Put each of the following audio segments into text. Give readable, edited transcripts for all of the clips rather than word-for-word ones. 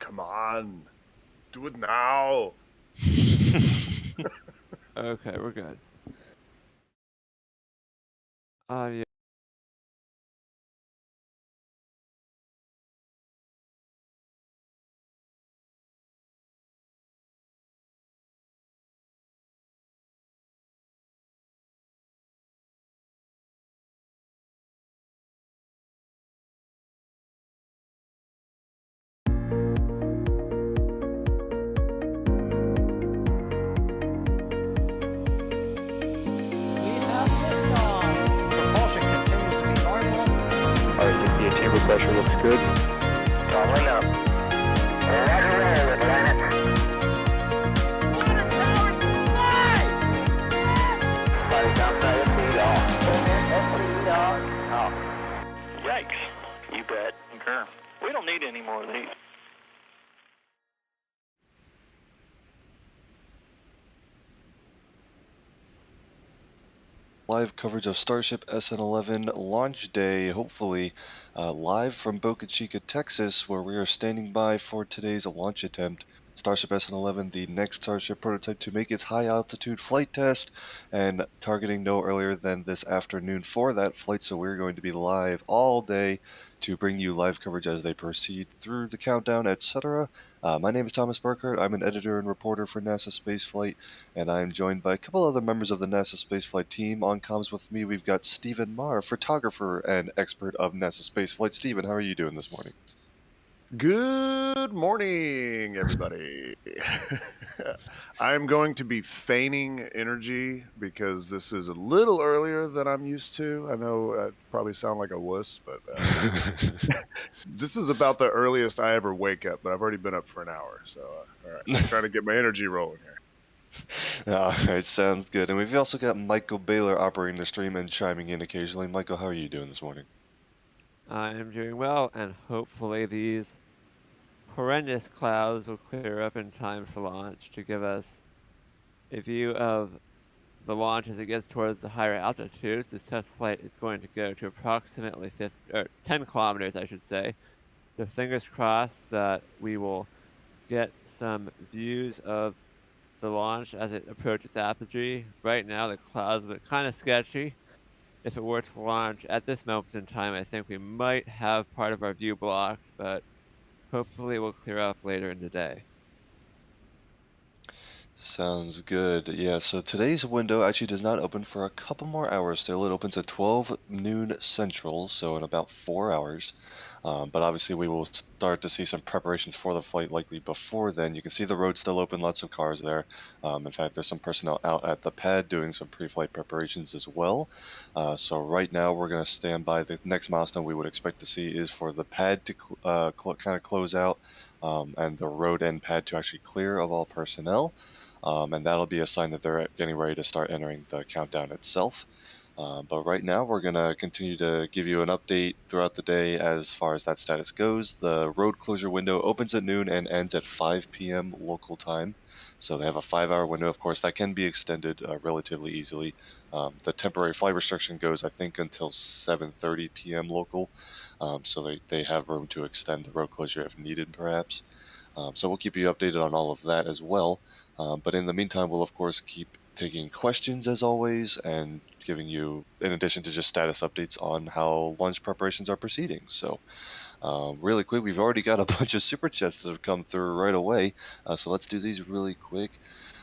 come on. Do it now. Okay, we're good. Yeah. Propulsion continues to be normal. Alright, the chamber pressure looks good. Toggling up. Roger, roll, Atlantic. Flight outside of speed off. Yikes. You bet. Okay. We don't need any more of these. Live coverage of Starship SN11 launch day, hopefully live from Boca Chica, Texas, where we are standing by for today's launch attempt. Starship SN11, the next Starship prototype to make its high-altitude flight test, and targeting no earlier than this afternoon for that flight, so we're going to be live all day to bring you live coverage as they proceed through the countdown, etc. My name is Thomas Burkhardt. I'm an editor and reporter for NASASpaceflight, and I'm joined by a couple other members of the NASASpaceflight team. On comms with me, we've got Stephen Marr, photographer and expert of NASASpaceflight. Stephen, how are you doing this morning? Good morning, everybody. I'm going to be feigning energy because this is a little earlier than I'm used to. I know I probably sound like a wuss, but this is about the earliest I ever wake up, but I've already been up for an hour. So, all right, I'm trying to get my energy rolling here. Alright, sounds good. And we've also got Michael Baylor operating the stream and chiming in occasionally. Michael, how are you doing this morning? I am doing well, and hopefully these horrendous clouds will clear up in time for launch to give us a view of the launch as it gets towards the higher altitudes. This test flight is going to go to approximately 10 kilometers, I should say. So fingers crossed that we will get some views of the launch as it approaches apogee. Right now, the clouds look kind of sketchy. If it were to launch at this moment in time, I think we might have part of our view blocked, but hopefully it will clear up later in the day. Sounds good. Yeah, so today's window actually does not open for a couple more hours still. It opens at 12 noon Central, so in about 4 hours. But obviously we will start to see some preparations for the flight likely before then. You can see the road still open, lots of cars there. In fact, there's some personnel out at the pad doing some pre-flight preparations as well. So right now we're going to stand by. The next milestone we would expect to see is for the pad to kind of close out and the road end pad to actually clear of all personnel. And that'll be a sign that they're getting ready to start entering the countdown itself. But right now, we're going to continue to give you an update throughout the day as far as that status goes. The road closure window opens at noon and ends at 5 p.m. local time. So they have a 5-hour window. Of course, that can be extended relatively easily. The temporary flight restriction goes, I think, until 7:30 p.m. local. So they have room to extend the road closure if needed, perhaps. So we'll keep you updated on all of that as well. But in the meantime, we'll of course keep taking questions as always and giving you, in addition to just status updates on how launch preparations are proceeding. So really quick, we've already got a bunch of super chats that have come through right away. So let's do these really quick.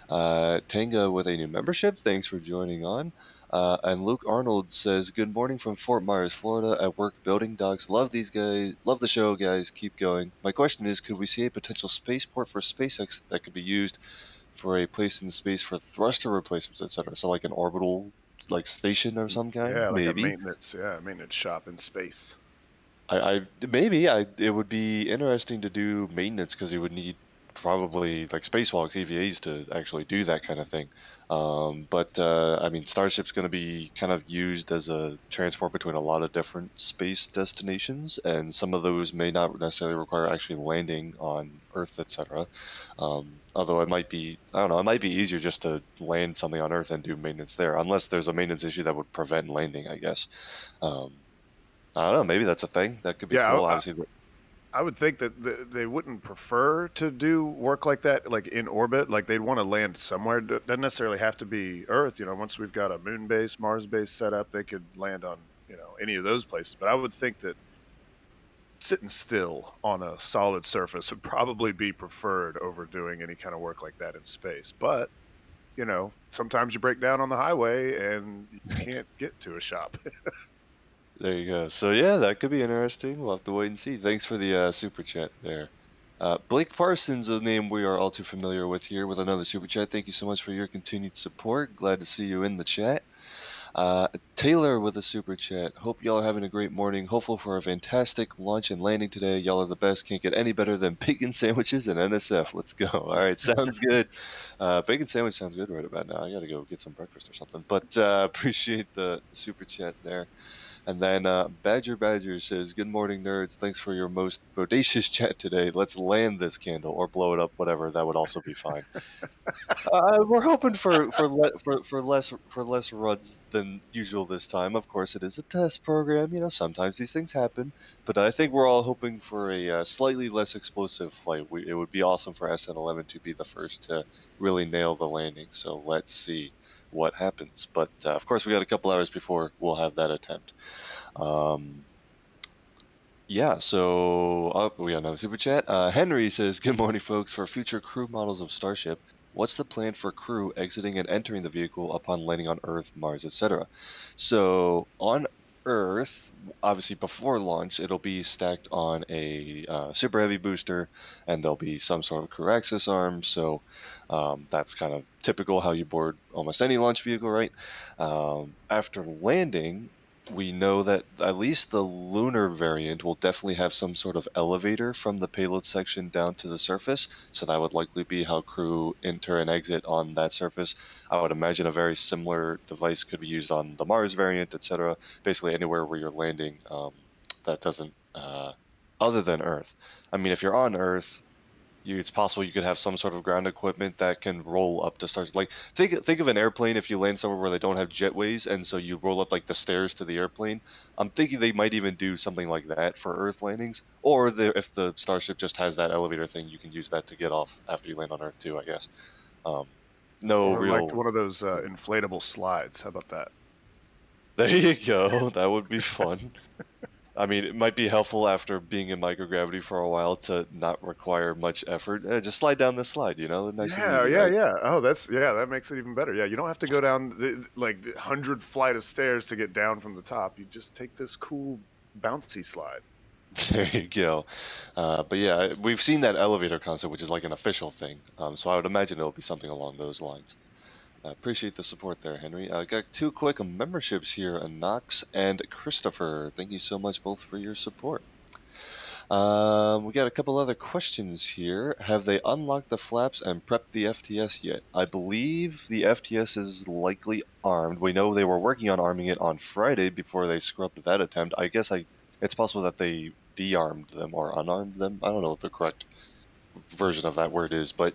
Tanga with a new membership, thanks for joining on. And Luke Arnold says, good morning from Fort Myers, Florida, at work building docks. Love these guys, love the show, guys, keep going. My question is, could we see a potential spaceport for SpaceX that could be used for a place in space for thruster replacements, etc.? So like an orbital station of some kind? Yeah, like Maybe. a maintenance shop in space. It would be interesting to do maintenance because you would need probably like spacewalks, EVAs to actually do that kind of thing. But I mean, Starship's going to be kind of used as a transport between a lot of different space destinations, and some of those may not necessarily require actually landing on Earth, etc. Although it might be, I don't know, it might be easier just to land something on Earth and do maintenance there, unless there's a maintenance issue that would prevent landing, I guess. I don't know. Maybe that's a thing. That could be Yeah, cool. Obviously, I would think that they wouldn't prefer to do work like that, like in orbit. Like they'd want to land somewhere. Doesn't necessarily have to be Earth. Once we've got a moon base, Mars base set up, they could land on any of those places. But I would think that sitting still on a solid surface would probably be preferred over doing any kind of work like that in space. But sometimes you break down on the highway and you can't get to a shop. There you go. So yeah, that could be interesting. We'll have to wait and see. Thanks for the super chat there. Blake Parsons, a name we are all too familiar with here, with another super chat. Thank you so much for your continued support. Glad to see you in the chat. Taylor with a super chat. Hope y'all are having a great morning. Hopeful for a fantastic launch and landing today. Y'all are the best. Can't get any better than bacon sandwiches and NSF. Let's go. All right, sounds good. Bacon sandwich sounds good right about now. I gotta go get some breakfast or something. But appreciate the super chat there. And then Badger says, "Good morning, nerds. Thanks for your most bodacious chat today. Let's land this candle or blow it up, whatever. That would also be fine." We're hoping for less runs than usual this time. Of course, it is a test program. Sometimes these things happen, but I think we're all hoping for a slightly less explosive flight. It would be awesome for SN11 to be the first to really nail the landing. So let's see what happens. But of course, we got a couple hours before we'll have that attempt. Yeah, so we got another super chat. Henry says, "Good morning, folks. For future crew models of Starship, what's the plan for crew exiting and entering the vehicle upon landing on Earth, Mars, etc.?" So on Earth, obviously before launch, it'll be stacked on a super heavy booster, and there'll be some sort of crew access arm. So that's kind of typical how you board almost any launch vehicle, right? After landing, we know that at least the lunar variant will definitely have some sort of elevator from the payload section down to the surface, so that would likely be how crew enter and exit on that surface. I would imagine a very similar device could be used on the Mars variant, etc. Basically anywhere where you're landing that doesn't, other than Earth. I mean, if you're on Earth, it's possible you could have some sort of ground equipment that can roll up to start. Like think of an airplane if you land somewhere where they don't have jetways, and so you roll up like the stairs to the airplane. I'm thinking they might even do something like that for Earth landings, or if the Starship just has that elevator thing, you can use that to get off after you land on Earth too, I guess. No Or like real. one of those inflatable slides. How about that? There you go. That would be fun. I mean, it might be helpful after being in microgravity for a while to not require much effort. Just slide down the slide, nice and easy, right? Yeah. Oh, that makes it even better. Yeah, you don't have to go down the 100 flight of stairs to get down from the top. You just take this cool bouncy slide. There you go. But yeah, we've seen that elevator concept, which is like an official thing. So I would imagine it'll be something along those lines. Appreciate the support there, Henry. Got two quick memberships here, Knox and Christopher. Thank you so much both for your support. We got a couple other questions here. Have they unlocked the flaps and prepped the FTS yet? I believe the FTS is likely armed. We know they were working on arming it on Friday before they scrubbed that attempt. I guess it's possible that they de-armed them or unarmed them. I don't know what the correct version of that word is, but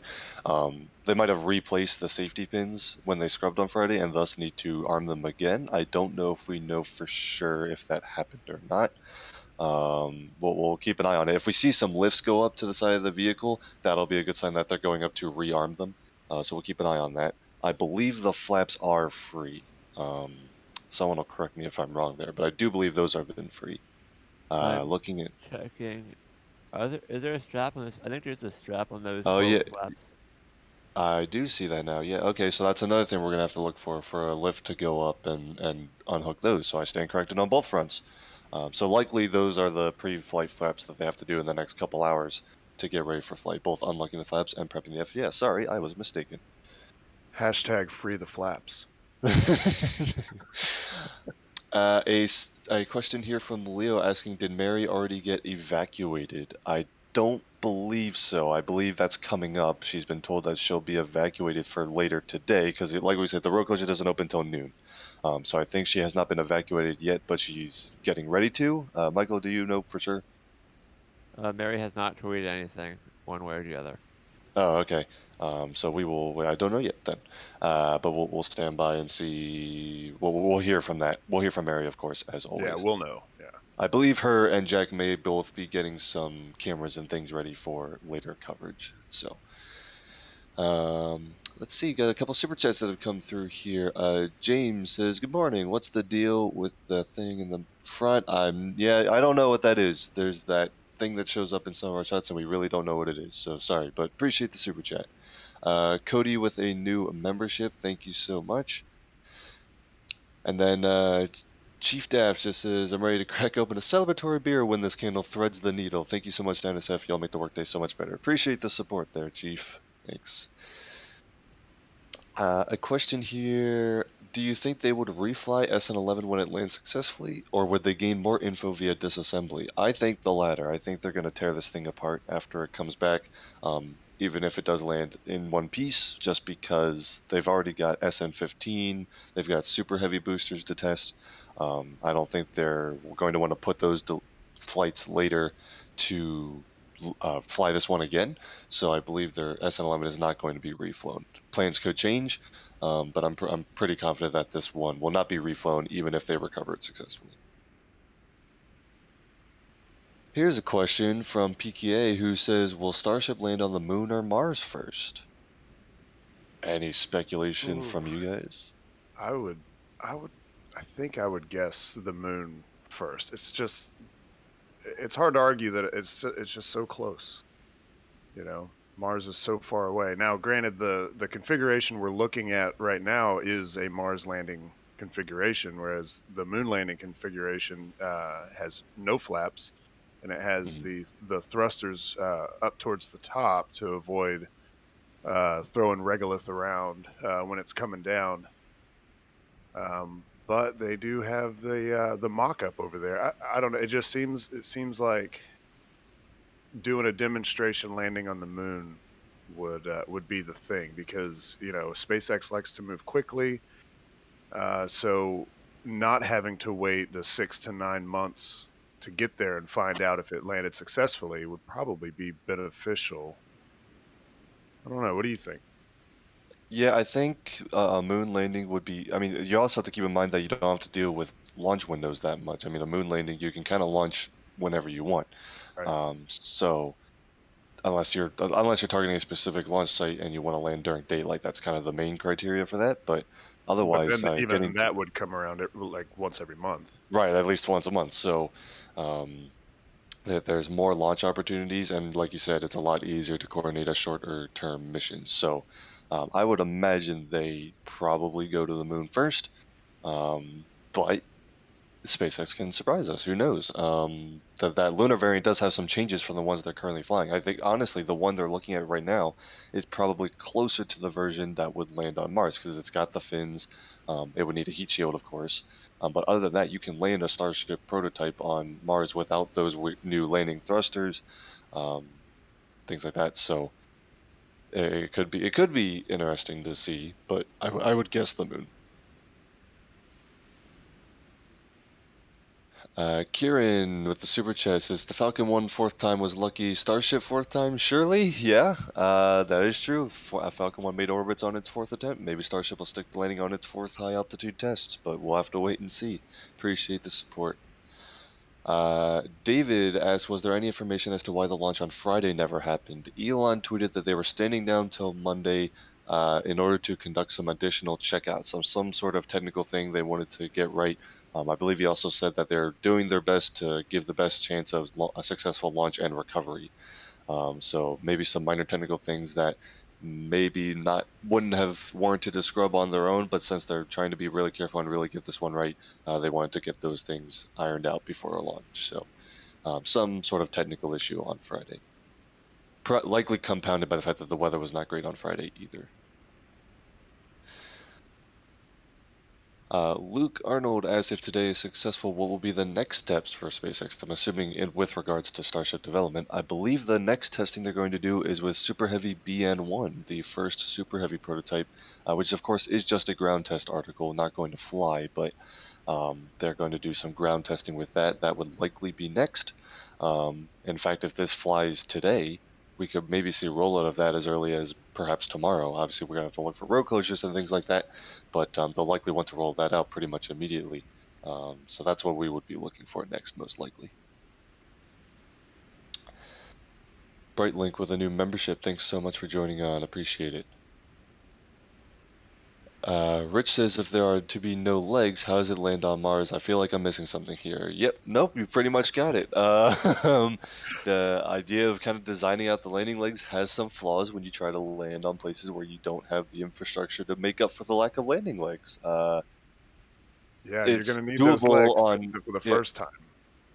they might have replaced the safety pins when they scrubbed on Friday and thus need to arm them again. I don't know if we know for sure if that happened or not. We'll keep an eye on it. If we see some lifts go up to the side of the vehicle, that'll be a good sign that they're going up to rearm them. So we'll keep an eye on that. I believe the flaps are free. Someone will correct me if I'm wrong there, but I do believe those have been free. Looking at checking. Is there a strap on this? I think there's a strap on those Oh, yeah. flaps. I do see that now. Yeah. Okay. So that's another thing we're gonna have to look for a lift to go up and unhook those. So I stand corrected on both fronts. So likely those are the pre-flight flaps that they have to do in the next couple hours to get ready for flight, both unlocking the flaps and prepping the FTS. Sorry, I was mistaken. Hashtag free the flaps. A question here from Leo asking, did Mary already get evacuated? I don't believe so. I believe that's coming up. She's been told that she'll be evacuated for later today because, like we said, the road closure doesn't open until noon. So I think she has not been evacuated yet, but she's getting ready to. Michael, do you know for sure? Mary has not tweeted anything one way or the other. Oh, okay. So we will. I don't know yet then, but we'll stand by and see. We'll hear from that. We'll hear from Mary, of course, as always. Yeah, we'll know. Yeah. I believe her and Jack may both be getting some cameras and things ready for later coverage. So, let's see. Got a couple super chats that have come through here. James says, "Good morning. What's the deal with the thing in the front?" I don't know what that is. There's that thing that shows up in some of our chats, and we really don't know what it is. So sorry, but appreciate the super chat. Cody with a new membership. Thank you so much. And then Chief Daff just says, "I'm ready to crack open a celebratory beer when this candle threads the needle. Thank you so much, NSF. Y'all make the workday so much better." Appreciate the support there, Chief. Thanks. A question here. Do you think they would refly SN11 when it lands successfully, or would they gain more info via disassembly? I think the latter. I think they're going to tear this thing apart after it comes back, even if it does land in one piece, just because they've already got SN15, they've got super heavy boosters to test. I don't think they're going to want to put those flights later to fly this one again, so I believe their SN11 is not going to be reflown. Plans could change, but I'm pretty confident that this one will not be reflown even if they recover it successfully. Here's a question from PKA who says, "Will Starship land on the moon or Mars first?" Any speculation from you guys? I think I would guess the moon first. It's hard to argue that it's just so close. You know, Mars is so far away. Now, granted, the configuration we're looking at right now is a Mars landing configuration, whereas the moon landing configuration has no flaps, and it has the thrusters up towards the top to avoid throwing regolith around when it's coming down. But they do have the mock-up over there. I don't know. It seems like doing a demonstration landing on the moon would be the thing, because SpaceX likes to move quickly. So not having to wait the 6 to 9 months to get there and find out if it landed successfully would probably be beneficial. I don't know. What do you think? Yeah, I think a moon landing would be. I mean, you also have to keep in mind that you don't have to deal with launch windows that much. I mean, a moon landing you can kind of launch whenever you want. Right. So unless you're targeting a specific launch site and you want to land during daylight, that's kind of the main criteria for that. But But otherwise, then even getting that would come around like once every month. right at least once a month. So there's more launch opportunities, and like you said, it's a lot easier to coordinate a shorter term mission. So I would imagine they probably go to the moon first, but SpaceX can surprise us. Who knows? That lunar variant does have some changes from the ones they're currently flying. I think honestly, the one they're looking at right now is probably closer to the version that would land on Mars, because it's got the fins. It would need a heat shield, of course. But other than that, you can land a Starship prototype on Mars without those new landing thrusters, things like that. So it could be interesting to see, but I would guess the moon. Kieran with the super chat says, "The Falcon 1 fourth time was lucky. Starship fourth time? Surely? Yeah, that is true. Falcon 1 made orbits on its fourth attempt. Maybe Starship will stick to landing on its fourth high altitude test, but we'll have to wait and see." Appreciate the support. David asks, "Was there any information as to why the launch on Friday never happened?" Elon tweeted that they were standing down till Monday in order to conduct some additional checkouts, some sort of technical thing they wanted to get right. I believe he also said that they're doing their best to give the best chance of a successful launch and recovery. So maybe some minor technical things that maybe wouldn't have warranted a scrub on their own, but since they're trying to be really careful and really get this one right, they wanted to get those things ironed out before a launch. So some sort of technical issue on Friday. Likely compounded by the fact that the weather was not great on Friday either. Luke Arnold asks, "If today is successful, what will be the next steps for SpaceX?" I'm assuming with regards to Starship development. I believe the next testing they're going to do is with Super Heavy BN1, the first Super Heavy prototype, which of course is just a ground test article, not going to fly, but they're going to do some ground testing with that. That would likely be next. In fact, if this flies today, we could maybe see a rollout of that as early as perhaps tomorrow. Obviously, we're going to have to look for road closures and things like that, but they'll likely want to roll that out pretty much immediately. So that's what we would be looking for next, most likely. Brightlink with a new membership. Thanks so much for joining on. Appreciate it. Rich says, if there are to be no legs, how does it land on Mars? I feel like I'm missing something here. Yep, nope, you pretty much got it. The idea of kind of designing out the landing legs has some flaws when you try to land on places where you don't have the infrastructure to make up for the lack of landing legs. Yeah, you're It's going to need those doable legs on for the yeah, first time.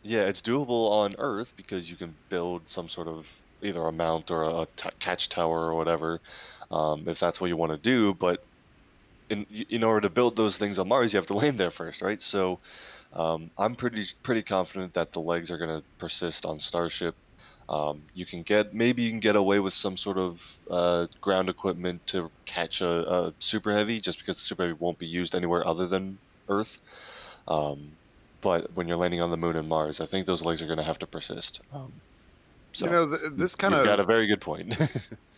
yeah, it's doable on Earth because you can build some sort of either a mount or a catch tower or whatever, if that's what you want to do. But in order to build those things on Mars, you have to land there first, right? So I'm pretty confident that the legs are going to persist on Starship. You can get away with some sort of ground equipment to catch a super heavy, just because the super heavy won't be used anywhere other than Earth. But when you're landing on the Moon and Mars, I think those legs are going to have to persist. So You know, this kind you've got a of very good point.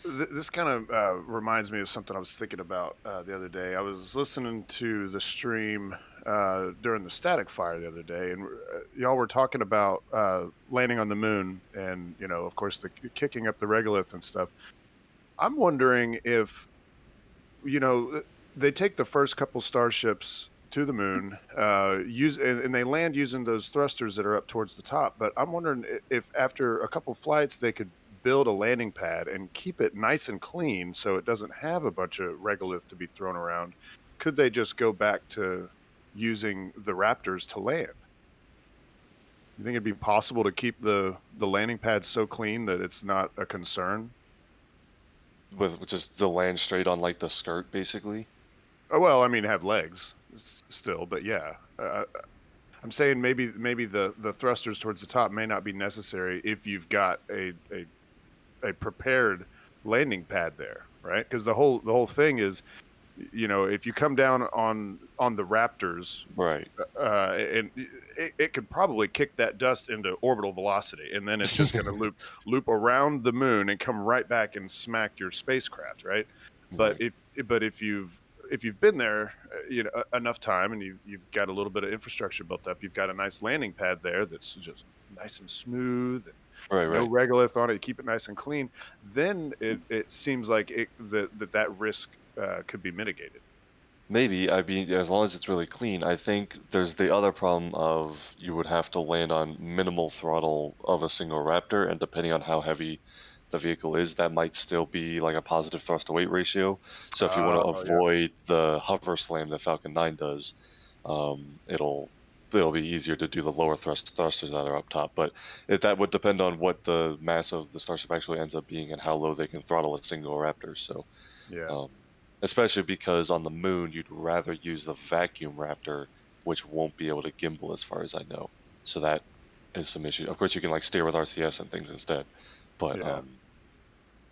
this kind of reminds me of something I was thinking about the other day. I was listening to the stream during the static fire the other day, and y'all were talking about landing on the moon, and of course, the kicking up the regolith and stuff. I'm wondering if they take the first couple starships to the moon, and they land using those thrusters that are up towards the top. But I'm wondering if after a couple flights they could build a landing pad and keep it nice and clean so it doesn't have a bunch of regolith to be thrown around. Could they just go back to using the Raptors to land? You think it'd be possible to keep the landing pad so clean that it's not a concern? With just the land straight on like the skirt, basically. Oh, well, I mean, have legs still, but yeah. I'm saying maybe the thrusters towards the top may not be necessary if you've got a prepared landing pad there, right? Because the whole thing is, if you come down on the Raptors, Right. and it could probably kick that dust into orbital velocity, and then it's just going to loop around the moon and come right back and smack your spacecraft, right? But Right. if you've been there, enough time, and you've got a little bit of infrastructure built up, you've got a nice landing pad there that's just nice and smooth, and no Right. regolith on it. You keep it nice and clean. Then it seems like that risk could be mitigated. Maybe, I mean, as long as it's really clean. I think there's the other problem of you would have to land on minimal throttle of a single Raptor, and depending on how heavy the vehicle is, that might still be like a positive thrust to weight ratio. So if you want to Oh, yeah. avoid the hover slam that Falcon 9 does, it'll be easier to do the lower thrusters that are up top. But that would depend on what the mass of the Starship actually ends up being and how low they can throttle a single Raptor. So. Yeah. Especially because on the moon you'd rather use the vacuum Raptor, which won't be able to gimbal as far as I know. So that is some issue. Of course, you can like steer with RCS and things instead, but Yeah.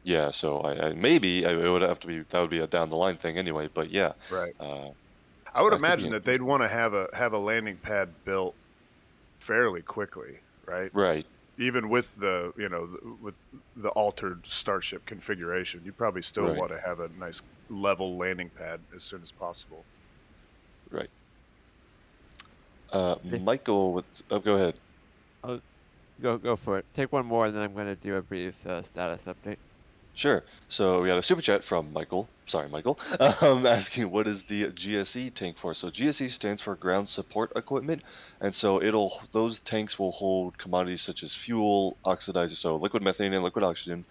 yeah. So it would have to be, that would be a down the line thing anyway. But yeah, Right. I would that could be imagine that they'd want to have a landing pad built fairly quickly, right? right. Even with with the altered Starship configuration, you probably still Right. want to have a nice level landing pad as soon as possible. Right. Michael, go ahead. Go for it. Take one more, and then I'm going to do a brief status update. Sure. So we got a super chat from Michael. Sorry, Michael. Asking what is the GSE tank for? So GSE stands for Ground Support Equipment, and so those tanks will hold commodities such as fuel, oxidizer, so liquid methane and liquid oxygen.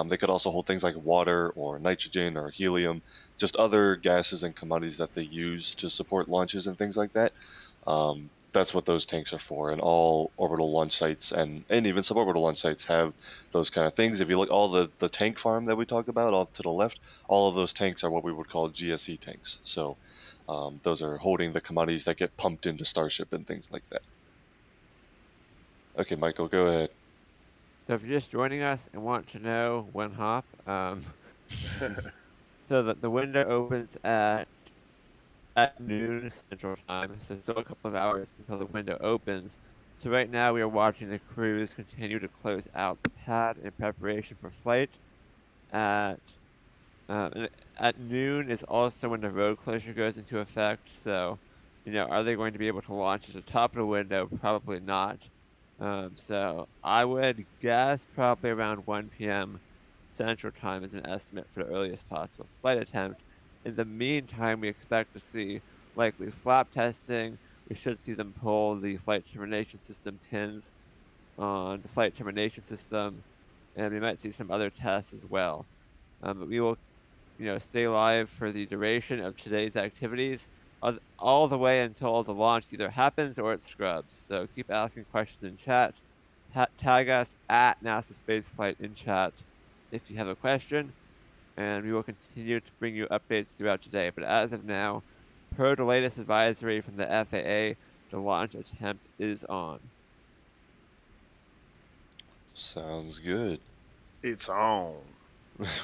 They could also hold things like water or nitrogen or helium, just other gases and commodities that they use to support launches and things like that. That's what those tanks are for, and all orbital launch sites and even suborbital launch sites have those kind of things. If you look, all the tank farm that we talk about off to the left, all of those tanks are what we would call GSE tanks. So those are holding the commodities that get pumped into Starship and things like that. Okay, Michael, go ahead. So if you're just joining us and want to know when hop, so that the window opens at noon Central Time, so still a couple of hours until the window opens. So right now we are watching the crews continue to close out the pad in preparation for flight. At noon is also when the road closure goes into effect, so are they going to be able to launch at the top of the window? Probably not. So I would guess probably around 1 p.m. Central Time is an estimate for the earliest possible flight attempt. In the meantime, we expect to see likely flap testing. We should see them pull the flight termination system pins on the flight termination system, and we might see some other tests as well. But we will, stay live for the duration of today's activities, all the way until the launch either happens or it scrubs. So keep asking questions in chat. Tag us at NASASpaceflight in chat if you have a question, and we will continue to bring you updates throughout today. But as of now, per the latest advisory from the FAA, the launch attempt is on. Sounds good. It's on.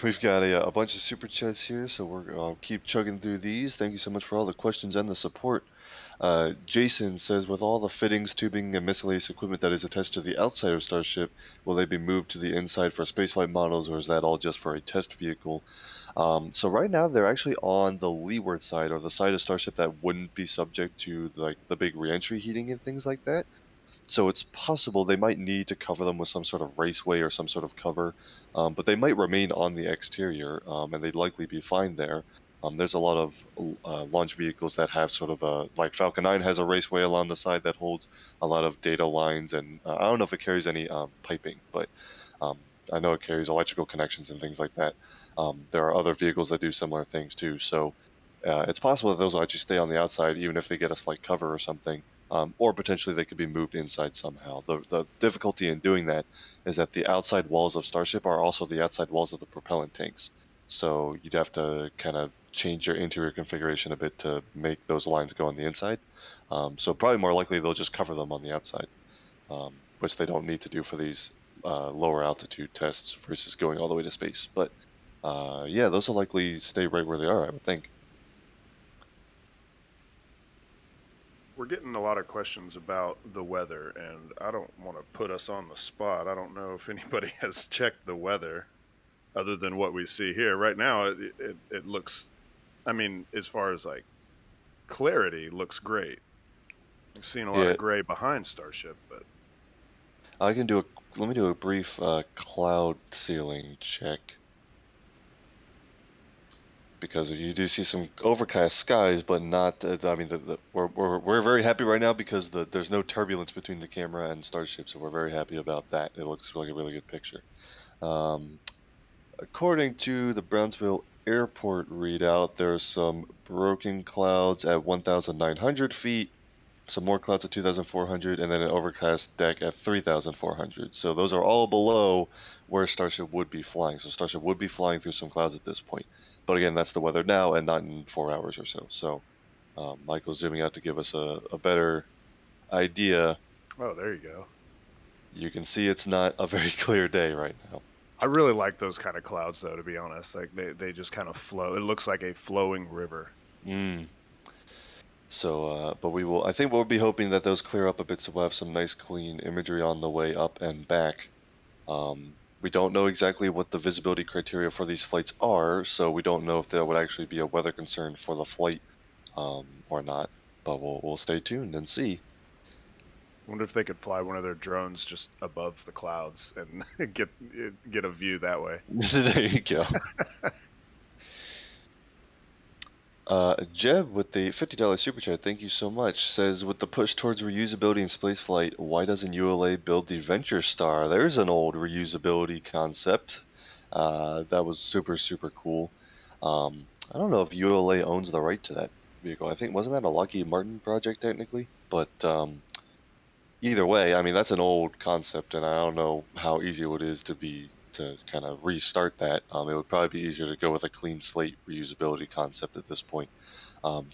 We've got a bunch of super chats here, so we'll keep chugging through these. Thank you so much for all the questions and the support. Jason says, with all the fittings, tubing, and miscellaneous equipment that is attached to the outside of Starship, will they be moved to the inside for spaceflight models, or is that all just for a test vehicle? So right now they're actually on the leeward side, or the side of Starship that wouldn't be subject to the big reentry heating and things like that. So it's possible they might need to cover them with some sort of raceway or some sort of cover, but they might remain on the exterior, and they'd likely be fine there. There's a lot of launch vehicles that have sort of like Falcon 9 has a raceway along the side that holds a lot of data lines, and I don't know if it carries any piping, but um, I know it carries electrical connections and things like that. There are other vehicles that do similar things too, so it's possible that those will actually stay on the outside, even if they get a slight cover or something. Or potentially they could be moved inside somehow. The difficulty in doing that is that the outside walls of Starship are also the outside walls of the propellant tanks. So you'd have to kind of change your interior configuration a bit to make those lines go on the inside. So probably more likely they'll just cover them on the outside, which they don't need to do for these lower altitude tests versus going all the way to space. But yeah, those will likely stay right where they are, I would think. We're getting a lot of questions about the weather, and I don't want to put us on the spot. I don't know if anybody has checked the weather other than what we see here. Right now, it looks, I mean, as far as like clarity, looks great. I've seen a lot Yeah, of gray behind Starship, but I can do let me do a brief cloud ceiling check, because you do see some overcast skies, but not. I mean, we're very happy right now because there's no turbulence between the camera and Starship, so we're very happy about that. It looks like a really good picture. Um, According to the Brownsville Airport readout, there's some broken clouds at 1,900 feet, some more clouds at 2,400, and then an overcast deck at 3,400. So those are all below where Starship would be flying. So Starship would be flying through some clouds at this point. But again, that's the weather now and not in 4 hours or so. So Michael's zooming out to give us a better idea. oh, there you go. You can see it's not a very clear day right now. I really like those kind of clouds, though, to be honest. Like they just kind of flow. It looks like a flowing river. So, but I think we'll be hoping that those clear up a bit so we'll have some nice clean imagery on the way up and back. We don't know exactly what the visibility criteria for these flights are, so we don't know if there would actually be a weather concern for the flight or not, but we'll stay tuned and see. Wonder if they could fly one of their drones just above the clouds and get a view that way. There you go. Jeb with the $50 super chat, thank you so much, says, with the push towards reusability in spaceflight, why doesn't ULA build the Venture Star? There's an old reusability concept. That was super, super cool. I don't know if ULA owns the right to that vehicle. I think, wasn't that a Lockheed Martin project technically? But either way, I mean, that's an old concept, and I don't know how easy it is to kind of restart that. It would probably be easier to go with a clean slate reusability concept at this point.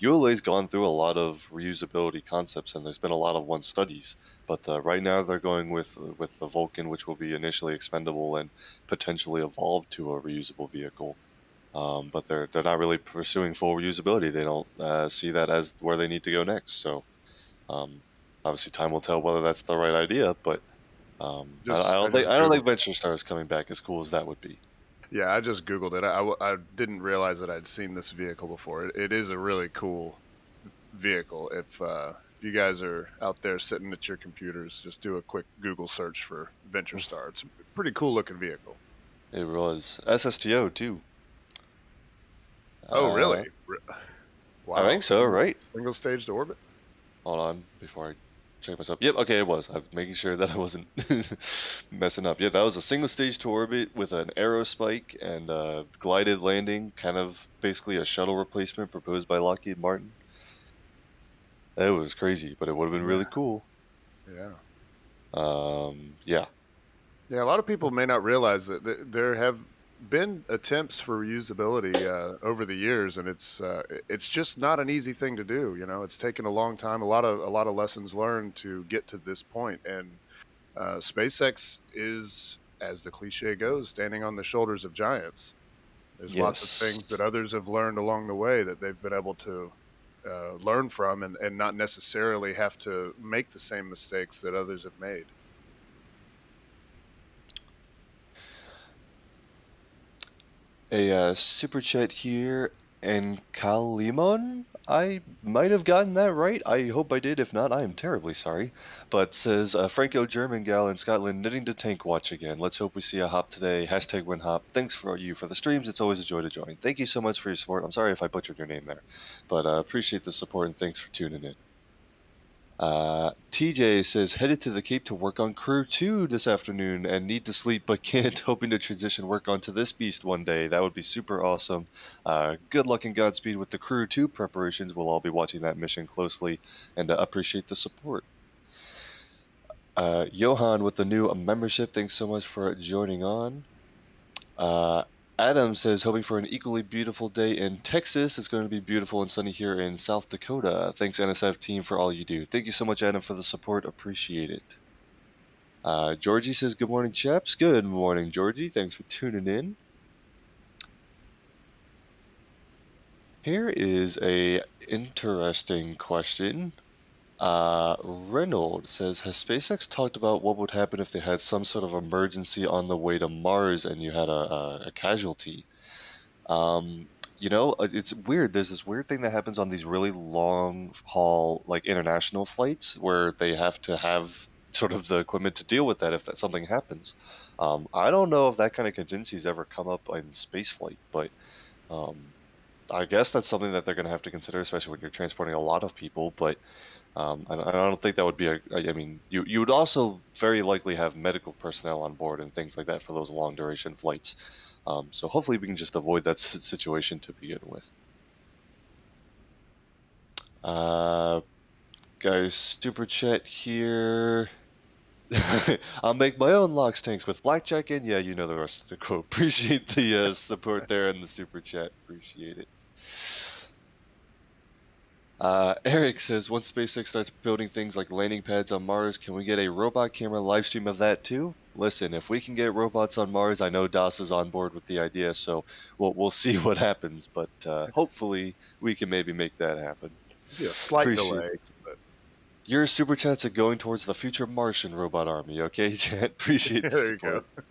ULA's gone through a lot of reusability concepts, and there's been a lot of studies. But right now they're going with the Vulcan, which will be initially expendable and potentially evolve to a reusable vehicle. But they're not really pursuing full reusability. They don't see that as where they need to go next. So obviously time will tell whether that's the right idea. But I don't think Venture Star is coming back, as cool as that would be. Yeah, I just Googled it. I didn't realize that I'd seen this vehicle before. It is a really cool vehicle. If you guys are out there sitting at your computers, just do a quick Google search for Venture Star. It's a pretty cool looking vehicle. It was SSTO too. Oh, really? Wow. I think so, right? Single stage to orbit? Hold on before I check myself. Yep, okay, it was. I'm making sure that I wasn't messing up. Yeah, that was a single stage to orbit with an aerospike and a glided landing, kind of basically a shuttle replacement proposed by Lockheed Martin. It was crazy, but it would have been really cool. Yeah. Yeah. Yeah, a lot of people may not realize that there have been attempts for reusability over the years, and it's just not an easy thing to do. You know, it's taken a long time, a lot of lessons learned to get to this point, and SpaceX is, as the cliche goes, standing on the shoulders of giants. There's lots of things that others have learned along the way that they've been able to learn from, and not necessarily have to make the same mistakes that others have made. A super chat here, and Kalimon? I might have gotten that right. I hope I did. If not, I am terribly sorry. But says Franco-German gal in Scotland knitting to tank watch again. Let's hope we see a hop today. Hashtag win hop. Thanks for you for the streams. It's always a joy to join. Thank you so much for your support. I'm sorry if I butchered your name there, but appreciate the support and thanks for tuning in. TJ says, headed to the Cape to work on Crew 2 this afternoon and need to sleep but can't, hoping to transition work onto this beast one day. That would be super awesome. Good luck and Godspeed with the Crew 2 preparations. We'll all be watching that mission closely and appreciate the support. Johan with the new membership, thanks so much for joining on. Adam says, hoping for an equally beautiful day in Texas. It's going to be beautiful and sunny here in South Dakota. Thanks, NSF team, for all you do. Thank you so much, Adam, for the support. Appreciate it. Georgie says, good morning, chaps. Good morning, Georgie. Thanks for tuning in. Here is a interesting question. Reynolds says, has SpaceX talked about what would happen if they had some sort of emergency on the way to Mars and you had a casualty? You know, it's weird. There's this weird thing that happens on these really long haul, like international flights, where they have to have sort of the equipment to deal with that if something happens. I don't know if that kind of contingency has ever come up in spaceflight, but I guess that's something that they're going to have to consider, especially when you're transporting a lot of people. But I don't think that would be I mean, you would also very likely have medical personnel on board and things like that for those long duration flights. So hopefully we can just avoid that situation to begin with. Guys, super chat here. I'll make my own LOX tanks with blackjack in. Yeah, you know the rest of the quote. Appreciate the support there and the super chat. Appreciate it. Eric says, once SpaceX starts building things like landing pads on Mars, can we get a robot camera live stream of that too? Listen, if we can get robots on Mars, I know Das is on board with the idea, so we'll see what happens, but hopefully we can maybe make that happen. Yeah, slight delay. But... Your super chats are going towards the future Martian robot army, okay, chat? Appreciate the there support. You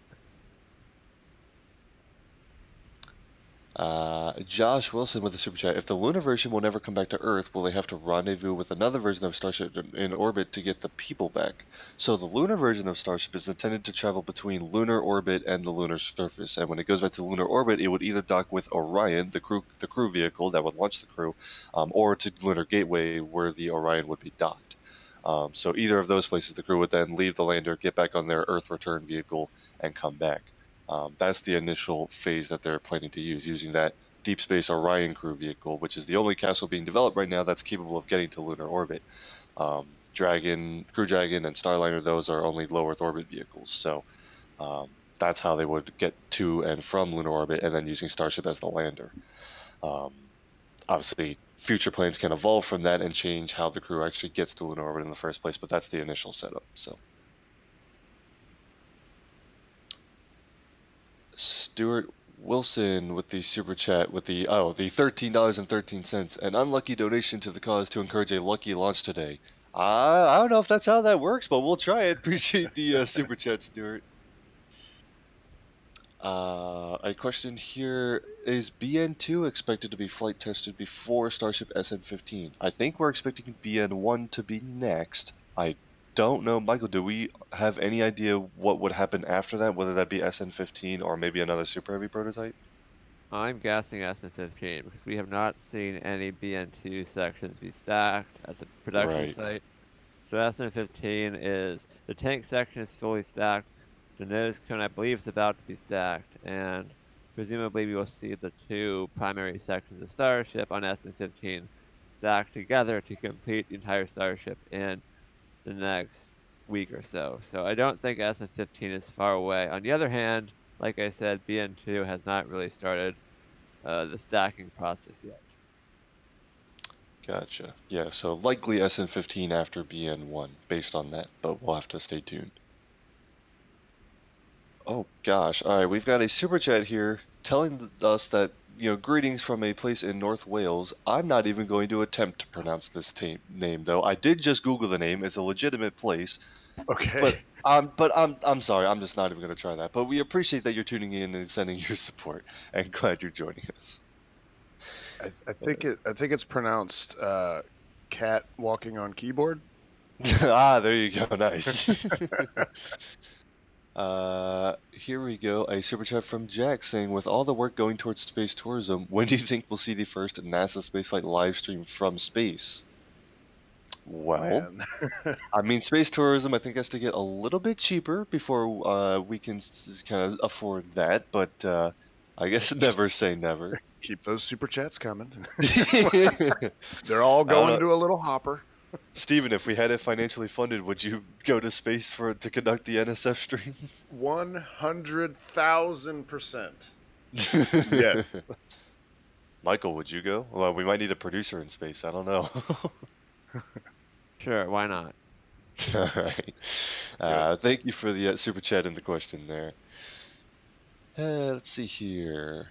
go. Josh Wilson with a super chat. If the lunar version will never come back to Earth, will they have to rendezvous with another version of Starship in orbit to get the people back? So the lunar version of Starship is intended to travel between lunar orbit and the lunar surface, and when it goes back to lunar orbit, it would either dock with Orion, the crew vehicle that would launch the crew, or to Lunar Gateway, where the Orion would be docked. So either of those places, the crew would then leave the lander, get back on their Earth return vehicle, and come back. That's the initial phase that they're planning to use, using that Deep Space Orion crew vehicle, which is the only capsule being developed right now that's capable of getting to lunar orbit. Crew Dragon, and Starliner, those are only low Earth orbit vehicles. So that's how they would get to and from lunar orbit, and then using Starship as the lander. Obviously, future plans can evolve from that and change how the crew actually gets to lunar orbit in the first place, but that's the initial setup. So. Stuart Wilson with the super chat with the $13.13, an unlucky donation to the cause to encourage a lucky launch today. I don't know if that's how that works, but we'll try it. Appreciate the super chat, Stuart. A question here, is BN2 expected to be flight tested before Starship SN15? I think we're expecting BN1 to be next. I don't know. Michael, do we have any idea what would happen after that, whether that be SN15 or maybe another Super Heavy prototype? I'm guessing SN15 because we have not seen any BN2 sections be stacked at the production Right. site. So SN15 is the tank section is fully stacked. The nose cone, I believe, is about to be stacked, and presumably we will see the two primary sections of Starship on SN15 stacked together to complete the entire Starship in the next week or so. So I don't think SN15 is far away. On the other hand, like I said, BN2 has not really started the stacking process yet. Gotcha. Yeah, so likely SN15 after BN1 based on that, but we'll have to stay tuned. Oh gosh, alright, we've got a super chat here telling us that, greetings from a place in North Wales. I'm not even going to attempt to pronounce this name though. I did just Google the name. It's a legitimate place, Okay. but I'm sorry. I'm just not even going to try that. But we appreciate that you're tuning in and sending your support, and glad you're joining us. I think it's pronounced cat walking on keyboard. There you go. Nice. Here we go. A super chat from Jack saying, with all the work going towards space tourism, when do you think we'll see the first NASA spaceflight live stream from space? Well, I mean, space tourism, I think, has to get a little bit cheaper before we can kind of afford that, but I guess never say never. Keep those super chats coming. They're all going to a little hopper. Steven, if we had it financially funded, would you go to space to conduct the NSF stream? 100,000%. Yes. Michael, would you go? Well, we might need a producer in space. I don't know. Sure, why not? All right. Thank you for the super chat and the question there. Let's see here.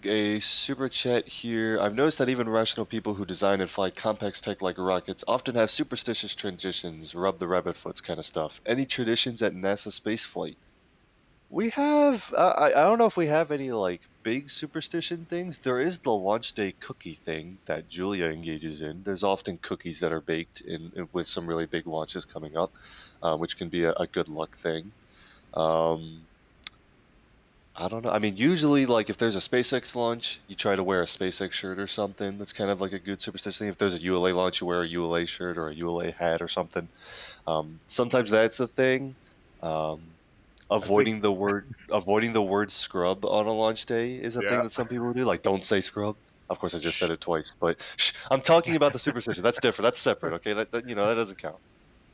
A super chat here. I've noticed that even rational people who design and fly complex tech like rockets often have superstitious traditions, rub the rabbit foots kind of stuff. Any traditions at NASA spaceflight? We have, I don't know if we have any like big superstition things. There is the launch day cookie thing that Julia engages in. There's often cookies that are baked with some really big launches coming up, which can be a good luck thing. I don't know. I mean, usually, like, if there's a SpaceX launch, you try to wear a SpaceX shirt or something. That's kind of like a good superstition thing. If there's a ULA launch, you wear a ULA shirt or a ULA hat or something. Sometimes that's a thing. Avoiding the word scrub on a launch day is a thing that some people do. Like, don't say scrub. Of course, I just said it twice, but I'm talking about the superstition. That's different. That's separate. Okay, that doesn't count.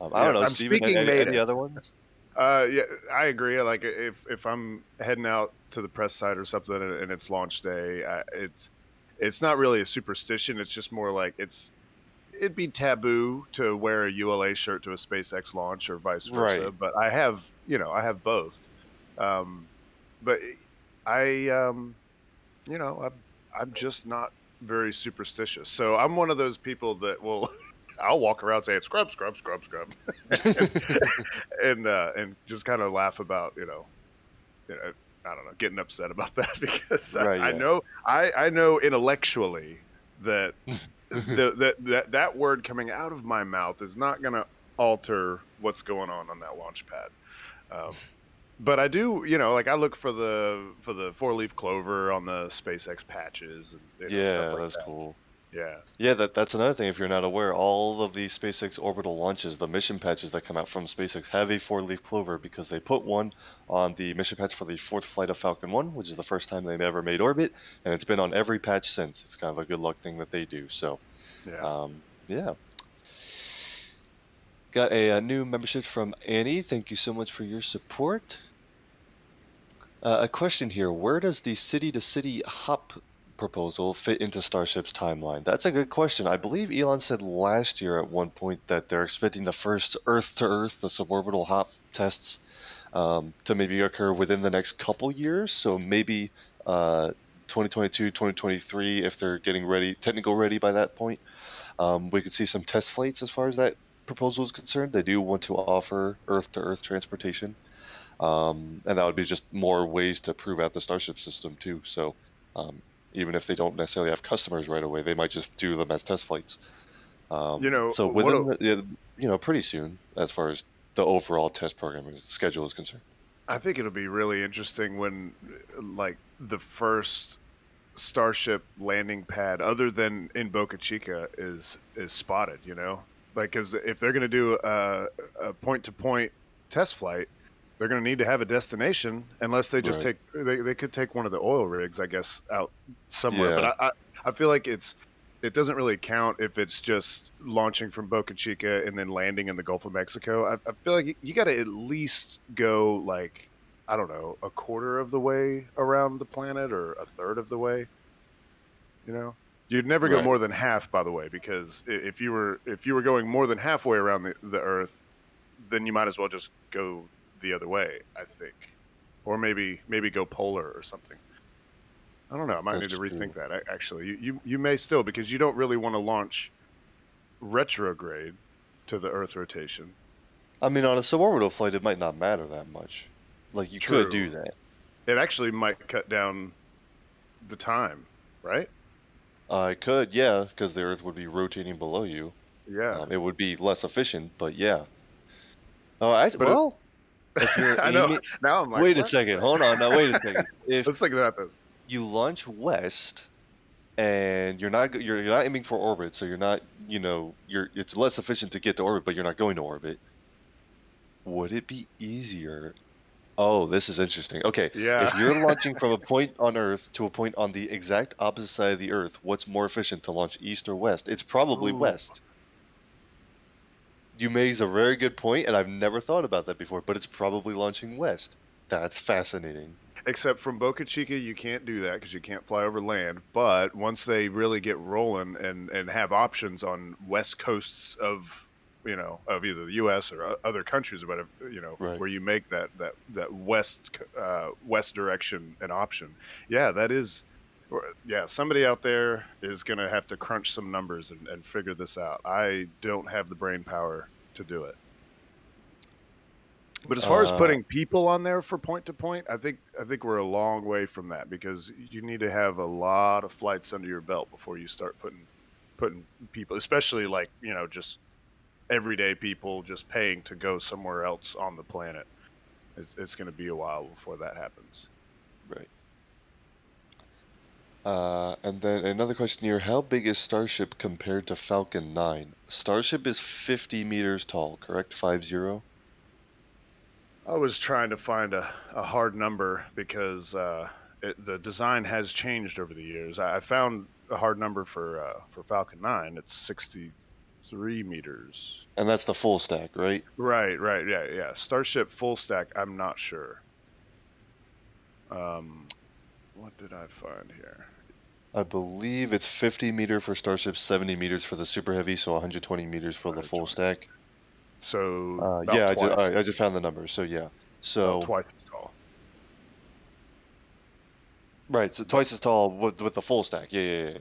I don't know, I'm Steven, speaking any other ones? Yeah, I agree. Like if I'm heading out to the press site or something and it's launch day, it's not really a superstition. It's just more like it'd be taboo to wear a ULA shirt to a SpaceX launch or vice versa. Right. But I have both. But I'm just not very superstitious. So I'm one of those people that will. I'll walk around saying scrub, scrub, scrub, scrub, and just kind of laugh about I don't know, getting upset about that because I know intellectually that that word coming out of my mouth is not going to alter what's going on that launch pad. But I do, like I look for the 4-leaf clover on the SpaceX patches and stuff like that's that. cool. Yeah, that's another thing. If you're not aware, all of the SpaceX orbital launches, the mission patches that come out from SpaceX have a 4-leaf clover because they put one on the mission patch for the fourth flight of Falcon 1, which is the first time they've ever made orbit, and it's been on every patch since. It's kind of a good luck thing that they do. So, yeah. Got a new membership from Annie. Thank you so much for your support. A question here: where does the city-to-city hop proposal fit into Starship's timeline? That's a good question. I believe Elon said last year at one point that they're expecting the first Earth-to-Earth, the suborbital hop tests, to maybe occur within the next couple years. So maybe 2022, 2023, if they're getting technical ready by that point. We could see some test flights as far as that proposal is concerned. They do want to offer Earth-to-Earth transportation. And that would be just more ways to prove out the Starship system too. So even if they don't necessarily have customers right away, they might just do them as test flights. So within pretty soon, as far as the overall test program schedule is concerned. I think it'll be really interesting when, like, the first Starship landing pad, other than in Boca Chica, is spotted. Like, because if they're going to do a point-to-point test flight, they're going to need to have a destination, unless they just Right. they could take one of the oil rigs, I guess, out somewhere. Yeah. But I feel like it doesn't really count if it's just launching from Boca Chica and then landing in the Gulf of Mexico. I feel like you got to at least go, like, I don't know, a quarter of the way around the planet or a third of the way. You'd never go Right. more than half, by the way, because if you were going more than halfway around the Earth, then you might as well just go the other way, I think, or maybe go polar or something. I don't know. I might need to rethink that. Actually, you may still, because you don't really want to launch retrograde to the Earth rotation. I mean, on a suborbital flight, it might not matter that much. Like, you could do that. It actually might cut down the time, right? I could, yeah, because the Earth would be rotating below you. Yeah. It would be less efficient, but yeah. If you're I know. Now I'm like, wait a second, hold on, now wait a second. Let's think about this. You launch west, and you're not aiming for orbit, so you're not, it's less efficient to get to orbit, but you're not going to orbit. Would it be easier? Oh, this is interesting. Okay, Yeah. if you're launching from a point on Earth to a point on the exact opposite side of the Earth, what's more efficient to launch east or west? It's probably west. You make a very good point, and I've never thought about that before, but it's probably launching west. That's fascinating. Except from Boca Chica, you can't do that because you can't fly over land. But once they really get rolling and have options on west coasts of either the U.S. or other countries or whatever, Right. where you make that west direction an option. Yeah, that is. Yeah, somebody out there is going to have to crunch some numbers and figure this out. I don't have the brain power to do it. But as far as putting people on there for point to point, I think we're a long way from that, because you need to have a lot of flights under your belt before you start putting people, especially like, just everyday people just paying to go somewhere else on the planet. It's going to be a while before that happens. Right. And then another question here: how big is Starship compared to Falcon 9? Starship is 50 meters tall, correct? 50? I was trying to find a hard number because the design has changed over the years. I found a hard number for Falcon 9. It's 63 meters. And that's the full stack, right? Right. Yeah. Starship full stack, I'm not sure. What did I find here? I believe it's 50 meter for Starship, 70 meters for the Super Heavy, so 120 meters for the full stack. So yeah, I just found the number. So yeah, so twice as tall. Right, so twice as tall with the full stack. Yeah.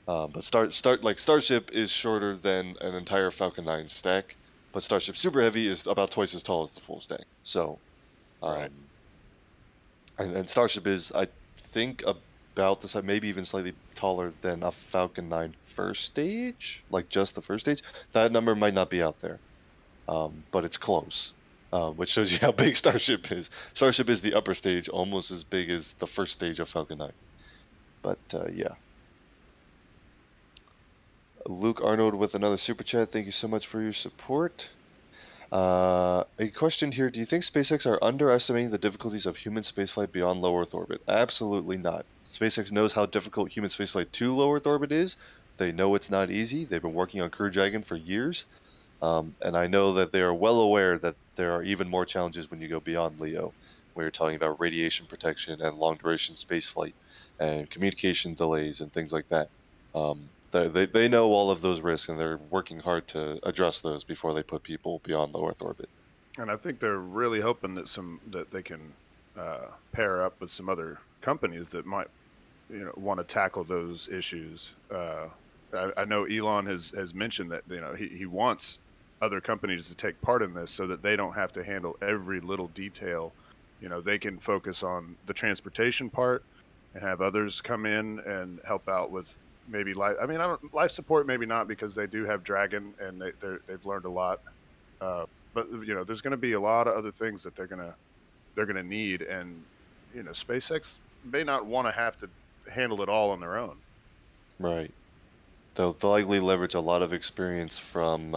But Starship is shorter than an entire Falcon 9 stack, but Starship Super Heavy is about twice as tall as the full stack. So, right. And Starship is, I think, about the size, maybe even slightly taller than a Falcon 9 first stage, like just the first stage. That number might not be out there, but it's close, which shows you how big Starship is. Starship is the upper stage, almost as big as the first stage of Falcon 9. But yeah. Luke Arnold with another super chat. Thank you so much for your support. A question here: do you think SpaceX are underestimating the difficulties of human spaceflight beyond low Earth orbit? Absolutely not. SpaceX knows how difficult human spaceflight to low Earth orbit is. They know it's not easy. They've been working on Crew Dragon for years. And I know that they are well aware that there are even more challenges when you go beyond LEO, where you're talking about radiation protection and long duration spaceflight and communication delays and things like that. They know all of those risks, and they're working hard to address those before they put people beyond low Earth orbit. And I think they're really hoping that they can pair up with some other companies that might, want to tackle those issues. I know Elon has mentioned that he wants other companies to take part in this so that they don't have to handle every little detail. They can focus on the transportation part and have others come in and help out with maybe life. I mean, life support, maybe not, because they do have Dragon and they've learned a lot. But there's going to be a lot of other things that they're gonna need, and SpaceX may not want to have to handle it all on their own. Right. They'll likely leverage a lot of experience from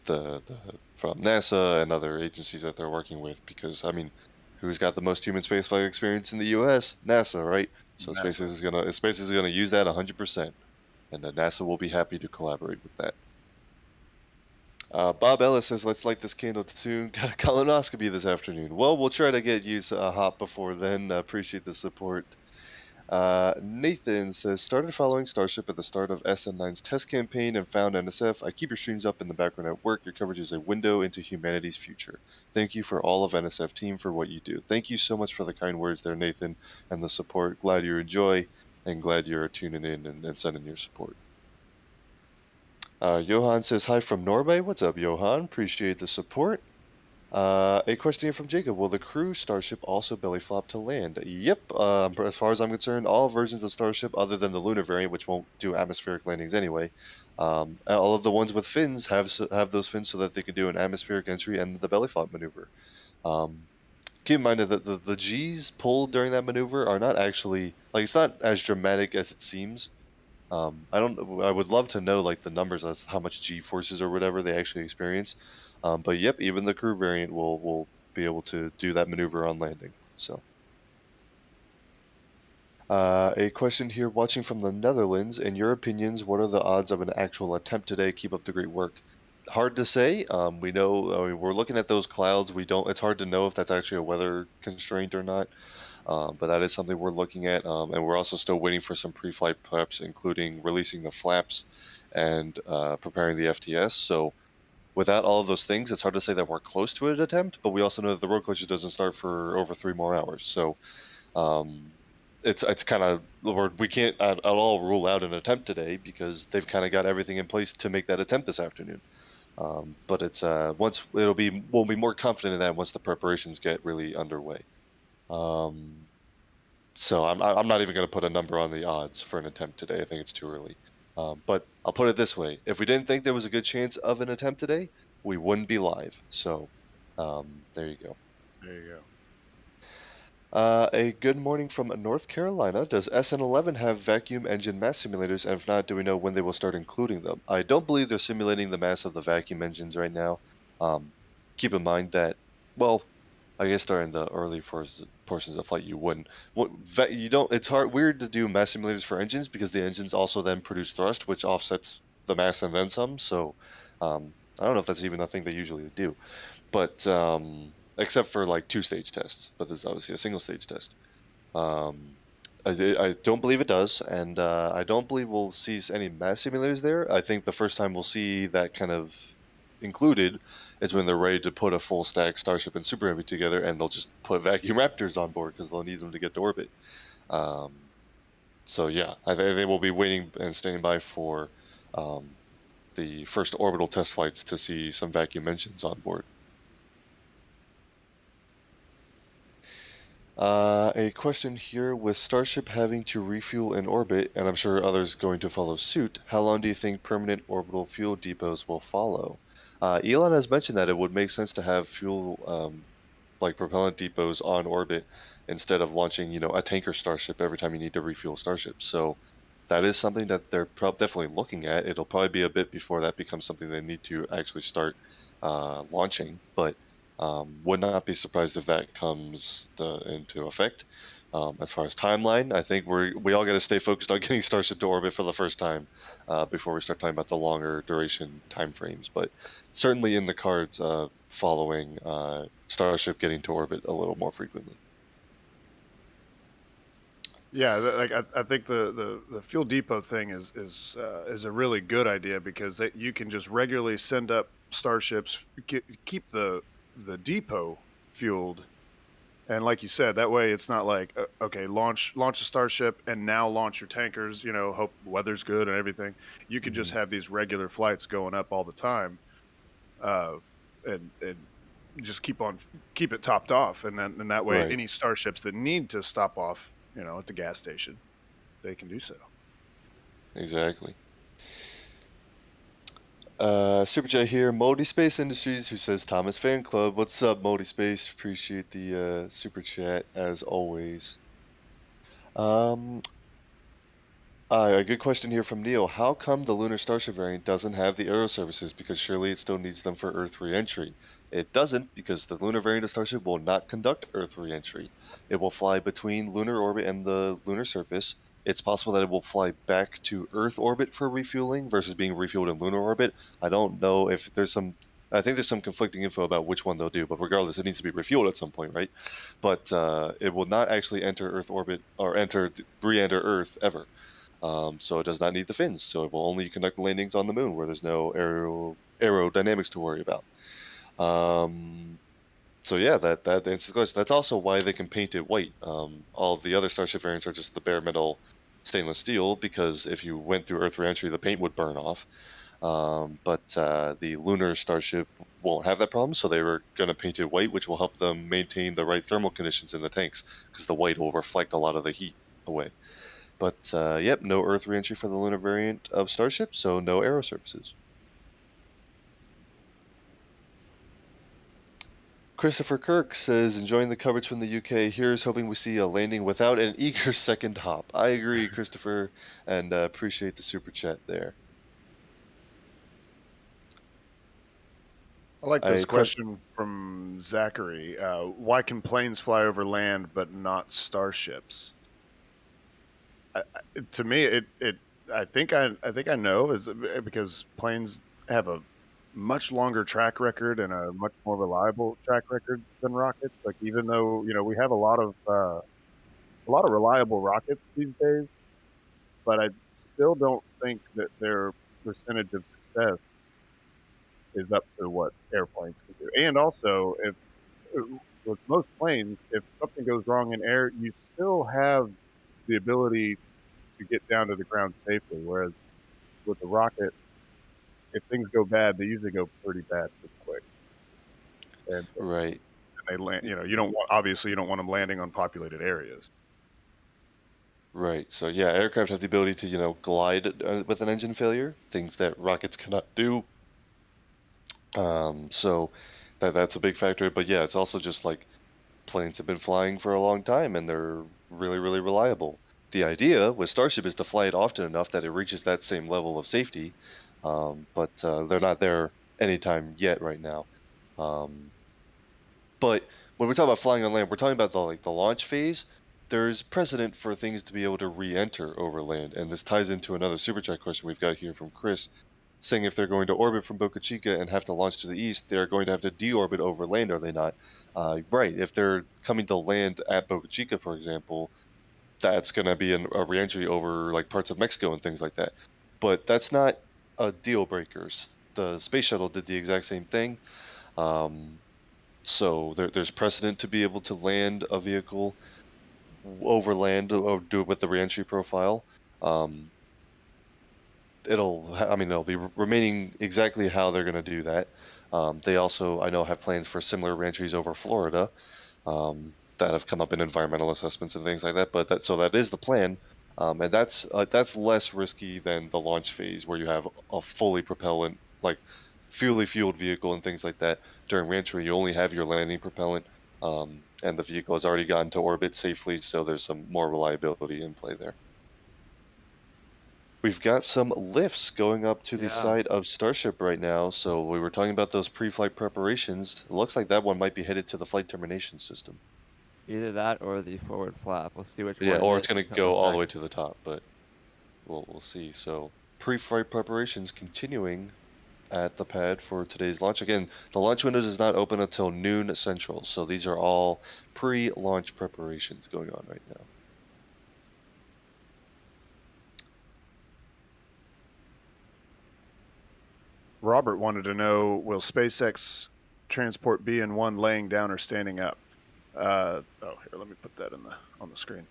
from NASA and other agencies that they're working with, because I mean, who's got the most human spaceflight experience in the U.S.? NASA, right? So NASA. SpaceX is gonna use that 100%, and then NASA will be happy to collaborate with that. Bob Ellis says, "Let's light this candle soon. Got a colonoscopy this afternoon." Well, we'll try to get you hot before then. Appreciate the support. Nathan says, "Started following Starship at the start of SN9's test campaign and found NSF. I keep your streams up in the background at work. Your coverage is a window into humanity's future. Thank you for all of NSF team for what you do." Thank you so much for the kind words there, Nathan, and the support. Glad you enjoy, and glad you're tuning in and sending your support. Johan says, "Hi from Norway." What's up, Johan? Appreciate the support. A question here from Jacob. Will the crew Starship also belly flop to land? Yep. As far as I'm concerned, all versions of Starship, other than the lunar variant, which won't do atmospheric landings anyway, all of the ones with fins have those fins so that they can do an atmospheric entry and the belly flop maneuver. Keep in mind that the G's pulled during that maneuver are not actually, like, it's not as dramatic as it seems. I would love to know, like, the numbers as how much G forces or whatever they actually experience. But yep, even the crew variant will be able to do that maneuver on landing. So, a question here, watching from the Netherlands. In your opinions, what are the odds of an actual attempt today? Keep up the great work. Hard to say. We know, I mean, we're looking at those clouds. It's hard to know if that's actually a weather constraint or not. But that is something we're looking at, and we're also still waiting for some pre-flight preps, including releasing the flaps and preparing the FTS. So without all of those things, it's hard to say that we're close to an attempt, but we also know that the road collision doesn't start for over 3 more hours. So it's kind of, we can't at all rule out an attempt today because they've kind of got everything in place to make that attempt this afternoon. But it's we'll be more confident in that once the preparations get really underway. So I'm not even going to put a number on the odds for an attempt today. I think it's too early. But I'll put it this way: if we didn't think there was a good chance of an attempt today, we wouldn't be live. So there you go. There you go. A good morning from North Carolina. Does SN11 have vacuum engine mass simulators, and if not, do we know when they will start including them? I don't believe they're simulating the mass of the vacuum engines right now. Keep in mind that, well, I guess during the early portions of flight you wouldn't. It's weird to do mass simulators for engines because the engines also then produce thrust, which offsets the mass and then some. So I don't know if that's even a thing they usually do, but except for like 2-stage tests. But this is obviously a single-stage test. I don't believe it does, and I don't believe we'll see any mass simulators there. I think the first time we'll see that kind of included is when they're ready to put a full stack Starship and Super Heavy together, and they'll just put vacuum Raptors on board because they'll need them to get to orbit. So yeah, they will be waiting and standing by for the first orbital test flights to see some vacuum engines on board. A question here, with Starship having to refuel in orbit, and I'm sure others going to follow suit, how long do you think permanent orbital fuel depots will follow? Elon has mentioned that it would make sense to have fuel, like propellant depots on orbit instead of launching, a tanker Starship every time you need to refuel Starship. So that is something that they're definitely looking at. It'll probably be a bit before that becomes something they need to actually start launching, but would not be surprised if that comes into effect. As far as timeline, I think we all got to stay focused on getting Starship to orbit for the first time before we start talking about the longer duration time frames. But certainly in the cards, following Starship getting to orbit a little more frequently. Yeah, I think the fuel depot thing is a really good idea because you can just regularly send up Starships, keep the depot fueled. And like you said, that way it's not like, okay, launch a Starship and now launch your tankers, hope weather's good and everything. You could just have these regular flights going up all the time. and just keep it topped off, and that way Right. any starships that need to stop off, at the gas station, they can do so. Exactly. Super chat here, Moldy Space Industries, who says Thomas Fan Club. What's up, Moldy Space? Appreciate the super chat as always. A good question here from Neil. How come the Lunar Starship variant doesn't have the aero services? Because surely it still needs them for Earth re-entry. It doesn't, because the lunar variant of Starship will not conduct Earth re-entry. It will fly between lunar orbit and the lunar surface. It's possible that it will fly back to Earth orbit for refueling versus being refueled in lunar orbit. I don't know if there's some. I think there's some conflicting info about which one they'll do, but regardless, it needs to be refueled at some point, right? But it will not actually enter Earth orbit or re-enter Earth ever. So it does not need the fins. So it will only conduct landings on the moon where there's no aerodynamics to worry about. So yeah, that answers the question. That's also why they can paint it white. All of the other Starship variants are just the bare metal stainless steel, because if you went through Earth reentry, the paint would burn off. But the lunar Starship won't have that problem, so they were going to paint it white, which will help them maintain the right thermal conditions in the tanks, because the white will reflect a lot of the heat away. But yep, no Earth reentry for the lunar variant of Starship, so no aero services. Christopher Kirk says, enjoying the coverage from the UK. Here's hoping we see a landing without an eager second hop. I agree, Christopher, and appreciate the super chat there. I like this question from Zachary. Why can planes fly over land but not starships? To me, I think I know, is because planes have a much longer track record and a much more reliable track record than rockets. Like, even though we have a lot of reliable rockets these days, but I still don't think that their percentage of success is up to what airplanes can do. And also, if with most planes, if something goes wrong in air, you still have the ability to get down to the ground safely. Whereas with the rocket, if things go bad, they usually go pretty bad pretty quick. And Right. they land. You don't want them landing on populated areas. Right. So yeah, aircraft have the ability to glide with an engine failure, things that rockets cannot do. So that's a big factor. But yeah, it's also just like planes have been flying for a long time and they're really, really reliable. The idea with Starship is to fly it often enough that it reaches that same level of safety, but they're not there anytime yet right now. But when we're talking about flying on land, we're talking about the launch phase. There's precedent for things to be able to re-enter over land, and this ties into another super chat question we've got here from Chris, saying if they're going to orbit from Boca Chica and have to launch to the east, they're going to have to deorbit over land, are they not? Right. If they're coming to land at Boca Chica, for example, that's going to be a reentry over like parts of Mexico and things like that. But that's not a deal breaker. The space shuttle did the exact same thing. So there's precedent to be able to land a vehicle over land or do it with the reentry profile. It'll be remaining exactly how they're going to do that. They also, I know, have plans for similar reentries over Florida that have come up in environmental assessments and things like that. But that is the plan, and that's less risky than the launch phase where you have a fully propellant, like fully fueled vehicle and things like that. During reentry, you only have your landing propellant, and the vehicle has already gotten to orbit safely, so there's some more reliability in play there. We've got some lifts going up to the side of Starship right now, so we were talking about those pre-flight preparations. It looks like that one might be headed to the flight termination system. Either that or the forward flap. We'll see which one. Yeah, or it it's is in going a to couple go all the way seconds. to the top, but we'll see. So pre-flight preparations continuing at the pad for today's launch. Again, the launch window does not open until noon Central, so these are all pre-launch preparations going on right now. Robert wanted to know, will SpaceX transport BN1 laying down or standing up? Here, let me put that on the screen.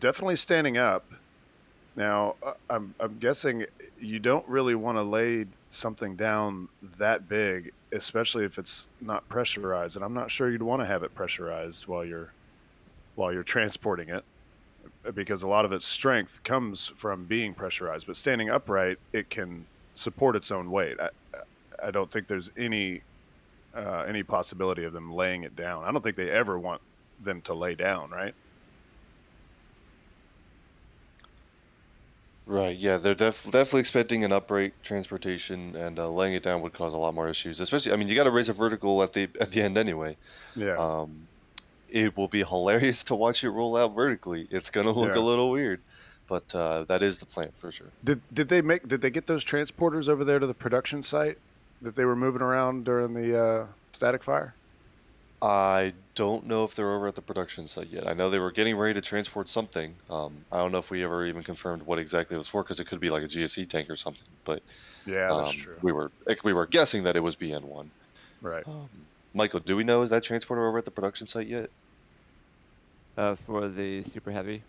Definitely standing up. Now, I'm guessing you don't really want to lay something down that big, especially if it's not pressurized. And I'm not sure you'd want to have it pressurized while you're transporting it, because a lot of its strength comes from being pressurized. But standing upright, it can support its own weight. I don't think there's any possibility of them laying it down. I don't think they ever want them to lay down, right? Right, yeah, they're definitely expecting an upright transportation, and laying it down would cause a lot more issues. Especially, I mean, you got to raise it vertical at the end anyway. Yeah, Um, it will be hilarious to watch it roll out vertically. It's gonna look a yeah. little weird, but that is the plan for sure. Did they get those transporters over there to the production site that they were moving around during the static fire? I don't know if they're over at the production site yet. I know they were getting ready to transport something. I don't know if we ever even confirmed what exactly it was for, because it could be like a GSE tank or something. But Yeah, that's true. we were guessing that it was BN1. Right. Michael, do we know, is that transporter over at the production site yet? For the Super Heavy.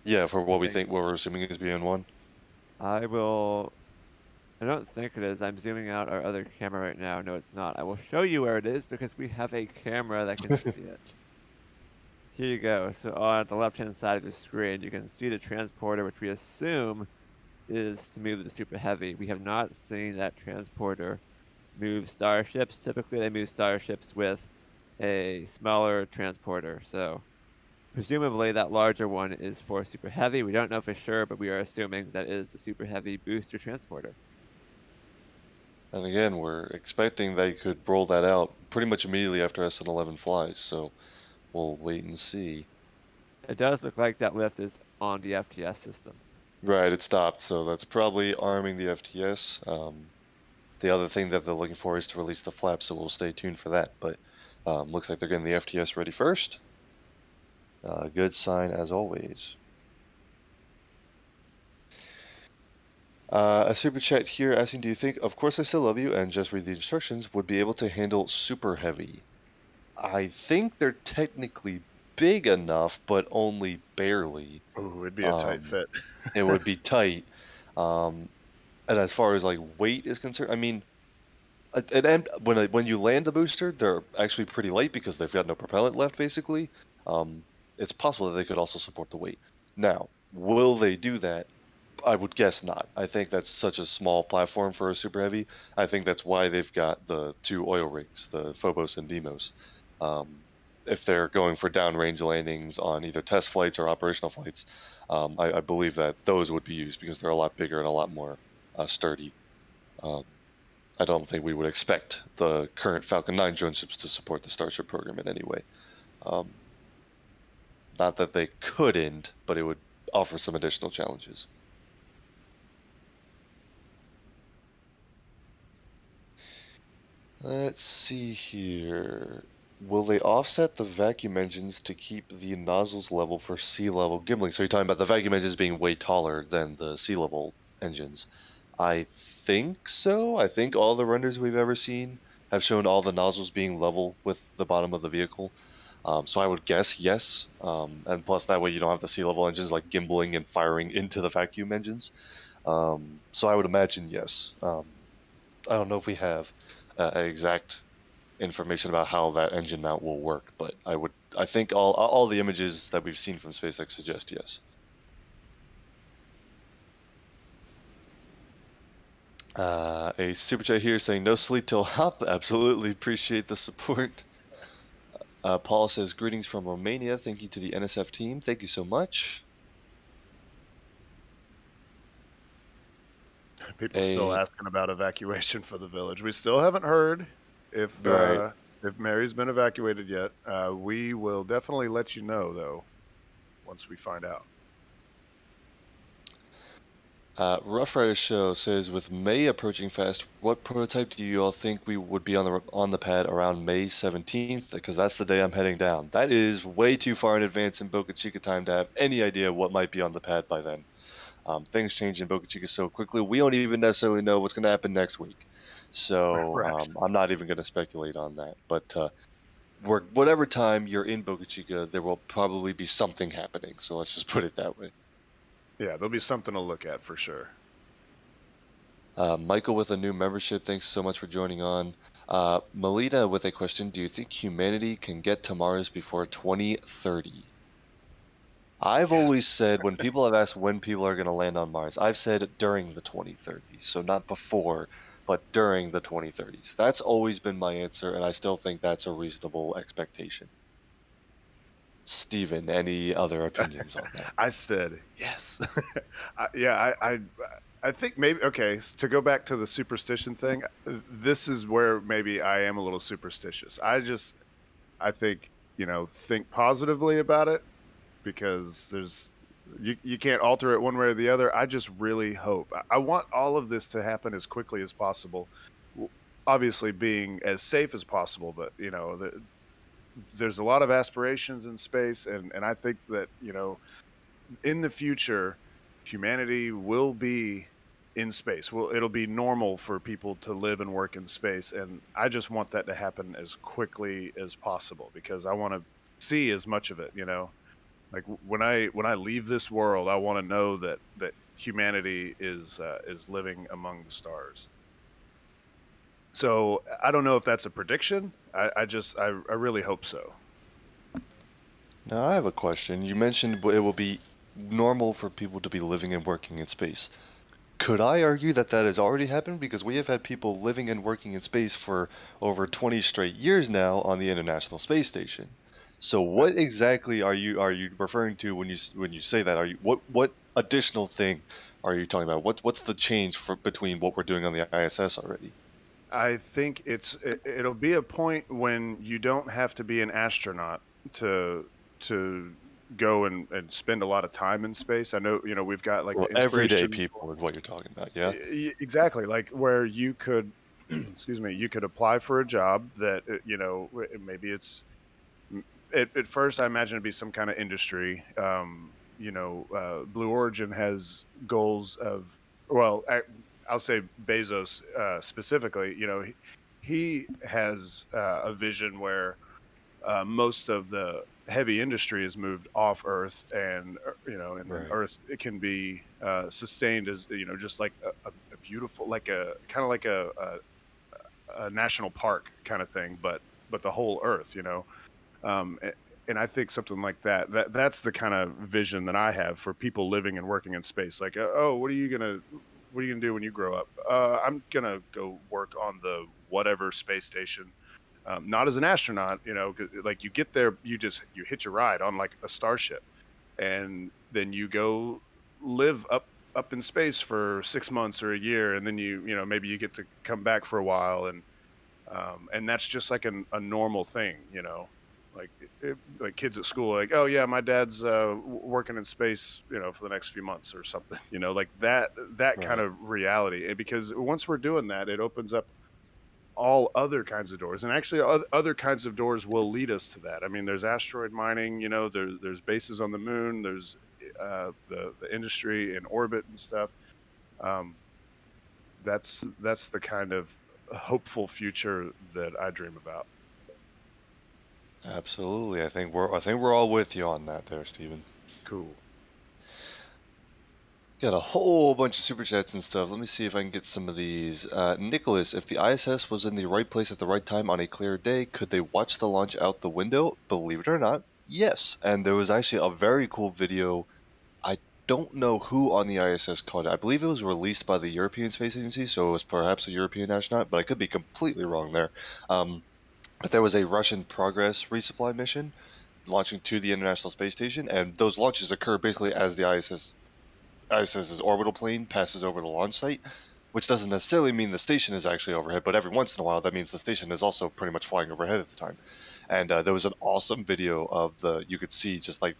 Yeah, for what what we're assuming is BN1. I don't think it is. I'm zooming out our other camera right now. No, it's not. I will show you where it is because we have a camera that can see it. Here you go. So on the left-hand side of the screen, you can see the transporter, which we assume is to move the Super Heavy. We have not seen that transporter move starships. Typically, they move starships with a smaller transporter. So presumably that larger one is for Super Heavy. We don't know for sure, but we are assuming that is the Super Heavy booster transporter. And again, we're expecting they could roll that out pretty much immediately after SN11 flies, so we'll wait and see. It does look like that lift is on the FTS system. Right, it stopped, so that's probably arming the FTS. The other thing that they're looking for is to release the flaps, so we'll stay tuned for that. But looks like they're getting the FTS ready first. Good sign as always. A super chat here asking, do you think, of course I still love you, and just read the instructions, would be able to handle super heavy? I think they're technically big enough, but only barely. Oh, it'd be a tight fit. It would be tight. And as far as like weight is concerned, I mean, when you land the booster, they're actually pretty light because they've got no propellant left, basically. It's possible that they could also support the weight. Now, will they do that? I would guess not. I think that's such a small platform for a super heavy. I think that's why they've got the two oil rigs, the Phobos and Deimos. If they're going for downrange landings on either test flights or operational flights, I believe that those would be used because they're a lot bigger and a lot more sturdy. I don't think we would expect the current Falcon 9 drone ships to support the Starship program in any way. Not that they couldn't, but it would offer some additional challenges. Let's see here. Will they offset the vacuum engines to keep the nozzles level for sea level gimbling? So you're talking about the vacuum engines being way taller than the sea level engines. I think so. I think all the renders we've ever seen have shown all the nozzles being level with the bottom of the vehicle. So I would guess yes. And plus that way you don't have the sea level engines like gimbling and firing into the vacuum engines. So I would imagine yes. I don't know if we have exact information about how that engine mount will work, but I think all the images that we've seen from SpaceX suggest yes. A super chat here saying no sleep till hop. Absolutely appreciate the support. Paul says greetings from Romania. Thank you to the NSF team. Thank you so much. People still asking about evacuation for the village. We still haven't heard if Mary's been evacuated yet. We will definitely let you know though once we find out. Rough Rider Show says, with May approaching fast, what prototype do you all think we would be on the pad around May 17th? Because that's the day I'm heading down. That is way too far in advance in Boca Chica time to have any idea what might be on the pad by then. Things change in Boca Chica so quickly, we don't even necessarily know what's going to happen next week. So Right. I'm not even going to speculate on that. But whatever time you're in Boca Chica, there will probably be something happening. So let's just put it that way. Yeah, there'll be something to look at for sure. Michael with a new membership, thanks so much for joining on. Melita with a question, do you think humanity can get to Mars before 2030? I've always said, when people have asked when people are going to land on Mars, I've said during the 2030s. So not before, but during the 2030s. That's always been my answer, and I still think that's a reasonable expectation. Steven, any other opinions on that? I said yes. I think maybe, okay, to go back to the superstition thing, this is where maybe I am a little superstitious. I think, think positively about it, because you can't alter it one way or the other. I just really hope. I want all of this to happen as quickly as possible. Obviously being as safe as possible, but there's a lot of aspirations in space, and I think that, in the future, humanity will be in space. Well, it'll be normal for people to live and work in space, and I just want that to happen as quickly as possible, because I want to see as much of it. Like when I leave this world, I want to know that humanity is living among the stars. So I don't know if that's a prediction. I really hope so. Now, I have a question. You mentioned it will be normal for people to be living and working in space. Could I argue that that has already happened? Because we have had people living and working in space for over 20 straight years now on the International Space Station. So what exactly are you referring to when you say that? What additional thing are you talking about? What's the change between what we're doing on the ISS already? I think it'll be a point when you don't have to be an astronaut to go and spend a lot of time in space. I know, we've got like Well, the everyday inspiration. people is what you're talking about, yeah? Exactly, like where you could, excuse me, you could apply for a job that, maybe it's, at first I imagine it'd be some kind of industry. Blue Origin has goals of, well, I'll say Bezos specifically. He has a vision where most of the heavy industry is moved off Earth, and and then Right. Earth, it can be sustained as, just like a beautiful, like a kind of like a national park kind of thing, but the whole Earth. And I think something like that's the kind of vision that I have for people living and working in space. Like, oh, what are you gonna do when you grow up? I'm gonna go work on the whatever space station. Not as an astronaut, 'cause, like, you get there, you hit your ride on like a Starship, and then you go live up in space for 6 months or a year, and then maybe you get to come back for a while, and that's just like a normal thing. Like like kids at school, like, oh yeah, my dad's working in space, for the next few months or something. Like that kind Right. of reality. And because once we're doing that, it opens up all other kinds of doors, and actually other kinds of doors will lead us to that. I mean, there's asteroid mining, there's bases on the moon, there's the industry in orbit and stuff. um, that's the kind of hopeful future that I dream about. Absolutely. I think we're all with you on that there, Steven. Cool. Got a whole bunch of super chats and stuff. Let me see if I can get some of these. Nicholas, if the ISS was in the right place at the right time on a clear day, could they watch the launch out the window? Believe it or not, yes. And there was actually a very cool video. I don't know who on the ISS caught it. I believe it was released by the European Space Agency, so it was perhaps a European astronaut, but I could be completely wrong there. But there was a Russian Progress resupply mission launching to the International Space Station, and those launches occur basically as the ISS's orbital plane passes over the launch site, which doesn't necessarily mean the station is actually overhead, but every once in a while that means the station is also pretty much flying overhead at the time. And there was an awesome video of you could see just like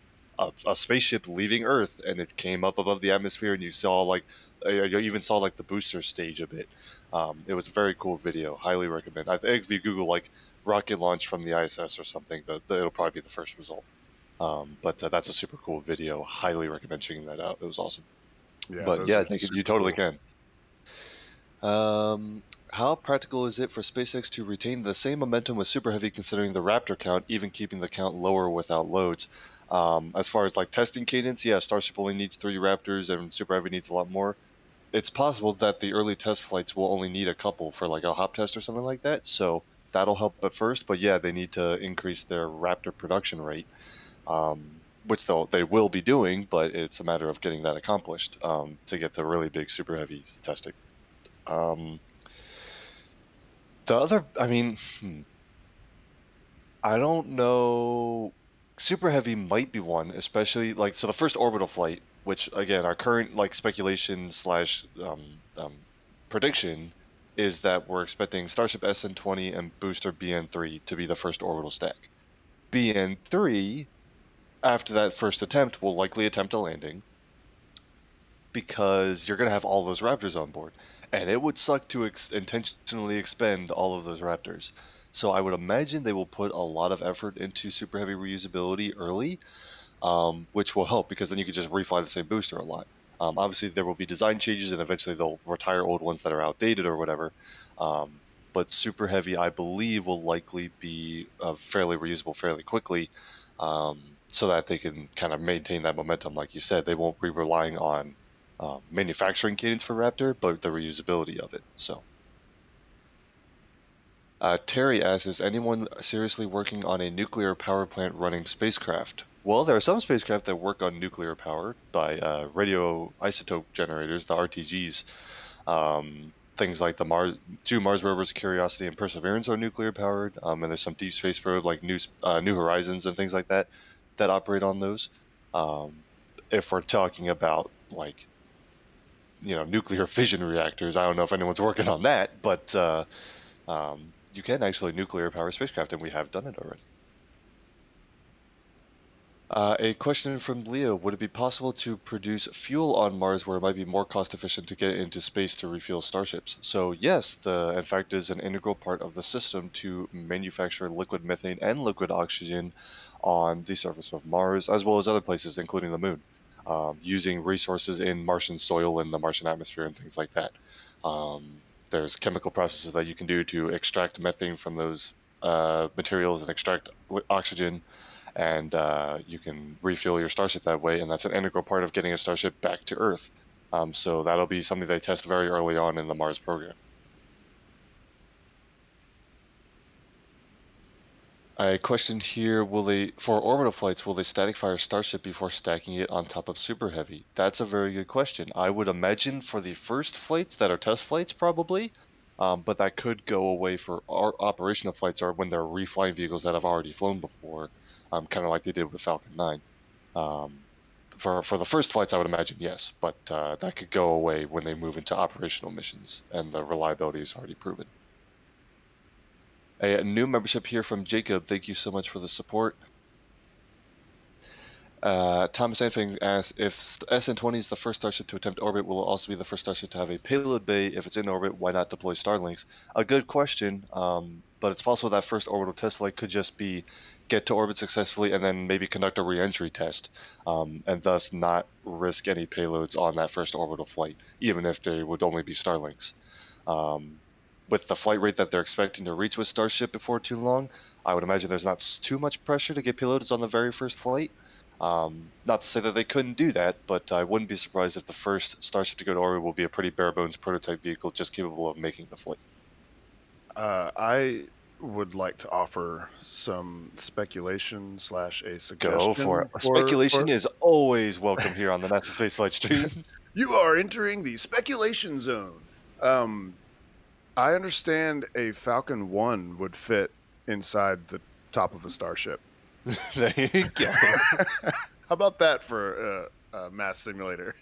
a spaceship leaving Earth, and it came up above the atmosphere, and you saw like you even saw like the booster stage a bit. It was a very cool video. Highly recommend. I think if you Google like rocket launch from the ISS or something, it'll probably be the first result. But that's a super cool video. Highly recommend checking that out. It was awesome. Yeah, But those yeah, I are think you super totally cool. can. How practical is it for SpaceX to retain the same momentum with Super Heavy, considering the Raptor count, even keeping the count lower without loads? As far as like testing cadence, yeah, Starship only needs 3 Raptors and Super Heavy needs a lot more. It's possible that the early test flights will only need a couple for like a hop test or something like that, so that'll help at first. But yeah, they need to increase their Raptor production rate, which they will be doing, but it's a matter of getting that accomplished to get the really big Super Heavy testing. The other, I mean, I don't know. Super Heavy might be one, especially like so the first orbital flight, which again our current like speculation slash prediction is that we're expecting Starship SN20 and booster BN3 to be the first orbital stack. BN3, after that first attempt, will likely attempt a landing because you're gonna have all those Raptors on board, and it would suck to intentionally expend all of those Raptors. So I would imagine they will put a lot of effort into super heavy reusability early, which will help because then you can just refly the same booster a lot. Obviously, there will be design changes, and eventually they'll retire old ones that are outdated or whatever. But super heavy, I believe, will likely be fairly reusable fairly quickly, so that they can kind of maintain that momentum. Like you said, they won't be relying on manufacturing cadence for Raptor, but the reusability of it. So. Terry asks, is anyone seriously working on a nuclear power plant running spacecraft? Well, there are some spacecraft that work on nuclear power by radioisotope generators, the RTGs. Things like the two Mars rovers, Curiosity and Perseverance, are nuclear powered, and there's some deep space probe like New Horizons and things like that that operate on those. If we're talking about like nuclear fission reactors, I don't know if anyone's working on that, but you can actually nuclear power spacecraft, and we have done it already. A question from Leo: would it be possible to produce fuel on Mars where it might be more cost efficient to get into space to refuel starships? So yes, in fact is an integral part of the system to manufacture liquid methane and liquid oxygen on the surface of Mars, as well as other places, including the Moon, using resources in Martian soil and the Martian atmosphere and things like that. There's chemical processes that you can do to extract methane from those materials and extract oxygen, and you can refuel your starship that way, and that's an integral part of getting a starship back to Earth. So that'll be something they test very early on in the Mars program. A question here: for orbital flights, will they static fire Starship before stacking it on top of Super Heavy? That's a very good question. I would imagine for the first flights that are test flights, probably, but that could go away for operational flights or when they're reflying vehicles that have already flown before, kind of like they did with Falcon 9. For the first flights, I would imagine yes, but that could go away when they move into operational missions and the reliability is already proven. A new membership here from Jacob. Thank you so much for the support. Thomas Anfing asks, if SN20 is the first Starship to attempt orbit, will it also be the first Starship to have a payload bay? If it's in orbit, why not deploy Starlinks? A good question, but it's possible that first orbital test flight could just be get to orbit successfully and then maybe conduct a re-entry test, and thus not risk any payloads on that first orbital flight, even if they would only be Starlinks. With the flight rate that they're expecting to reach with Starship before too long, I would imagine there's not too much pressure to get payloads on the very first flight. Not to say that they couldn't do that, but I wouldn't be surprised if the first Starship to go to orbit will be a pretty bare-bones prototype vehicle just capable of making the flight. I would like to offer some speculation / a suggestion. Go for it. Speculation is always welcome here on the NASASpaceflight stream. You are entering the speculation zone. I understand a Falcon 1 would fit inside the top of a Starship. There you go. How about that for a mass simulator?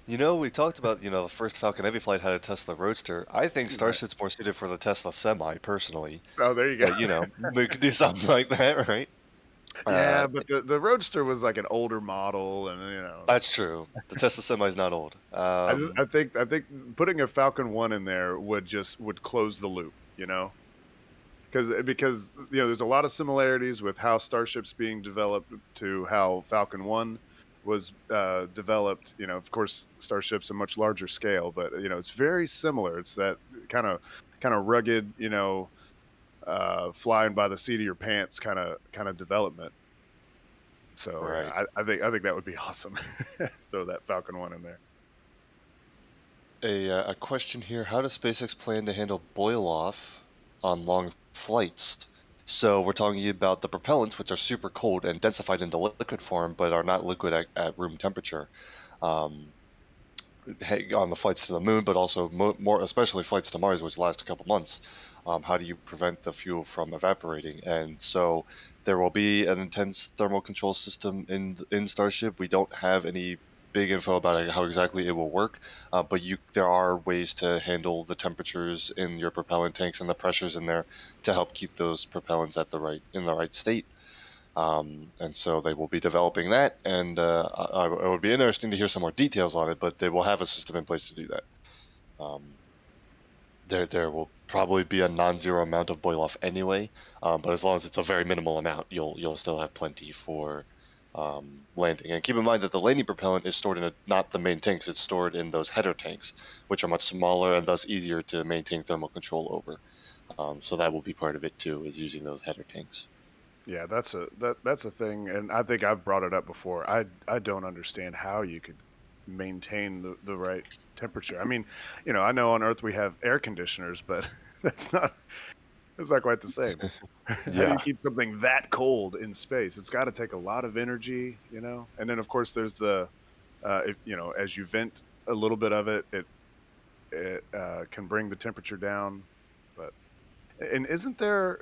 We talked about, the first Falcon Heavy flight had a Tesla Roadster. I think Starship's more suited for the Tesla Semi, personally. Oh, there you go. But, we could do something like that, right? Yeah, but the Roadster was like an older model, and That's true. The Tesla Semi is not old. I think putting a Falcon 1 in there would close the loop, because there's a lot of similarities with how Starship's being developed to how Falcon 1 was developed. Of course, Starship's a much larger scale, but it's very similar. It's that kind of rugged, flying by the seat of your pants kind of development. So Right. yeah, I think that would be awesome. Throw that Falcon 1 in there. A question here: how does SpaceX plan to handle boil off on long flights? So we're talking about the propellants, which are super cold and densified into liquid form, but are not liquid at room temperature. Um, on the flights to the moon, but also more especially flights to Mars, which last a couple months. How do you prevent the fuel from evaporating? And so there will be an intense thermal control system in Starship. We don't have any big info about how exactly it will work, but there are ways to handle the temperatures in your propellant tanks and the pressures in there to help keep those propellants at the right state. And so they will be developing that, and it would be interesting to hear some more details on it, but they will have a system in place to do that. Um, there will probably be a non-zero amount of boil off anyway, but as long as it's a very minimal amount, you'll still have plenty for landing. And keep in mind that the landing propellant is stored in not the main tanks; it's stored in those header tanks, which are much smaller and thus easier to maintain thermal control over. So that will be part of it too, is using those header tanks. Yeah, that's a thing, and I think I've brought it up before. I don't understand how you could maintain the right temperature. I mean, I know on Earth we have air conditioners, but that's not quite the same. How do you Yeah. keep something that cold in space? It's got to take a lot of energy, And then of course there's the if as you vent a little bit of it, it can bring the temperature down. But and isn't there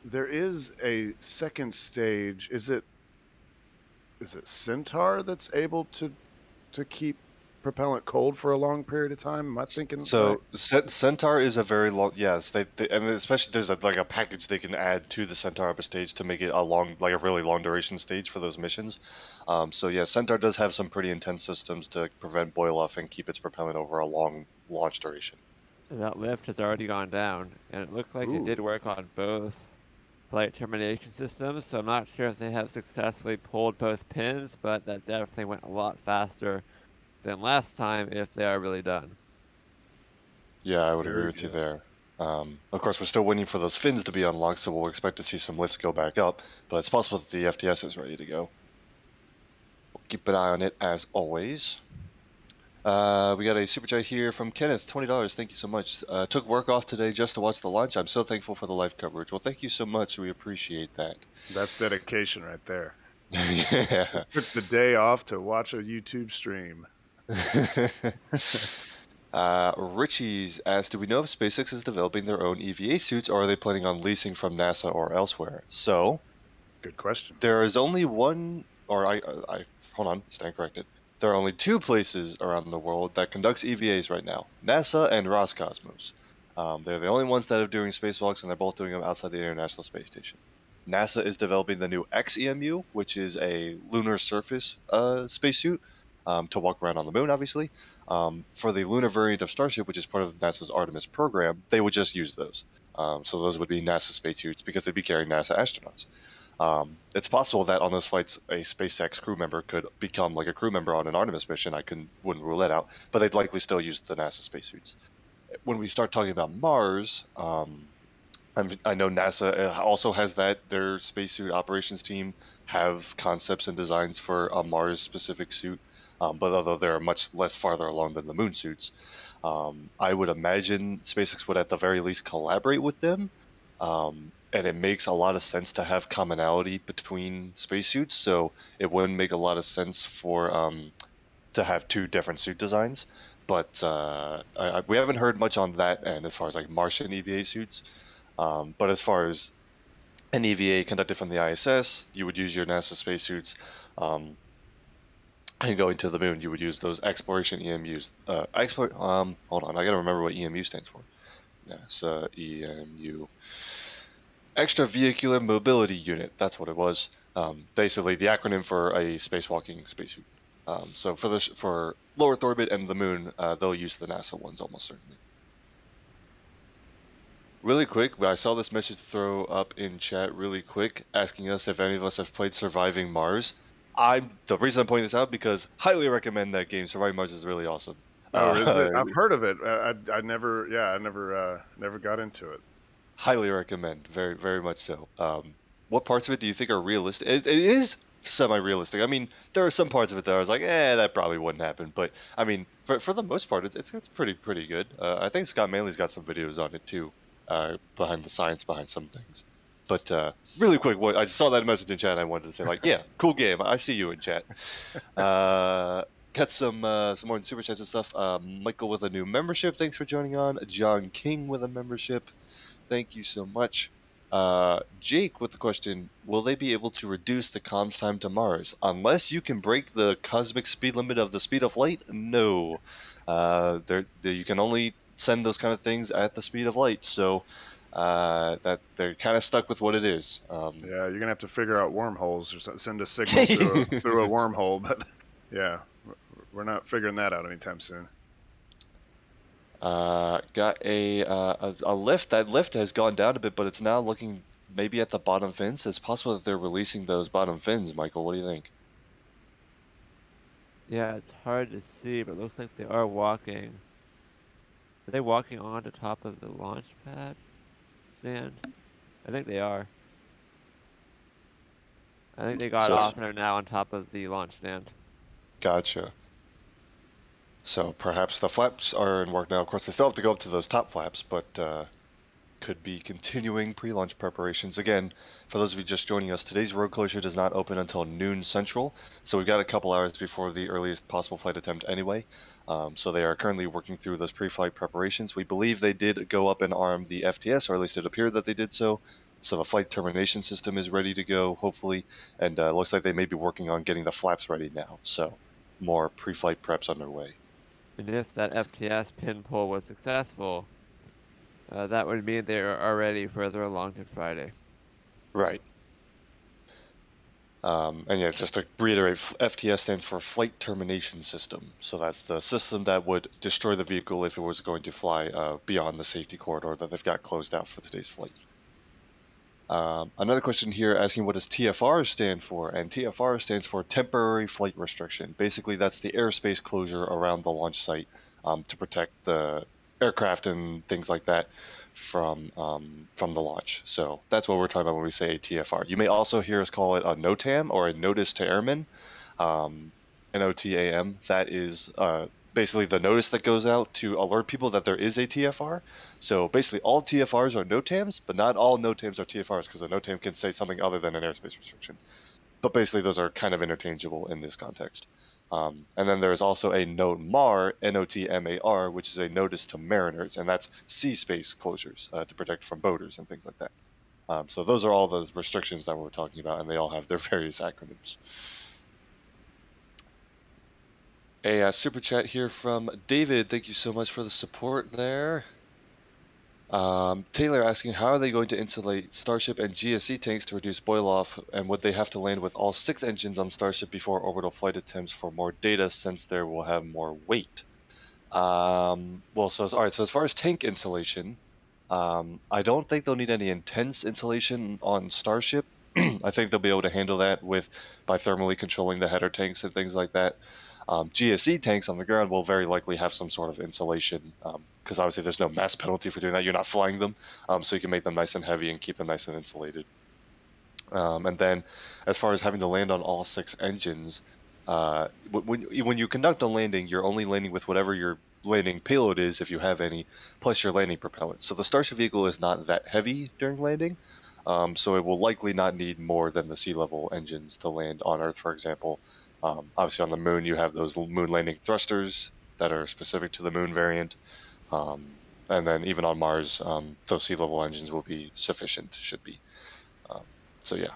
there is a second stage? Is it Centaur that's able to keep propellant cold for a long period of time? Am I thinking right? So Centaur is a very long, yes. And especially there's like a package they can add to the Centaur upper stage to make it like a really long duration stage for those missions. So yeah, Centaur does have some pretty intense systems to prevent boil off and keep its propellant over a long launch duration. That lift has already gone down, and it looked like it did Ooh, work on both flight termination systems, so I'm not sure if they have successfully pulled both pins, but that definitely went a lot faster than last time if they are really done. Yeah, I would agree very with you good. there. Of course, we're still waiting for those fins to be unlocked, so we'll expect to see some lifts go back up, but it's possible that the FTS is ready to go. We'll keep an eye on it as always. We got a super chat here from Kenneth, $20. Thank you so much. Took work off today just to watch the launch. I'm so thankful for the live coverage. Well, thank you so much. We appreciate that. That's dedication right there. Yeah. Took the day off to watch a YouTube stream. Richie's asked, do we know if SpaceX is developing their own EVA suits, or are they planning on leasing from NASA or elsewhere? So, Good question. there is only one, or hold on, stand corrected. There are only two places around the world that conducts EVAs right now: NASA and Roscosmos. They're the only ones that are doing spacewalks, and they're both doing them outside the International Space Station. NASA is developing the new XEMU, which is a lunar surface spacesuit to walk around on the moon, obviously. For the lunar variant of Starship, which is part of NASA's Artemis program, they would just use those. So those would be NASA spacesuits because they'd be carrying NASA astronauts. It's possible that on those flights, a SpaceX crew member could become like a crew member on an Artemis mission. Wouldn't rule that out, but they'd likely still use the NASA spacesuits. When we start talking about Mars, I know NASA also has that. Their spacesuit operations team have concepts and designs for a Mars-specific suit, but although they're much less farther along than the moon suits, I would imagine SpaceX would at the very least collaborate with them. And it makes a lot of sense to have commonality between spacesuits, so it wouldn't make a lot of sense for to have two different suit designs. But we haven't heard much on that end as far as like Martian EVA suits. But as far as an EVA conducted from the ISS, you would use your NASA spacesuits. And going to the moon, you would use those exploration EMUs. Hold on, I gotta remember what EMU stands for. NASA EMU. Extravehicular Mobility Unit. That's what it was. Basically, the acronym for a spacewalking spacesuit. So for low Earth orbit and the moon, they'll use the NASA ones almost certainly. Really quick, I saw this message throw up in chat really quick, asking us if any of us have played Surviving Mars. The reason I'm pointing this out because highly recommend that game. Surviving Mars is really awesome. Oh, is it? I've heard of it. I never got into it. Highly recommend, very very much so. what parts of it do you think are realistic? It is semi-realistic. I mean, there are some parts of it that I was like, that probably wouldn't happen. But I mean, for the most part, it's pretty good. I think Scott Manley's got some videos on it too, behind the science behind some things. But really quick, I just saw that message in chat. And I wanted to say like, yeah, cool game. I see you in chat. Got some more super chats and stuff. Michael with a new membership. Thanks for joining on. John King with a membership. Thank you so much. Jake with the question, will they be able to reduce the comms time to Mars? Unless you can break the cosmic speed limit of the speed of light, no. You can only send those kind of things at the speed of light, so that they're kind of stuck with what it is. Yeah, you're going to have to figure out wormholes or send a signal through a wormhole, but yeah, we're not figuring that out anytime soon. Got a lift. That lift has gone down a bit, but it's now looking maybe at the bottom fins. It's possible that they're releasing those bottom fins, Michael. What do you think? Yeah, it's hard to see, but it looks like they are walking. Are they walking on the top of the launch pad stand? I think they are. I think they got off and are now on top of the launch stand. Gotcha. So perhaps the flaps are in work now. Of course, they still have to go up to those top flaps, but could be continuing pre-launch preparations. Again, for those of you just joining us, today's road closure does not open until noon Central, so we've got a couple hours before the earliest possible flight attempt anyway. So they are currently working through those pre-flight preparations. We believe they did go up and arm the FTS, or at least it appeared that they did so. So the flight termination system is ready to go, hopefully, and it looks like they may be working on getting the flaps ready now. So more pre-flight preps underway. And if that FTS pin pull was successful, that would mean they are already further along to Friday. Right. And yeah, just to reiterate, FTS stands for Flight Termination System. So that's the system that would destroy the vehicle if it was going to fly beyond the safety corridor that they've got closed out for today's flight. Another question here asking what does TFR stand for, and TFR stands for Temporary Flight Restriction. Basically, that's the airspace closure around the launch site to protect the aircraft and things like that from the launch. So that's what we're talking about when we say TFR. You may also hear us call it a NOTAM or a Notice to Airmen, NOTAM. That is basically the notice that goes out to alert people that there is a TFR. So basically all TFRs are NOTAMs, but not all NOTAMs are TFRs, because a NOTAM can say something other than an airspace restriction. But basically those are kind of interchangeable in this context. And then there's also a NOTMAR, NOTMAR, which is a notice to mariners, and that's sea space closures to protect from boaters and things like that. So those are all the restrictions that we're talking about, and they all have their various acronyms. A super chat here from David. Thank you so much for the support there. Taylor asking, how are they going to insulate Starship and GSE tanks to reduce boil-off, and would they have to land with all 6 engines on Starship before orbital flight attempts for more data, since there will have more weight? So as far as tank insulation, I don't think they'll need any intense insulation on Starship. I think they'll be able to handle that by thermally controlling the header tanks and things like that. GSE tanks on the ground will very likely have some sort of insulation, because obviously there's no mass penalty for doing that. You're not flying them, so you can make them nice and heavy and keep them nice and insulated. And then as far as having to land on all 6 engines, when you conduct a landing, you're only landing with whatever your landing payload is, if you have any, plus your landing propellant. So the Starship vehicle is not that heavy during landing, so it will likely not need more than the sea level engines to land on Earth, for example. Obviously on the moon you have those moon landing thrusters that are specific to the moon variant, and then even on Mars those sea level engines will be sufficient, should be. So yeah.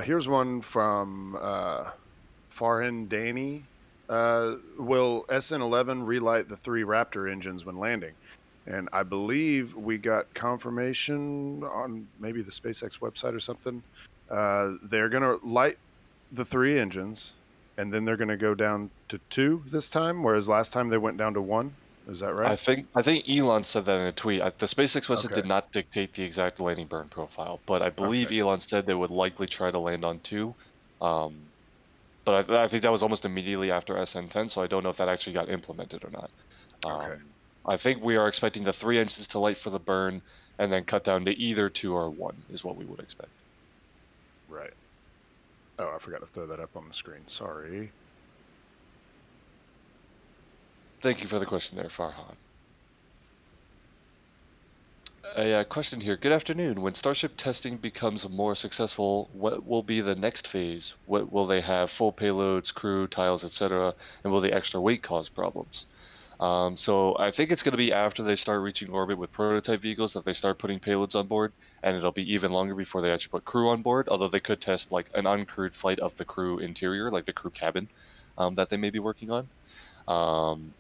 Here's one from Farhan Dani. Will SN11 relight the 3 Raptor engines when landing? And I believe we got confirmation on maybe the SpaceX website or something. They're going to light the 3 engines, and then they're going to go down to 2 this time, whereas last time they went down to 1. Is that right? I think Elon said that in a tweet. The SpaceX website did not dictate the exact landing burn profile, but I believe Elon said they would likely try to land on 2. But I think that was almost immediately after SN10, so I don't know if that actually got implemented or not. I think we are expecting the 3 engines to light for the burn, and then cut down to either 2 or 1 is what we would expect. Right. Oh, I forgot to throw that up on the screen. Sorry. Thank you for the question there, Farhan. A question here. Good afternoon. When Starship testing becomes more successful, what will be the next phase? What will they have full payloads, crew, tiles, etc., and will the extra weight cause problems? So I think it's going to be after they start reaching orbit with prototype vehicles that they start putting payloads on board, and it'll be even longer before they actually put crew on board, although they could test like an uncrewed flight of the crew interior, like the crew cabin, that they may be working on.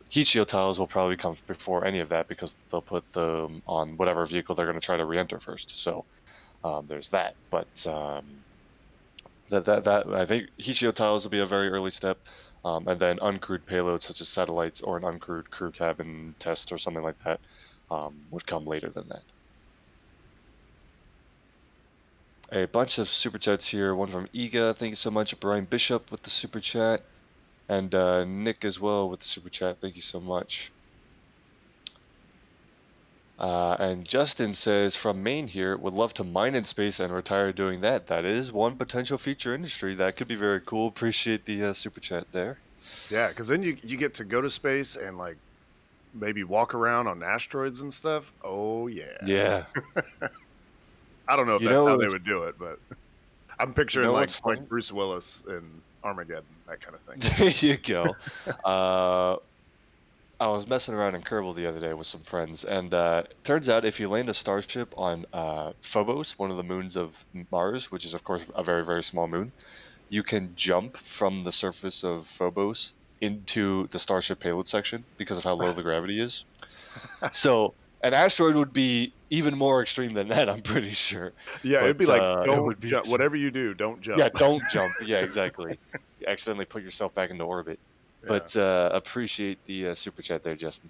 Heat shield tiles will probably come before any of that because they'll put them on whatever vehicle they're going to try to re-enter first. So there's that. But that I think heat shield tiles will be a very early step, and then uncrewed payloads such as satellites or an uncrewed crew cabin test or something like that would come later than that. A bunch of super chats here. One from Iga, thank you so much. Brian Bishop with the super chat. And Nick as well with the super chat. Thank you so much. And Justin says from Maine here, would love to mine in space and retire doing that. That is one potential future industry. That could be very cool. Appreciate the super chat there. Yeah, because then you get to go to space and like maybe walk around on asteroids and stuff. Oh yeah. Yeah. I don't know if You that's know, how they would do it, but I'm picturing like what's funny? Bruce Willis in Armageddon, that kind of thing. There you go. I was messing around in Kerbal the other day with some friends, and turns out if you land a starship on Phobos, one of the moons of Mars, which is of course a very, very small moon, you can jump from the surface of Phobos into the starship payload section because of how low the gravity is. So an asteroid would be even more extreme than that, I'm pretty sure. Yeah, But, it'd be like, it don't would be jump. Whatever you do, don't jump. Yeah, don't jump. Yeah, exactly. You accidentally put yourself back into orbit. Yeah. But appreciate the super chat there, Justin.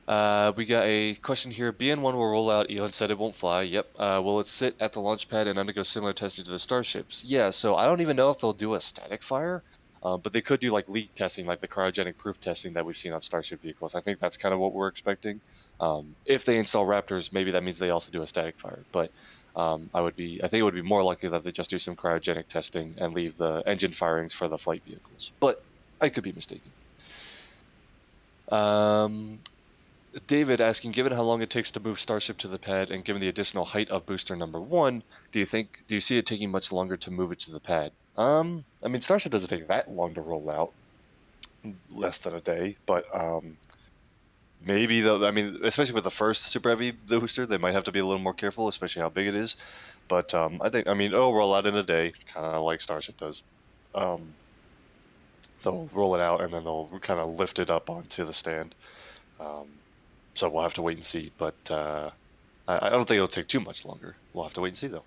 We got a question here. BN1 will roll out. Elon said it won't fly. Yep. Will it sit at the launch pad and undergo similar testing to the starships? Yeah, so I don't even know if they'll do a static fire, but they could do like leak testing, like the cryogenic proof testing that we've seen on Starship vehicles. I think that's kind of what we're expecting. If they install Raptors, maybe that means they also do a static fire. But I think it would be more likely that they just do some cryogenic testing and leave the engine firings for the flight vehicles. But I could be mistaken. David asking, given how long it takes to move Starship to the pad and given the additional height of booster number 1, do you see it taking much longer to move it to the pad? I mean, Starship doesn't take that long to roll out, less than a day, but maybe though. I mean, especially with the first super heavy booster, they might have to be a little more careful, especially how big it is. But I mean, it'll roll out in a day, kind of like Starship does. They'll roll it out and then they'll kind of lift it up onto the stand. So we'll have to wait and see, but I don't think it'll take too much longer. We'll have to wait and see, though.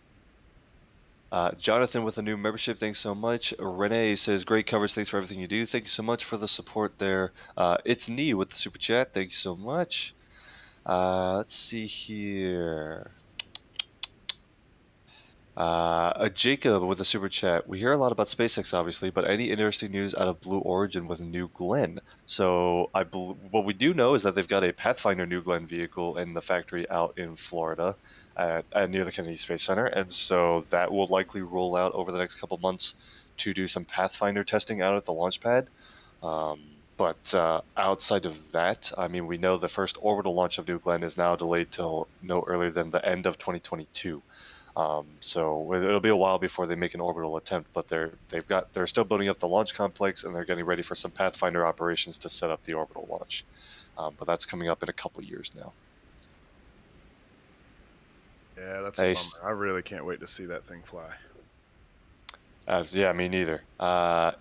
Jonathan with a new membership, thanks so much. Renee says, great coverage, thanks for everything you do. Thank you so much for the support there. It's Nee with the super chat, thank you so much. Let's see here. Jacob with a super chat. We hear a lot about SpaceX, obviously, but any interesting news out of Blue Origin with New Glenn? So what we do know is that they've got a Pathfinder New Glenn vehicle in the factory out in Florida, near the Kennedy Space Center, and so that will likely roll out over the next couple months to do some Pathfinder testing out at the launch pad. But outside of that, I mean, we know the first orbital launch of New Glenn is now delayed till no earlier than the end of 2022. So it'll be a while before they make an orbital attempt, but they're still building up the launch complex and they're getting ready for some Pathfinder operations to set up the orbital launch. But that's coming up in a couple years now. Yeah, that's a bummer. I really can't wait to see that thing fly. Yeah, me neither.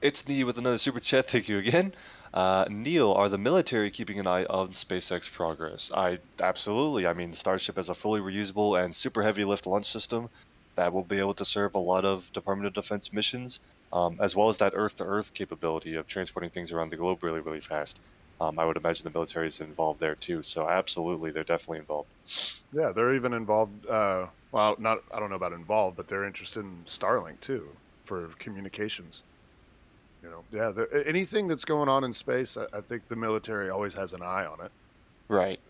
It's Neil with another super chat. Thank you again. Neil, are the military keeping an eye on SpaceX progress? Absolutely. I mean, Starship has a fully reusable and super heavy lift launch system that will be able to serve a lot of Department of Defense missions, as well as that Earth-to-Earth capability of transporting things around the globe really, really fast. I would imagine the military is involved there too. So absolutely, they're definitely involved. Yeah, they're even involved. Well, I don't know about involved, but they're interested in Starlink too for communications. Yeah. Anything that's going on in space, I think the military always has an eye on it. Right.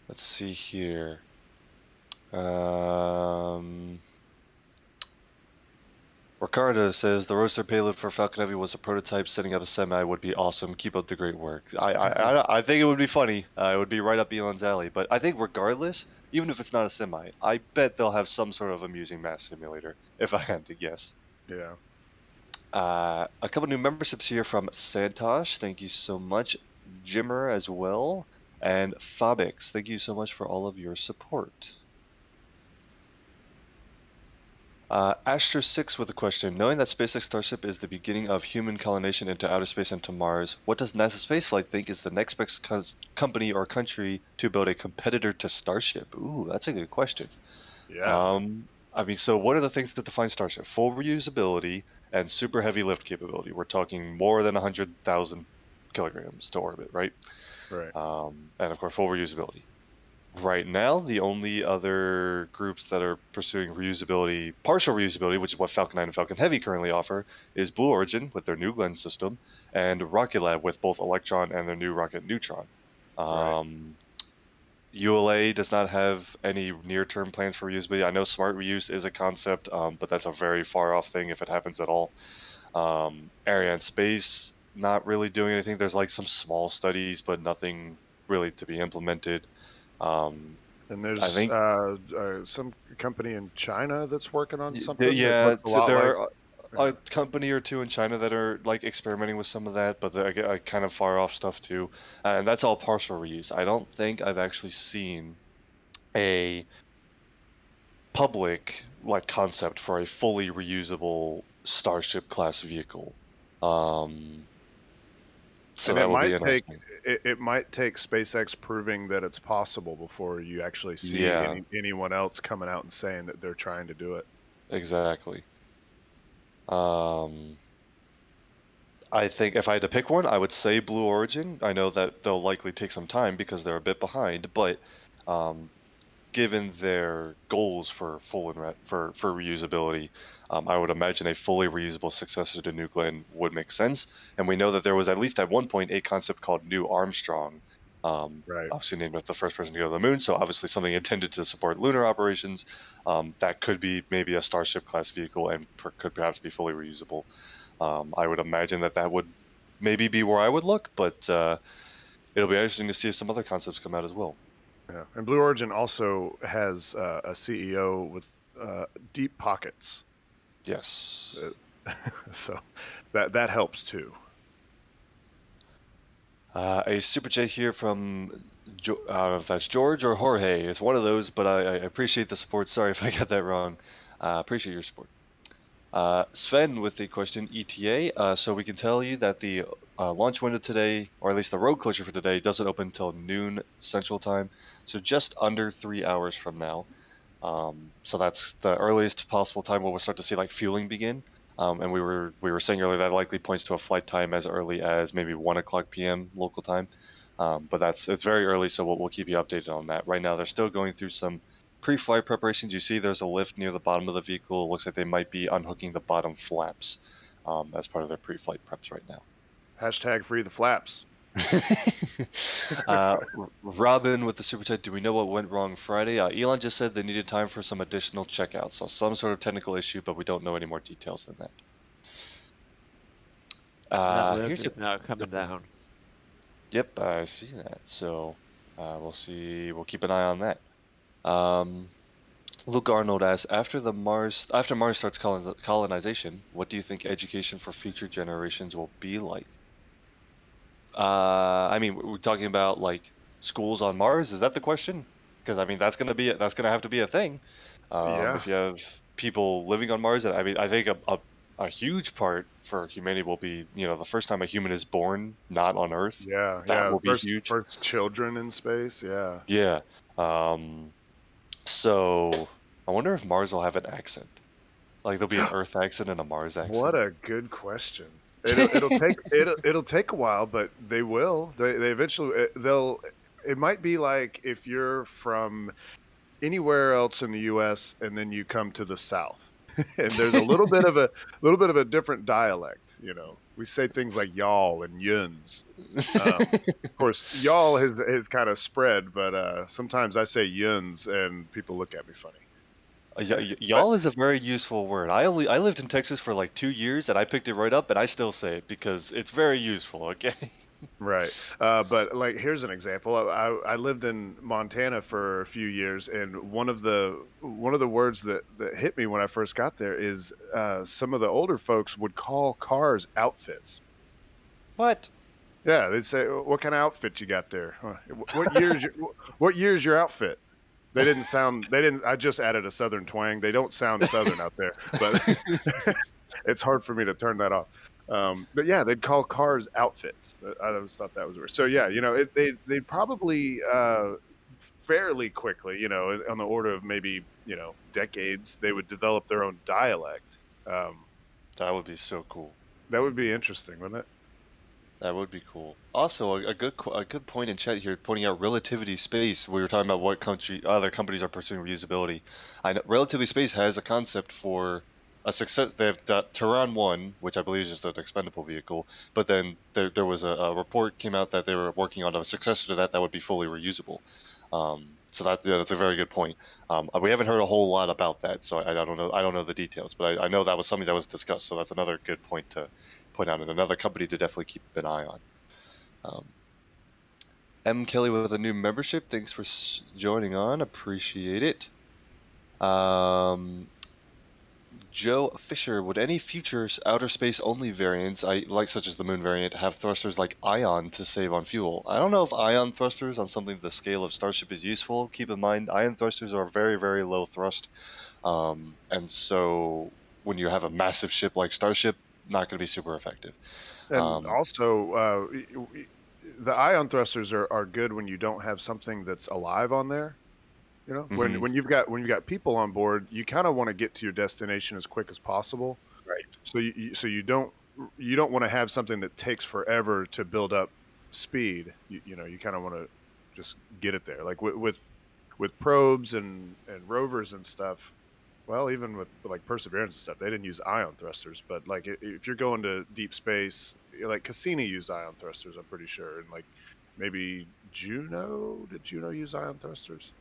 Let's see here. Ricardo says the roadster payload for Falcon Heavy was a prototype. Setting up a semi would be awesome. Keep up the great work. I think it would be funny. It would be right up Elon's alley. But I think regardless, even if it's not a semi, I bet they'll have some sort of amusing mass simulator. If I had to guess. Yeah. A couple new memberships here from Santosh. Thank you so much. Jimmer as well. And Fabix. Thank you so much for all of your support. Astro6 with a question. Knowing that SpaceX Starship is the beginning of human colonization into outer space and to Mars, what does NASASpaceflight think is the next best company or country to build a competitor to Starship? Ooh, that's a good question. Yeah. I mean, so what are the things that define Starship? Full reusability and super heavy lift capability. We're talking more than 100,000 kilograms to orbit, right? Right. And of course, full reusability. Right now, the only other groups that are pursuing reusability, partial reusability, which is what Falcon 9 and Falcon Heavy currently offer, is Blue Origin with their New Glenn system, and Rocket Lab with both Electron and their new Rocket Neutron. Right. ULA does not have any near-term plans for reusability. I know smart reuse is a concept, but that's a very far-off thing if it happens at all. Arianespace, not really doing anything. There's like some small studies, but nothing really to be implemented. And there's I think some company in China that's working on something that yeah, looks a lot there like. are a company or two in China that are like experimenting with some of that, but they're kind of far off stuff too, and that's all partial reuse. I don't think I've actually seen a public like concept for a fully reusable Starship class vehicle. So And that will be interesting. it might take SpaceX proving that it's possible before you actually see Yeah, anyone else coming out and saying that they're trying to do it. exactly. I think if I had to pick one, I would say Blue Origin. I know that they'll likely take some time because they're a bit behind, but given their goals for for reusability, I would imagine a fully reusable successor to New Glenn would make sense. And we know that there was at least at one point a concept called New Armstrong, Right. obviously named after the first person to go to the moon, so obviously something intended to support lunar operations. That could be maybe a Starship class vehicle and could perhaps be fully reusable. I would imagine that would maybe be where I would look, but it'll be interesting to see if some other concepts come out as well. Yeah. And Blue Origin also has a CEO with deep pockets, Yes. so that helps too. A super chat here from I don't know if that's George or Jorge. It's one of those, but I appreciate the support. Sorry if I got that wrong. Appreciate your support. Sven with the question, ETA. So we can tell you that the launch window today, or at least the road closure for today, doesn't open until noon Central Time. So just under 3 hours from now. So that's the earliest possible time where we'll start to see like fueling begin. And we were saying earlier that likely points to a flight time as early as maybe 1:00 p.m. local time. But it's very early, so we'll keep you updated on that. Right now, they're still going through some pre-flight preparations. You see there's a lift near the bottom of the vehicle. It looks like they might be unhooking the bottom flaps as part of their pre-flight preps right now. Hashtag free the flaps. Robin with the super chat, do we know what went wrong Friday? Elon just said they needed time for some additional checkouts, so some sort of technical issue, but we don't know any more details than that. That lift Here's is now coming down. Yep, I see that. So we'll see. We'll keep an eye on that. Luke Arnold asks, after Mars starts colonization, what do you think education for future generations will be like? I mean, we're talking about like schools on Mars. Is that the question? Because I mean, that's gonna have to be a thing. Yeah. If you have people living on Mars, and I mean, I think a huge part for humanity will be, the first time a human is born not on Earth. Yeah. That Yeah. will be huge. First children in space. Yeah. Yeah. So I wonder if Mars will have an accent. Like there'll be an Earth accent and a Mars accent. What a good question. It'll take a while, but they will. They eventually they'll. It might be like if you're from anywhere else in the U.S. and then you come to the South. and there's a little bit of a different dialect. You know, we say things like y'all and yuns. Of course, y'all has kind of spread, but sometimes I say yuns and people look at me funny. But Y'all is a very useful word. I lived in Texas for like 2 years, and I picked it right up, and I still say it because it's very useful. Okay. right, but like here's an example. I lived in Montana for a few years, and one of the words that hit me when I first got there is some of the older folks would call cars outfits. What? Yeah, they'd say, "What kind of outfit you got there? What year's your outfit?" They didn't sound. They didn't. I just added a southern twang. They don't sound southern out there, but it's hard for me to turn that off. But yeah, they'd call cars outfits. I always thought that was weird. So yeah, you know, they probably fairly quickly, you know, on the order of maybe decades, they would develop their own dialect. That would be so cool. That would be interesting, wouldn't it? That would be cool. Also, a good point in chat here, pointing out Relativity Space. We were talking about what other companies are pursuing reusability. I know Relativity Space has a concept for a success. They have Terran 1, which I believe is just an expendable vehicle. But then there was a report came out that they were working on a successor to that would be fully reusable. So that's a very good point. We haven't heard a whole lot about that, so I don't know. I don't know the details, but I know that was something that was discussed. So that's another good point to point out, and another company to definitely keep an eye on. M. Kelly with a new membership. Thanks for joining on. Appreciate it. Joe Fisher, would any future outer space only variants, such as the moon variant, have thrusters like ion to save on fuel? I don't know if ion thrusters on something the scale of Starship is useful. Keep in mind, ion thrusters are very, very low thrust, and so when you have a massive ship like Starship, not going to be super effective. And also, the ion thrusters are good when you don't have something that's alive on there. You know, when you've got people on board, you kind of want to get to your destination as quick as possible. Right. So you don't want to have something that takes forever to build up speed. You know, you kind of want to just get it there. Like with probes and rovers and stuff. Well, even with like Perseverance and stuff, they didn't use ion thrusters. But like if you're going to deep space, like Cassini used ion thrusters, I'm pretty sure, and like maybe Juno. Did Juno use ion thrusters?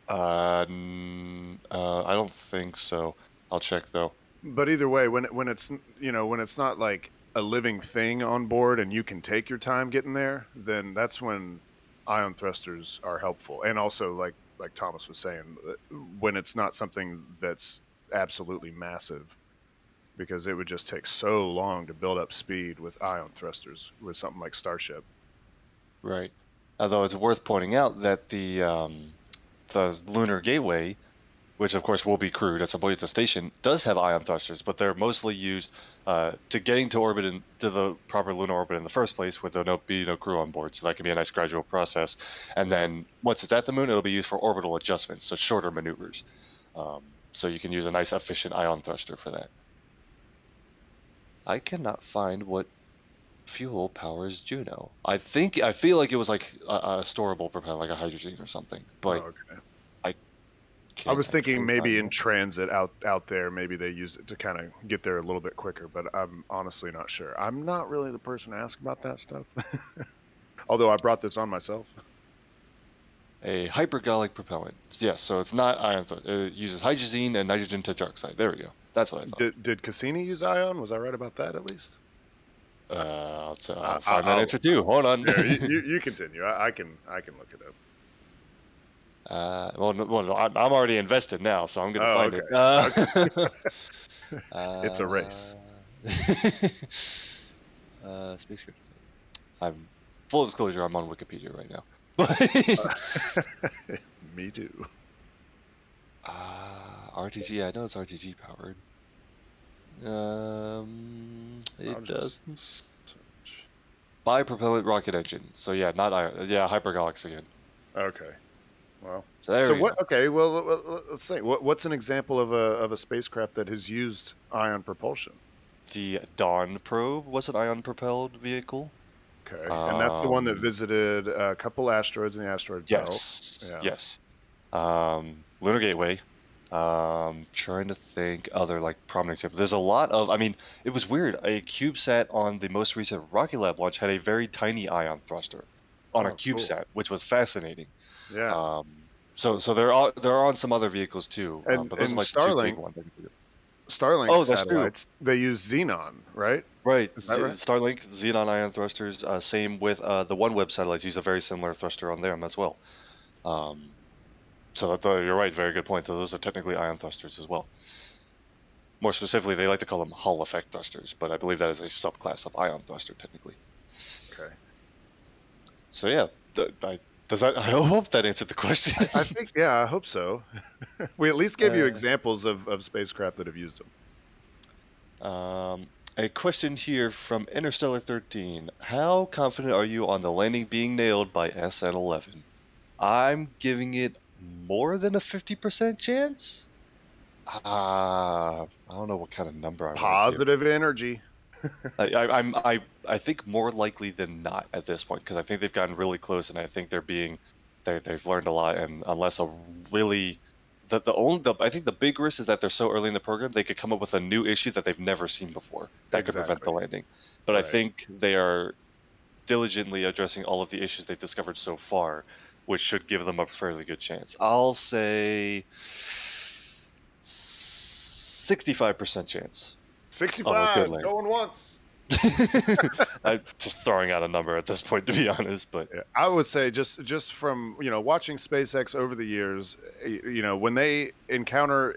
I don't think so. I'll check though. But either way, when it's when it's not like a living thing on board and you can take your time getting there, then that's when ion thrusters are helpful. And also, like Thomas was saying, when it's not something that's absolutely massive, because it would just take so long to build up speed with ion thrusters with something like Starship. Right. Although it's worth pointing out that the Lunar Gateway, which of course will be crewed at some point at the station, does have ion thrusters, but they're mostly used to getting to orbit to the proper lunar orbit in the first place, with there be no crew on board. So that can be a nice gradual process. And then once it's at the moon, it'll be used for orbital adjustments, so shorter maneuvers. So you can use a nice efficient ion thruster for that. I cannot find what fuel powers Juno. I feel like it was like a storable propellant, like a hydrogen or something. But okay. I was thinking maybe in transit out there, maybe they use it to kind of get there a little bit quicker, but I'm honestly not sure. I'm not really the person to ask about that stuff. Although I brought this on myself. A hypergolic propellant. Yes, so it's not ion. It uses hydrazine and nitrogen tetroxide. There we go. That's what I thought. Did Cassini use ion? Was I right about that at least? I'll find that answer too. Hold on. Yeah, you continue. I can look it up. Well, I'm already invested now, so I'm going to find it. Okay. It's a race. Spacecraft. I'm full disclosure. I'm on Wikipedia right now. Me too. RTG. I know it's RTG powered. It doesn't. Bipropellant rocket engine. So yeah, not iron. Yeah, hypergolics again. Okay. Well. So what? Okay. Well, let's think. What's an example of a spacecraft that has used ion propulsion? The Dawn probe was an ion-propelled vehicle. Okay, and that's the one that visited a couple asteroids in the asteroid belt. Yes. Yeah. Yes. Lunar Gateway. Trying to think other like prominent examples. There's a lot of. I mean, it was weird. A CubeSat on the most recent Rocket Lab launch had a very tiny ion thruster on a Oh, cool. CubeSat, which was fascinating. Yeah. So they're on some other vehicles too. And But those are like the two big Starlink ones. Starlink Oh, that's true. satellites, they use xenon, right? Right. Is that right? Starlink, xenon ion thrusters. Same with the OneWeb satellites use a very similar thruster on them as well. So you're right. Very good point. So those are technically ion thrusters as well. More specifically, they like to call them Hall effect thrusters, but I believe that is a subclass of ion thruster technically. Okay. So yeah, I hope that answered the question. I think, yeah, I hope so. We at least gave you Uh, examples of spacecraft that have used them. A question here from Interstellar 13. How confident are you on the landing being nailed by SN11? I'm giving it more than a 50% chance. I don't know what kind of number I want to give. Positive energy. I think more likely than not at this point, because I think they've gotten really close, and I think they've learned a lot. And unless a really I think the big risk is that they're so early in the program they could come up with a new issue that they've never seen before that could prevent the Exactly. landing. But I Right. think they are diligently addressing all of the issues they've discovered so far, which should give them a fairly good chance. I'll say 65% chance of a good 65, landing. going once. I'm just throwing out a number at this point, to be honest, but Yeah, I would say just from, watching SpaceX over the years, when they encounter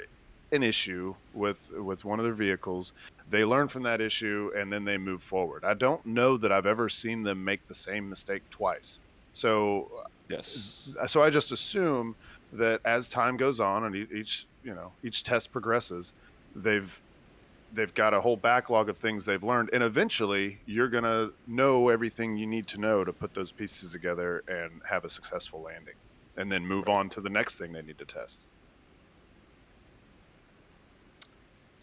an issue with one of their vehicles, they learn from that issue and then they move forward. I don't know that I've ever seen them make the same mistake twice. So yes. so I just assume that as time goes on and each test progresses, they've got a whole backlog of things they've learned, and eventually you're going to know everything you need to know to put those pieces together and have a successful landing, and then move on to the next thing they need to test.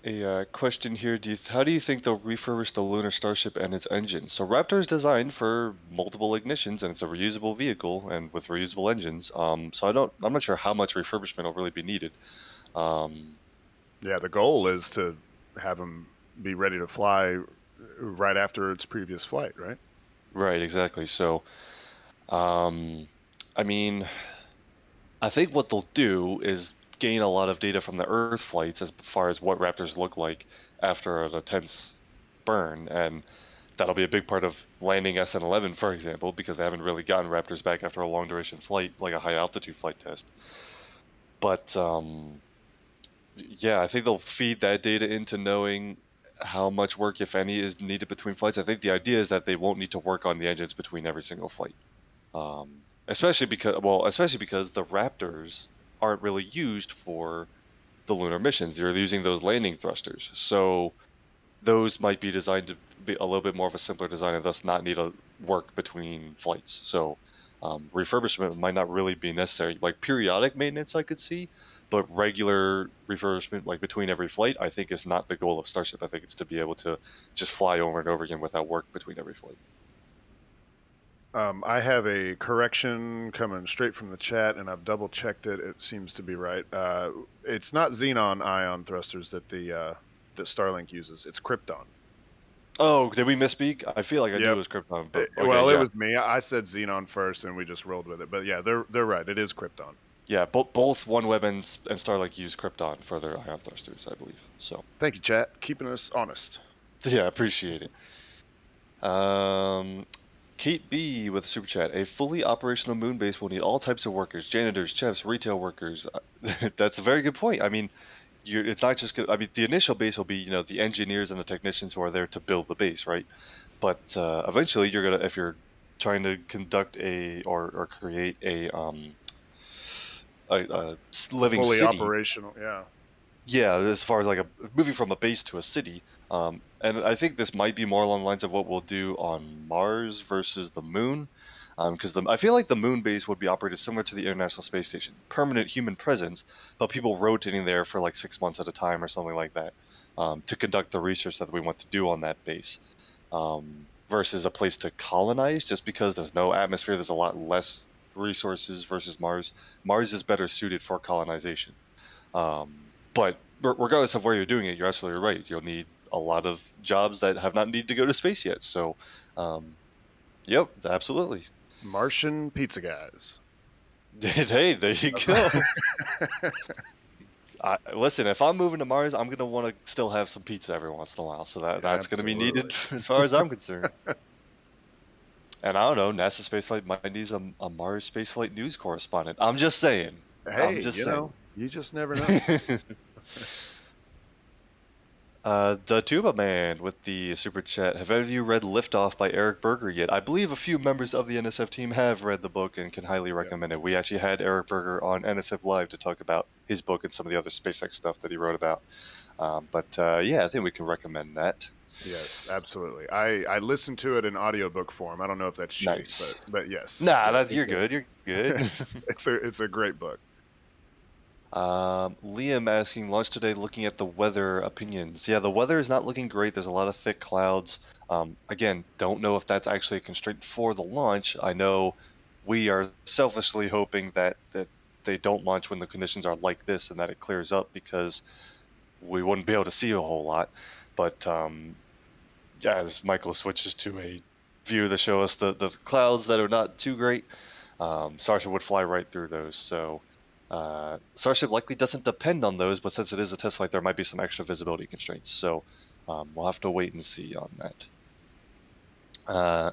A question here: how do you think they'll refurbish the lunar Starship and its engine? So Raptor is designed for multiple ignitions, and it's a reusable vehicle, and with reusable engines. So I'm not sure how much refurbishment will really be needed. Yeah, the goal is to have them be ready to fly right after its previous flight, right? Right, exactly. So, I mean, I think what they'll do is gain a lot of data from the Earth flights as far as what Raptors look like after an intense burn, and that'll be a big part of landing SN11, for example, because they haven't really gotten Raptors back after a long duration flight, like a high altitude flight test. But yeah, I think they'll feed that data into knowing how much work, if any, is needed between flights. I think the idea is that they won't need to work on the engines between every single flight, especially because the Raptors aren't really used for the lunar missions. They're using those landing thrusters, so those might be designed to be a little bit more of a simpler design and thus not need to work between flights. So refurbishment might not really be necessary. Like periodic maintenance I could see, but regular refurbishment like between every flight I think is not the goal of Starship. I think it's to be able to just fly over and over again without work between every flight. I have a correction coming straight from the chat, and I've double checked it. It seems to be right. It's not xenon ion thrusters that that Starlink uses. It's krypton. Oh, did we misspeak? I feel like I knew Yep. it was Krypton. But okay, Well, yeah. it was me. I said xenon first, and we just rolled with it. But yeah, they're right. It is krypton. Yeah, both OneWeb and Starlink use Krypton for their ion thrusters, I believe. So Thank you, chat, keeping us honest. yeah, appreciate it. Kate B with a super chat. A fully operational moon base will need all types of workers: janitors, chefs, retail workers. That's a very good point. I mean, it's not just. I mean, the initial base will be, the engineers and the technicians who are there to build the base, right? But eventually, if you're trying to conduct or create a living Fully city. operational, yeah. Yeah, as far as like moving from a base to a city, and I think this might be more along the lines of what we'll do on Mars versus the Moon, because I feel like the Moon base would be operated similar to the International Space Station, permanent human presence, but people rotating there for like 6 months at a time or something like that, to conduct the research that we want to do on that base, versus a place to colonize, just because there's no atmosphere, there's a lot less resources versus Mars. Mars is better suited for colonization. But regardless of where you're doing it, you're absolutely right. You'll need a lot of jobs that have not needed to go to space yet. So, yep, absolutely. Martian pizza guys. Hey, there you go. Listen, if I'm moving to Mars, I'm gonna want to still have some pizza every once in a while. So that's gonna be needed as far as I'm concerned. And I don't know, NASA spaceflight might need a Mars spaceflight news correspondent. I'm just saying. Hey, I'm just you saying. know, you just never know. The Tuba Man with the super chat. Have any of you read Liftoff by Eric Berger yet? I believe a few members of the NSF team have read the book and can highly recommend it. We actually had Eric Berger on NSF Live to talk about his book and some of the other SpaceX stuff that he wrote about. Yeah, I think we can recommend that. Yes, absolutely. I listened to it in audiobook form. I don't know if that's cheap, Nice. but yes. Nah, you're good. You're good. It's a great book. Liam asking, launch today looking at the weather opinions. Yeah, the weather is not looking great. There's a lot of thick clouds. Again, don't know if that's actually a constraint for the launch. I know we are selfishly hoping that they don't launch when the conditions are like this and that it clears up, because we wouldn't be able to see a whole lot. But as Michael switches to a view to show us the clouds that are not too great, Starship would fly right through those. So Starship likely doesn't depend on those, but since it is a test flight, there might be some extra visibility constraints. So we'll have to wait and see on that.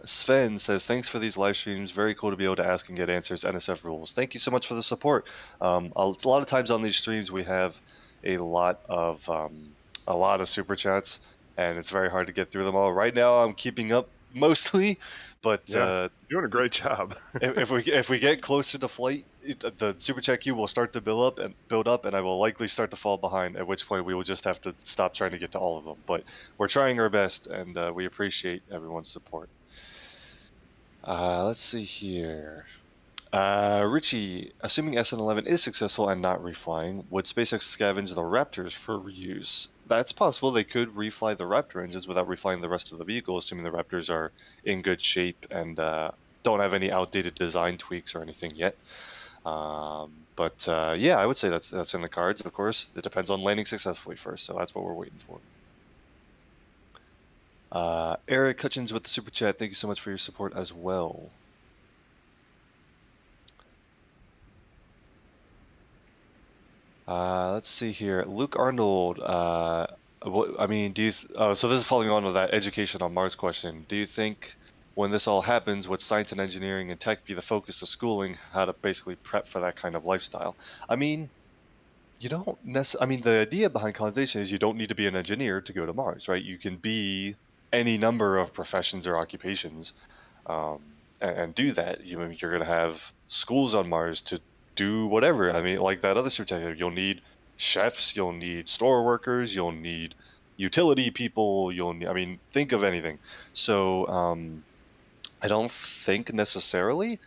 Sven says, thanks for these live streams. Very cool to be able to ask and get answers. NSF rules. Thank you so much for the support. A lot of times on these streams, we have a lot of super chats, and it's very hard to get through them all. Right now, I'm keeping up mostly, but doing a great job. if we get closer to flight, the super chat queue will start to build up, and I will likely start to fall behind. At which point we will just have to stop trying to get to all of them. But we're trying our best, and we appreciate everyone's support. Let's see here. Richie, assuming SN11 is successful and not reflying, would SpaceX scavenge the Raptors for reuse? That's possible. They could refly the Raptor engines without reflying the rest of the vehicle, assuming the Raptors are in good shape and don't have any outdated design tweaks or anything yet. Yeah, I would say that's in the cards. Of course, it depends on landing successfully first, so that's what we're waiting for. Eric Hutchins with the super chat. Thank you so much for your support as well. Let's see here. Luke Arnold. I mean, so this is following on with that education on Mars question. Do you think when this all happens, would science and engineering and tech be the focus of schooling, how to basically prep for that kind of lifestyle? I mean, you don't necessarily. I mean, the idea behind colonization is you don't need to be an engineer to go to Mars, right? You can be any number of professions or occupations, and do that. You're going to have schools on Mars to do whatever. I mean, like that other certificate, you'll need chefs, you'll need store workers, you'll need utility people, I mean, think of anything. So I don't think necessarily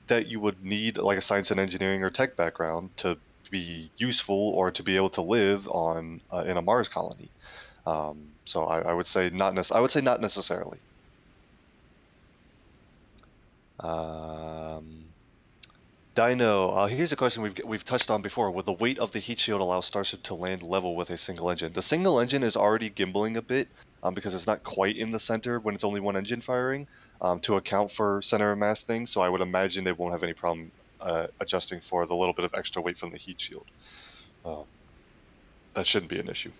that you would need like a science and engineering or tech background to be useful or to be able to live on in a Mars colony. So I would say not necessarily. Dino, here's a question we've touched on before. Would the weight of the heat shield allow Starship to land level with a single engine? The single engine is already gimbaling a bit because it's not quite in the center when it's only one engine firing to account for center of mass things. So I would imagine they won't have any problem adjusting for the little bit of extra weight from the heat shield. That shouldn't be an issue.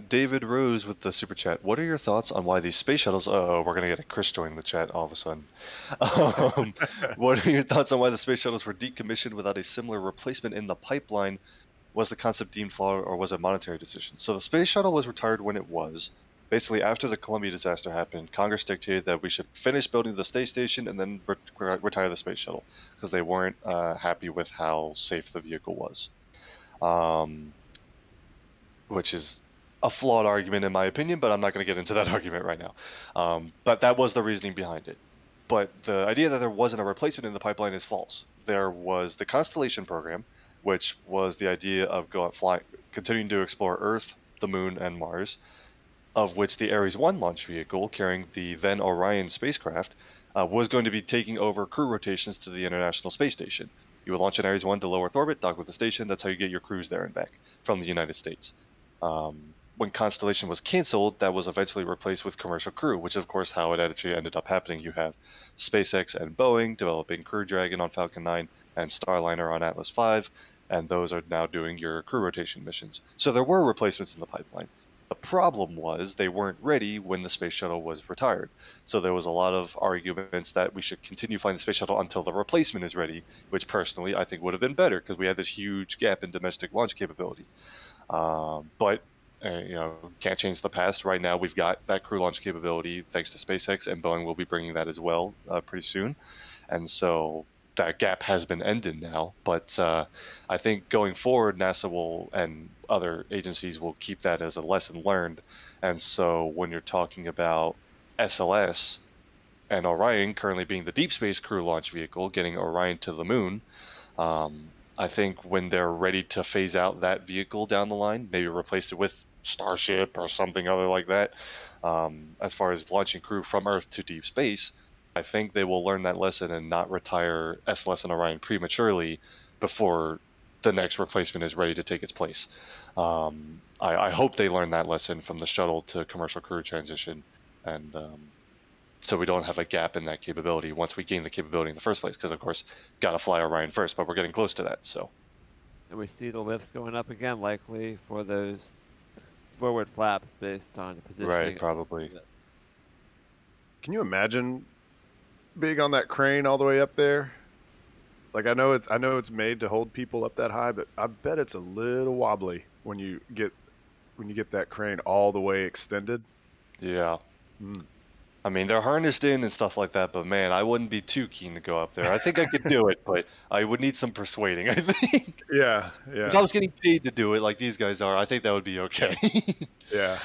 David Rose with the super chat. What are your thoughts on why these space shuttles? Oh, we're gonna get a Chris join the chat all of a sudden. What are your thoughts on why the space shuttles were decommissioned without a similar replacement in the pipeline? Was the concept deemed flawed, or was it a monetary decision? So the space shuttle was retired when it was. Basically, after the Columbia disaster happened, Congress dictated that we should finish building the space station and then retire the space shuttle because they weren't happy with how safe the vehicle was. Which is a flawed argument in my opinion, but I'm not going to get into that argument right now. But that was the reasoning behind it. But the idea that there wasn't a replacement in the pipeline is false. There was the Constellation program, which was the idea of continuing to explore Earth, the Moon, and Mars, of which the Ares 1 launch vehicle, carrying the then Orion spacecraft, was going to be taking over crew rotations to the International Space Station. You would launch an Ares 1 to low Earth orbit, dock with the station. That's how you get your crews there and back from the United States. When Constellation was canceled, that was eventually replaced with Commercial Crew, which is of course how it actually ended up happening. You have SpaceX and Boeing developing Crew Dragon on Falcon 9 and Starliner on Atlas V, and those are now doing your crew rotation missions. So there were replacements in the pipeline. The problem was they weren't ready when the space shuttle was retired. So there was a lot of arguments that we should continue flying the space shuttle until the replacement is ready, which personally I think would have been better because we had this huge gap in domestic launch capability. But can't change the past. Right now, we've got that crew launch capability thanks to SpaceX, and Boeing will be bringing that as well pretty soon. And so that gap has been ended now. But I think going forward, NASA will and other agencies will keep that as a lesson learned. And so when you're talking about SLS and Orion currently being the deep space crew launch vehicle, getting Orion to the moon, I think when they're ready to phase out that vehicle down the line, maybe replace it with Starship or something other like that, as far as launching crew from Earth to deep space, I think they will learn that lesson and not retire SLS and Orion prematurely before the next replacement is ready to take its place. I hope they learn that lesson from the shuttle to commercial crew transition, and so we don't have a gap in that capability once we gain the capability in the first place, because of course gotta fly Orion first, but we're getting close to that. So And we see the lifts going up again, likely for those forward flaps based on the positioning. right, probably. Can you imagine being on that crane all the way up there? Like I know it's made to hold people up that high, but I bet it's a little wobbly when you get that crane all the way extended. Yeah. Mm. I mean, they're harnessed in and stuff like that, but man, I wouldn't be too keen to go up there. I think I could do it, but I would need some persuading, I think. Yeah. If I was getting paid to do it like these guys are, I think that would be okay. Yeah.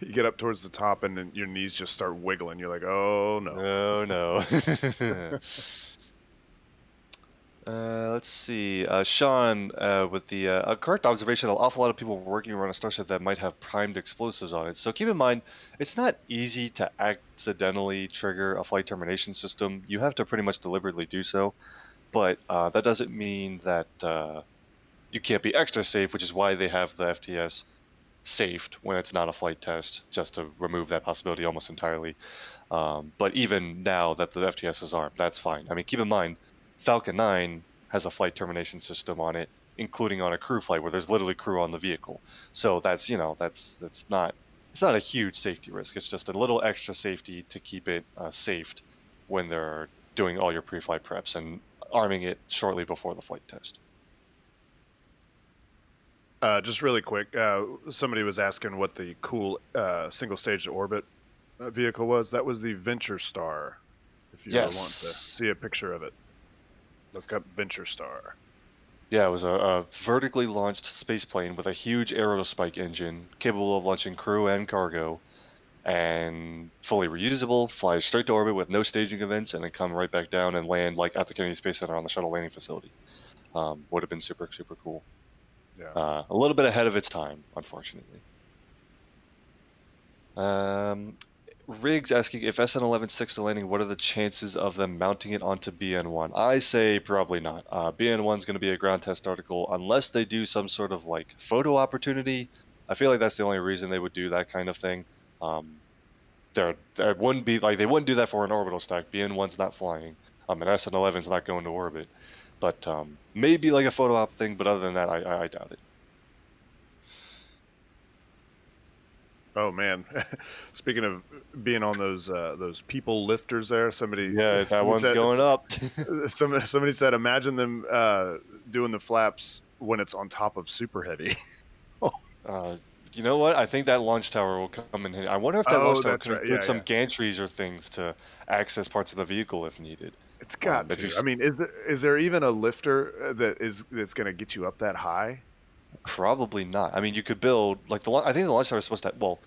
You get up towards the top and then your knees just start wiggling. You're like, oh no. Oh no. Let's see. Sean, with the correct observation, an awful lot of people working around a starship that might have primed explosives on it. So keep in mind, it's not easy to accidentally trigger a flight termination system. You have to pretty much deliberately do so. But that doesn't mean that you can't be extra safe, which is why they have the FTS safed when it's not a flight test, just to remove that possibility almost entirely. But even now that the FTS is armed, that's fine. I mean, keep in mind, Falcon 9 has a flight termination system on it, including on a crew flight where there's literally crew on the vehicle. So that's not a huge safety risk. It's just a little extra safety to keep it safed when they're doing all your pre-flight preps and arming it shortly before the flight test. Just really quick, somebody was asking what the cool single stage to orbit vehicle was. That was the Venture Star. If you ever want to see a picture of it, look up Venture Star. Yeah, it was a vertically launched space plane with a huge aerospike engine, capable of launching crew and cargo, and fully reusable, fly straight to orbit with no staging events, and then come right back down and land like at the Kennedy Space Center on the shuttle landing facility. Would have been super, super cool. Yeah. A little bit ahead of its time, unfortunately. Riggs asking, if SN11 sticks to landing, what are the chances of them mounting it onto BN1? I say probably not. BN1 is going to be a ground test article unless they do some sort of like photo opportunity. I feel like that's the only reason they would do that kind of thing. There wouldn't be like they wouldn't do that for an orbital stack. BN1's not flying. And SN11's not going to orbit. But maybe like a photo op thing. But other than that, I doubt it. Oh man, speaking of being on those people lifters there, somebody one's said, going up. somebody said, imagine them doing the flaps when it's on top of Super Heavy. You know what? I think that launch tower will come in handy. I wonder if that launch tower could include some gantries or things to access parts of the vehicle if needed. It's got to. I mean, is there even a lifter that's going to get you up that high? Probably not. I mean, you could build like I think the launch tower is supposed to. Well,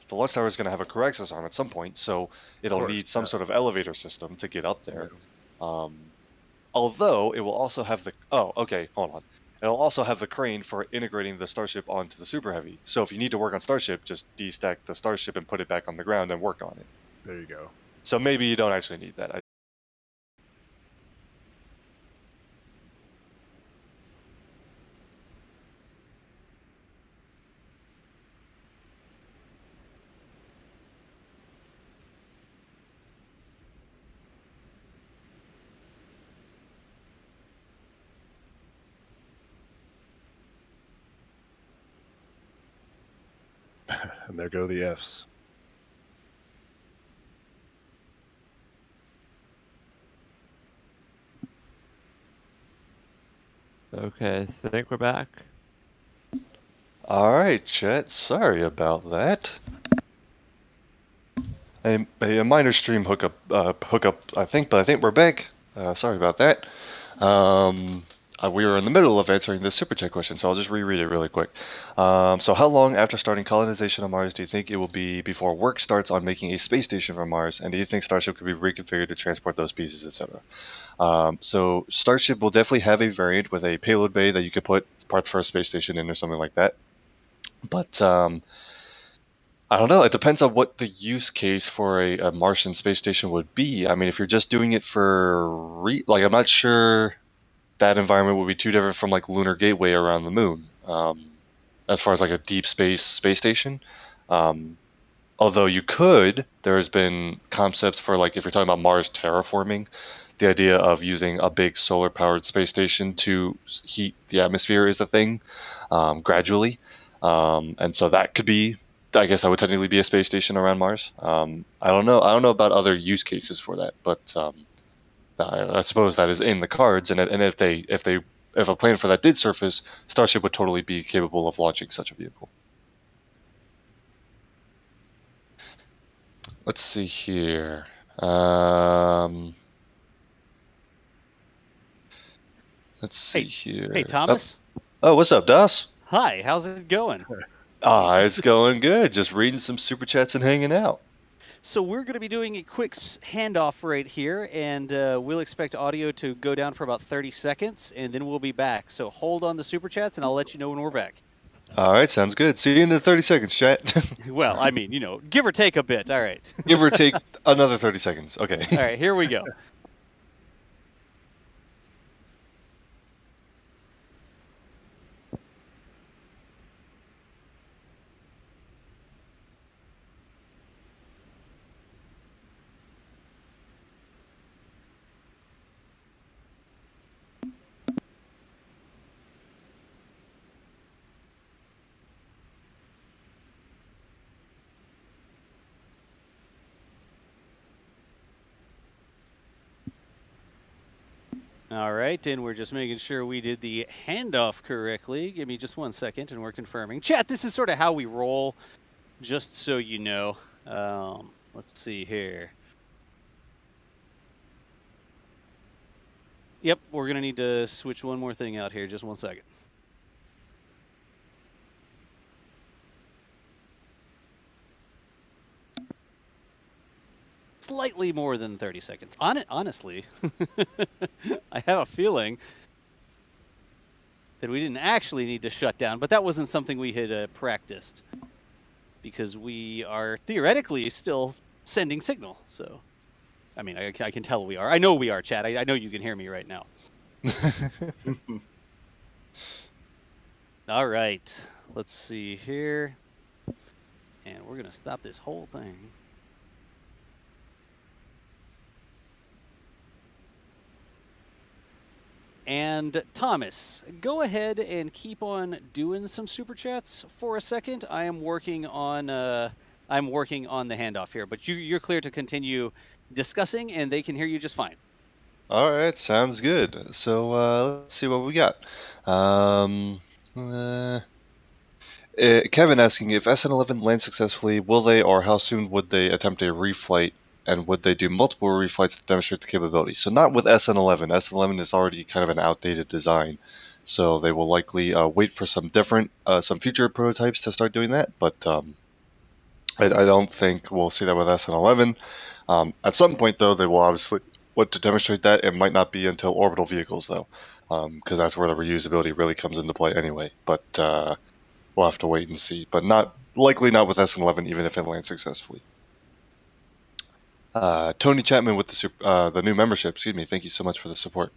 the launch tower is going to have a crew access arm at some point, so it'll need some sort of elevator system to get up there. Yeah. Although it will also have the. Oh, okay. Hold on. It'll also have the crane for integrating the Starship onto the Super Heavy. So if you need to work on Starship, just destack the Starship and put it back on the ground and work on it. There you go. So maybe you don't actually need that. there go the Fs. Okay, so I think we're back. All right, chat. Sorry about that. A minor stream hookup, I think, but I think we're back. Sorry about that. We were in the middle of answering the super chat question, so I'll just reread it really quick. So how long after starting colonization on Mars do you think it will be before work starts on making a space station for Mars? And do you think Starship could be reconfigured to transport those pieces, etc.? So Starship will definitely have a variant with a payload bay that you could put parts for a space station in or something like that. But I don't know. It depends on what the use case for a Martian space station would be. I mean, if you're just doing it for I'm not sure that environment would be too different from like Lunar Gateway around the moon, as far as like a deep space station. Although there has been concepts for like if you're talking about Mars terraforming, the idea of using a big solar-powered space station to heat the atmosphere is the thing, gradually, and so that could be. I guess that would technically be a space station around Mars. I don't know. I don't know about other use cases for that, but I suppose that is in the cards. And if a plan for that did surface, Starship would totally be capable of launching such a vehicle. Let's see here. Let's see here. Hey, Thomas. Oh, what's up, Das? Hi, how's it going? It's going good. Just reading some super chats and hanging out. So we're going to be doing a quick handoff right here, and we'll expect audio to go down for about 30 seconds, and then we'll be back. So hold on the super chats, and I'll let you know when we're back. All right, sounds good. See you in the 30 seconds, chat. Well, I mean, give or take a bit. All right. Give or take another 30 seconds. Okay. All right, here we go. All right, and we're just making sure we did the handoff correctly. Give me just 1 second, and we're confirming. Chat, this is sort of how we roll, just so you know. Let's see here. Yep, we're going to need to switch one more thing out here. Just 1 second. Slightly more than 30 seconds. Honestly, I have a feeling that we didn't actually need to shut down, but that wasn't something we had practiced because we are theoretically still sending signal. So, I mean, I can tell we are. I know we are, chat. I know you can hear me right now. All right. Let's see here. And we're going to stop this whole thing. And Thomas, go ahead and keep on doing some super chats for a second. I am working on the handoff here, but you're clear to continue discussing, and they can hear you just fine. All right, sounds good. So let's see what we got. Kevin asking if SN11 lands successfully, will they or how soon would they attempt a reflight? And would they do multiple reflights to demonstrate the capability? So not with SN11. SN11 is already kind of an outdated design. So they will likely wait for some future prototypes to start doing that. But I don't think we'll see that with SN11. At some point, though, they will obviously want to demonstrate that. It might not be until orbital vehicles, though, because that's where the reusability really comes into play anyway. But we'll have to wait and see. But likely not with SN11, even if it lands successfully. Tony Chapman with the new membership. Excuse me. Thank you so much for the support.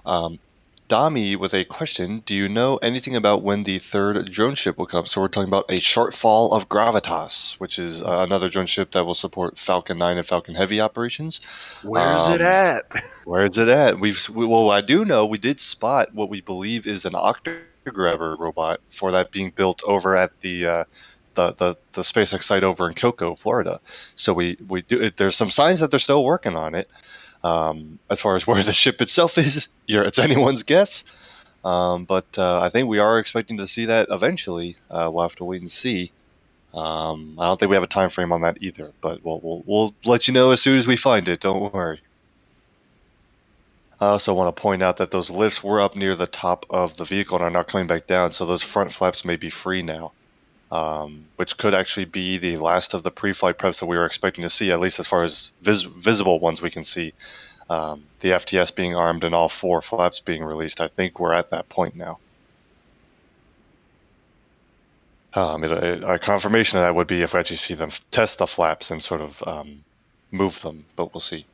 Dami with a question. Do you know anything about when the third drone ship will come? So we're talking about a shortfall of Gravitas, which is another drone ship that will support Falcon 9 and Falcon Heavy operations. Where's it at? Where's it at? I do know we did spot what we believe is an Octograbber robot for that being built over at the the SpaceX site over in Cocoa, Florida. So we do. There's some signs that they're still working on it. As far as where the ship itself is, it's anyone's guess. But I think we are expecting to see that eventually. We'll have to wait and see. I don't think we have a time frame on that either, but we'll let you know as soon as we find it. Don't worry. I also want to point out that those lifts were up near the top of the vehicle and are not coming back down, so those front flaps may be free now, which could actually be the last of the pre-flight preps that we were expecting to see, at least as far as visible ones we can see. The FTS being armed and all 4 flaps being released. I think we're at that point now. A confirmation of that would be if we actually see them test the flaps and sort of move them, but we'll see.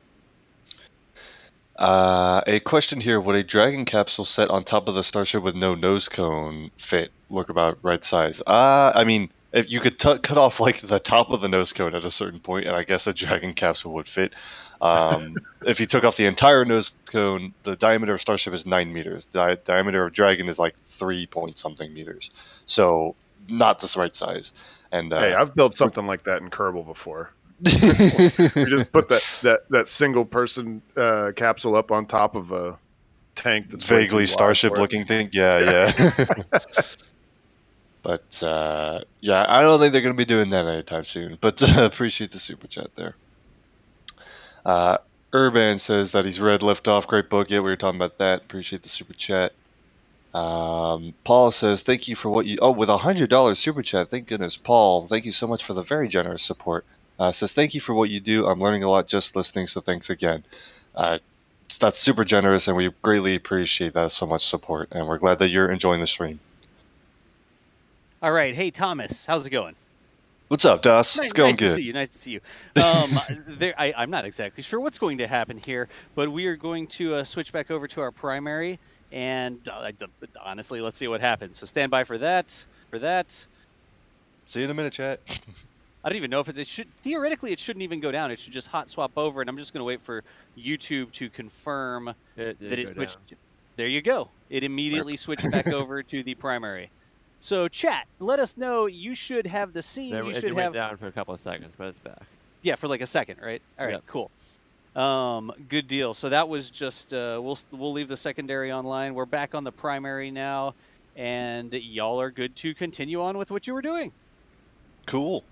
A question here: would a Dragon capsule set on top of the Starship with no nose cone fit? Look about right size. I mean, if you could cut off like the top of the nose cone at a certain point, and I guess a Dragon capsule would fit. If you took off the entire nose cone, the diameter of Starship is 9 meters. The diameter of Dragon is like 3 point something meters. So not this right size. And hey, I've built something like that in Kerbal before. We just put that single person capsule up on top of a tank that's vaguely Starship looking thing. Yeah. But yeah, I don't think they're going to be doing that anytime soon. But appreciate the super chat there. Urban says that he's read Liftoff, great book. Yeah, we were talking about that. Appreciate the super chat. Paul says, thank you for what you... Oh, with $100 super chat. Thank goodness. Paul, thank you so much for the very generous support. Says, thank you for what you do. I'm learning a lot just listening, so thanks again. That's super generous, and we greatly appreciate that so much support, and we're glad that you're enjoying the stream. All right. Hey, Thomas, how's it going? What's up, Das? It's going good. Nice to see you. I'm not exactly sure what's going to happen here, but we are going to switch back over to our primary, and honestly, let's see what happens. So stand by for that. See you in a minute, chat. I don't even know if it should. Theoretically, it shouldn't even go down. It should just hot swap over, and I'm just going to wait for YouTube to confirm that it switched. Down. There you go. It immediately switched back over to the primary. So, chat, let us know. You should have the scene. You should have down for a couple of seconds, but it's back. Yeah, for like a second, right? All right, cool. Good deal. So that was just we'll leave the secondary online. We're back on the primary now, and y'all are good to continue on with what you were doing. Cool.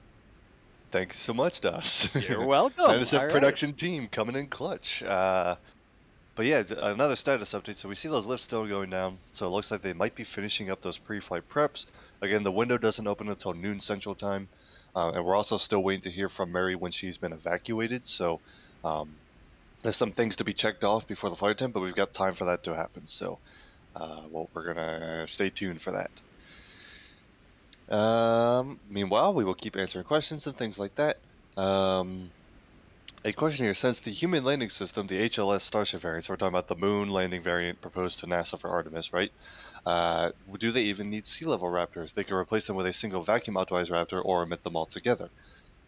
Thanks so much, Das. You're welcome. NASASpaceflight production team coming in clutch. But yeah, another status update. So we see those lifts still going down. So it looks like they might be finishing up those pre-flight preps. Again, the window doesn't open until noon Central Time. And we're also still waiting to hear from Mary when she's been evacuated. So there's some things to be checked off before the flight attempt, but we've got time for that to happen. So we're going to stay tuned for that. Meanwhile, we will keep answering questions and things like that. A question here: since the human landing system, the HLS Starship variant, so we're talking about the moon landing variant proposed to NASA for Artemis, right? Do they even need sea level Raptors? They could replace them with a single vacuum optimized Raptor or emit them all together.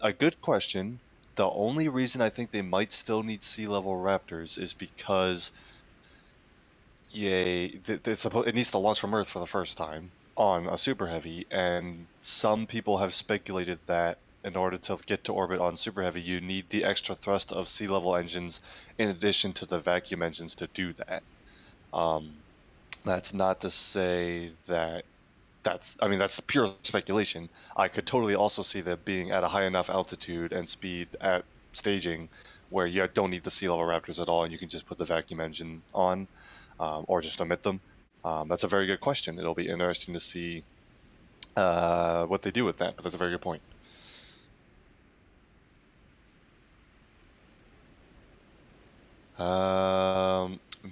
A good question. The only reason I think they might still need sea level Raptors is because it needs to launch from Earth for the first time on a Super Heavy, and some people have speculated that in order to get to orbit on Super Heavy, you need the extra thrust of sea level engines in addition to the vacuum engines to do that. That's not to say that that's pure speculation. I could totally also see that being at a high enough altitude and speed at staging where you don't need the sea level Raptors at all, and you can just put the vacuum engine on, or just omit them. That's a very good question. It'll be interesting to see what they do with that, but that's a very good point.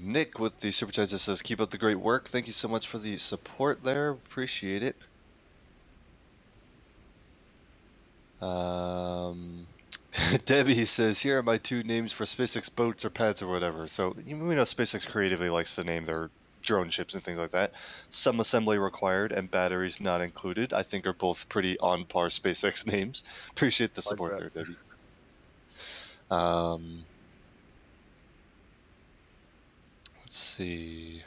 Nick with the super chat just says, keep up the great work. Thank you so much for the support there. Appreciate it. Debbie says, here are my 2 names for SpaceX boats or pads or whatever. So we know SpaceX creatively likes to name their drone ships and things like that. Some assembly required and batteries not included, I think, are both pretty on par SpaceX names. Appreciate the support there, Debbie. Let's see.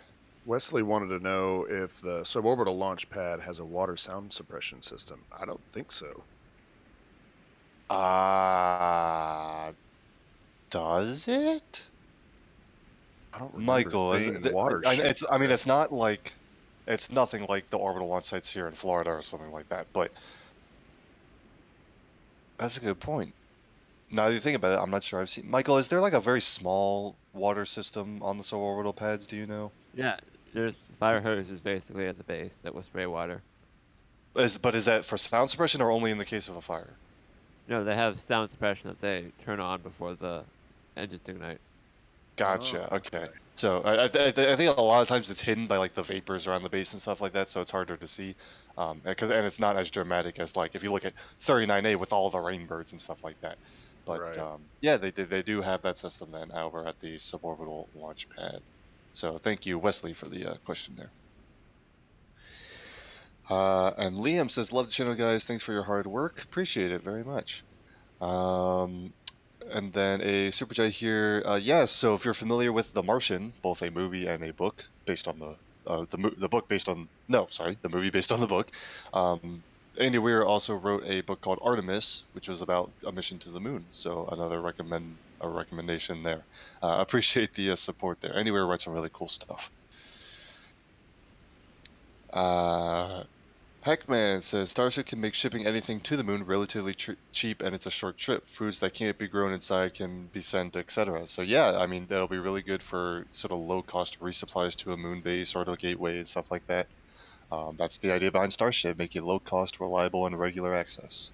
Wesley wanted to know if the suborbital launch pad has a water sound suppression system. I don't think so. Does it? I don't remember Michael, being watershed. I mean, it's not like, it's nothing like the orbital launch sites here in Florida or something like that, but that's a good point. Now that you think about it, I'm not sure I've seen. Michael, is there like a very small water system on the suborbital pads? Do you know? Yeah, there's fire hoses basically at the base that will spray water. But is that for sound suppression or only in the case of a fire? No, they have sound suppression that they turn on before the engines ignite. Gotcha. Oh, Okay. So I think a lot of times it's hidden by like the vapors around the base and stuff like that, so it's harder to see. And it's not as dramatic as like if you look at 39A with all the rainbirds and stuff like that. But Right. yeah, they do have that system then over at the suborbital launch pad. So thank you, Wesley, for the question there. And Liam says, "Love the channel, guys. Thanks for your hard work. Appreciate it very much." And then a super chat here. Yes, so if you're familiar with The Martian, both a movie and a book based on the book based on the movie based on the book. Andy Weir also wrote a book called Artemis, which was about a mission to the moon. So another recommendation there. Appreciate the support there. Andy Weir writes some really cool stuff. Pac-Man says Starship can make shipping anything to the moon relatively cheap, and it's a short trip. Foods that can't be grown inside can be sent, etc. So yeah, I mean that'll be really good for sort of low-cost resupplies to a moon base or to a gateway and stuff like that. That's the idea behind Starship, make it low-cost, reliable, and regular access.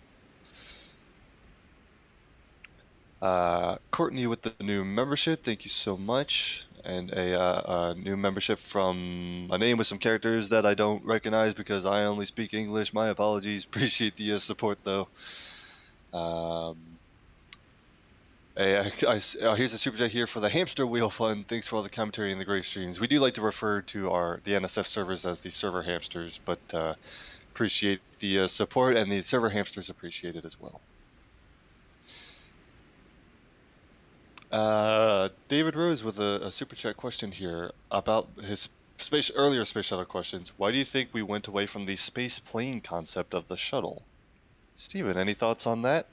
Courtney with the new membership, thank you so much. And a new membership from a name with some characters that I don't recognize because I only speak English. My apologies. Appreciate the support though. Here's a super chat here for the Hamster Wheel Fund. Thanks for all the commentary and the great streams. We do like to refer to the NSF servers as the server hamsters, but appreciate the support, and the server hamsters appreciate it as well. David Rose with a super chat question here about his earlier space shuttle questions. Why do you think we went away from the space plane concept of the shuttle? Steven, any thoughts on that?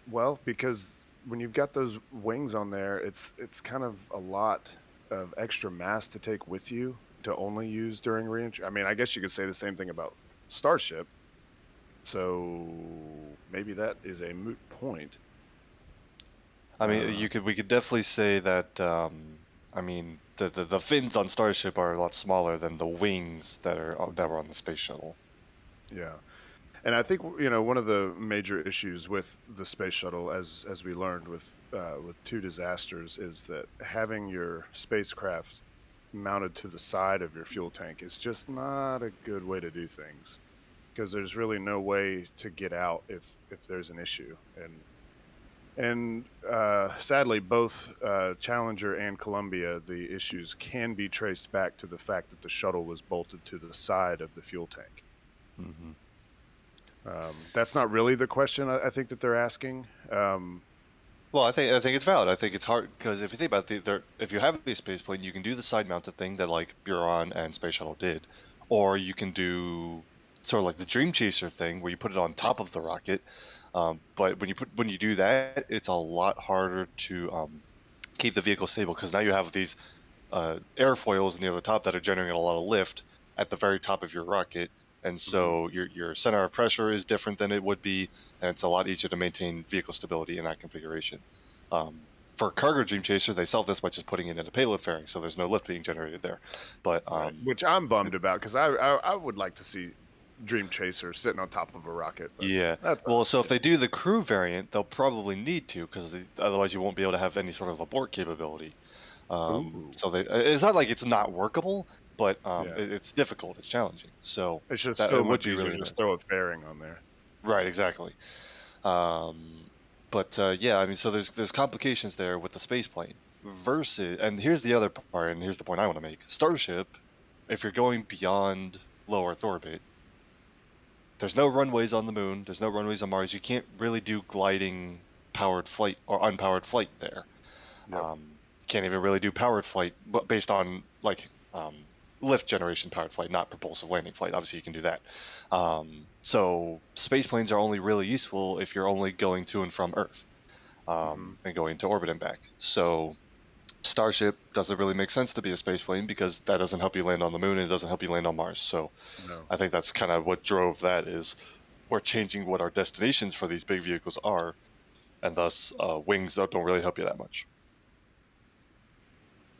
Well, because when you've got those wings on there, it's kind of a lot of extra mass to take with you to only use during reentry. I mean, I guess you could say the same thing about Starship. So maybe that is a moot point. I mean, we could definitely say that. I mean, the fins on Starship are a lot smaller than the wings that were on the space shuttle. Yeah, and I think one of the major issues with the space shuttle, as we learned with two disasters, is that having your spacecraft mounted to the side of your fuel tank is just not a good way to do things, because there's really no way to get out if there's an issue. And sadly, both Challenger and Columbia, the issues can be traced back to the fact that the shuttle was bolted to the side of the fuel tank. Mm-hmm. That's not really the question I think that they're asking. Well, I think it's valid. I think it's hard because if you think about if you have a space plane, you can do the side-mounted thing that like Buran and Space Shuttle did, or you can do sort of like the Dream Chaser thing where you put it on top of the rocket. But when you do that, it's a lot harder to keep the vehicle stable because now you have these airfoils near the top that are generating a lot of lift at the very top of your rocket, and so your center of pressure is different than it would be, and it's a lot easier to maintain vehicle stability in that configuration. For cargo Dream Chaser, they solve this by just putting it in a payload fairing, so there's no lift being generated there. But right. Which I'm bummed about because I would like to see Dream Chaser sitting on top of a rocket. Yeah. Well, so if they do the crew variant, they'll probably need to because otherwise you won't be able to have any sort of abort capability. So it's not like it's not workable, but it's difficult. It's challenging. So it's just so much easier to just throw a fairing on there. Right. Exactly. But yeah, I mean, so there's complications there with the space plane versus, and here's the other part, and here's the point I want to make. Starship, if you're going beyond low Earth orbit, there's no runways on the moon. There's no runways on Mars. You can't really do gliding powered flight or unpowered flight there. Yep. can't even really do powered flight, but based on like lift generation powered flight, not propulsive landing flight. Obviously, you can do that. So space planes are only really useful if you're only going to and from Earth and going to orbit and back. So Starship doesn't really make sense to be a space plane because that doesn't help you land on the moon and it doesn't help you land on Mars. So I think that's kind of what drove that is we're changing what our destinations for these big vehicles are, and thus wings don't really help you that much.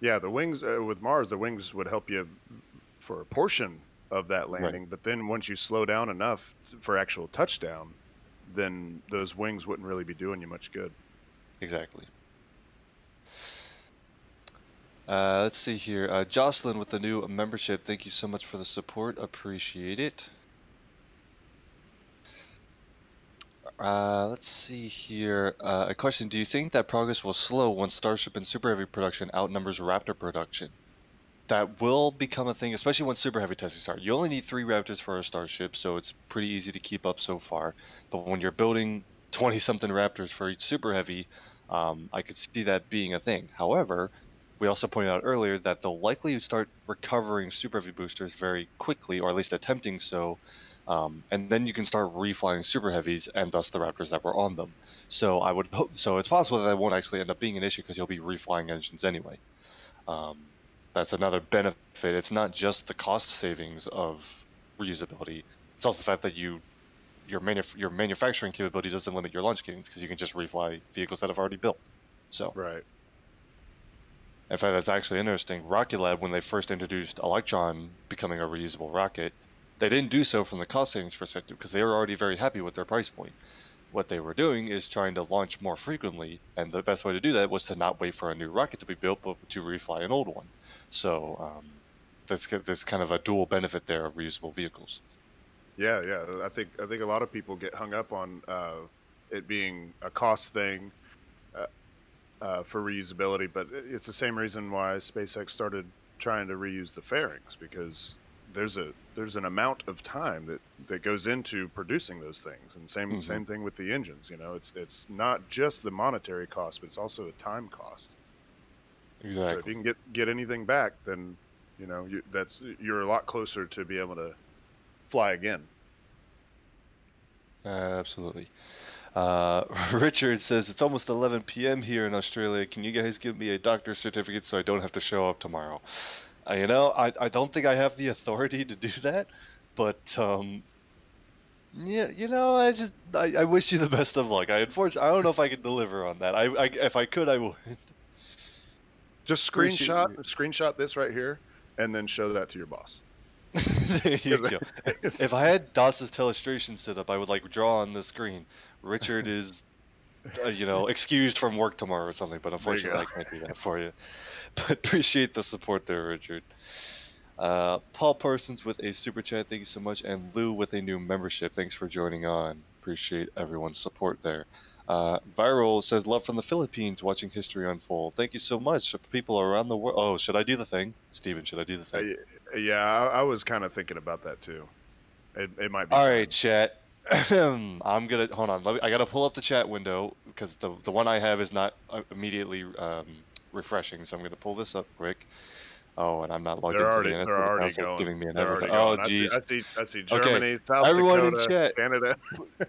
Yeah, the wings with Mars, the wings would help you for a portion of that landing, but then once you slow down enough for actual touchdown, then those wings wouldn't really be doing you much good. Exactly. Let's see here. Jocelyn with the new membership. Thank you so much for the support. Appreciate it. Let's see here. A question. Do you think that progress will slow once Starship and Super Heavy production outnumbers Raptor production? That will become a thing, especially when Super Heavy testing starts. You only need 3 Raptors for a Starship, so it's pretty easy to keep up so far. But when you're building 20-something Raptors for each Super Heavy, I could see that being a thing. However, we also pointed out earlier that they'll likely start recovering Super Heavy boosters very quickly, or at least attempting so, and then you can start reflying Super Heavies and thus the Raptors that were on them. So I would hope, so it's possible that won't actually end up being an issue because you'll be reflying engines anyway. That's another benefit. It's not just the cost savings of reusability. It's also the fact that your manufacturing capability doesn't limit your launch cadence because you can just refly vehicles that have already built. So right. In fact, that's actually interesting. Rocket Lab, when they first introduced Electron becoming a reusable rocket, they didn't do so from the cost savings perspective because they were already very happy with their price point. What they were doing is trying to launch more frequently, and the best way to do that was to not wait for a new rocket to be built, but to refly an old one. So there's kind of a dual benefit there of reusable vehicles. Yeah. I think a lot of people get hung up on it being a cost thing for reusability, but it's the same reason why SpaceX started trying to reuse the fairings, because there's an amount of time that goes into producing those things, and same thing with the engines. It's not just the monetary cost, but it's also a time cost. Exactly. So if you can get anything back, then you're a lot closer to be able to fly again. Absolutely. Richard says it's almost 11 p.m. here in Australia. Can you guys give me a doctor's certificate so I don't have to show up tomorrow? I don't think I have the authority to do that, but yeah, I wish you the best of luck. I don't know if I can deliver on that. If I could, I would. Just screenshot this right here, and then show that to your boss. There you go. If I had DOS's telestration set up, I would draw on the screen. Richard is, excused from work tomorrow or something. But unfortunately, I can't do that for you. But appreciate the support there, Richard. Paul Parsons with a super chat, thank you so much, and Lou with a new membership. Thanks for joining on. Appreciate everyone's support there. Viral says love from the Philippines, watching history unfold. Thank you so much, people around the world. Oh, should I do the thing, Steven? Should I do the thing? Yeah, I was kind of thinking about that too. It might be. All right, chat. I'm gonna hold on. I gotta pull up the chat window because the one I have is not immediately refreshing. So I'm gonna pull this up quick. Oh, and I'm not logged into the internet. They're already going. Going. Giving me an They're everything. Oh, geez. I see Germany, okay. South Everyone Dakota, in chat. Canada.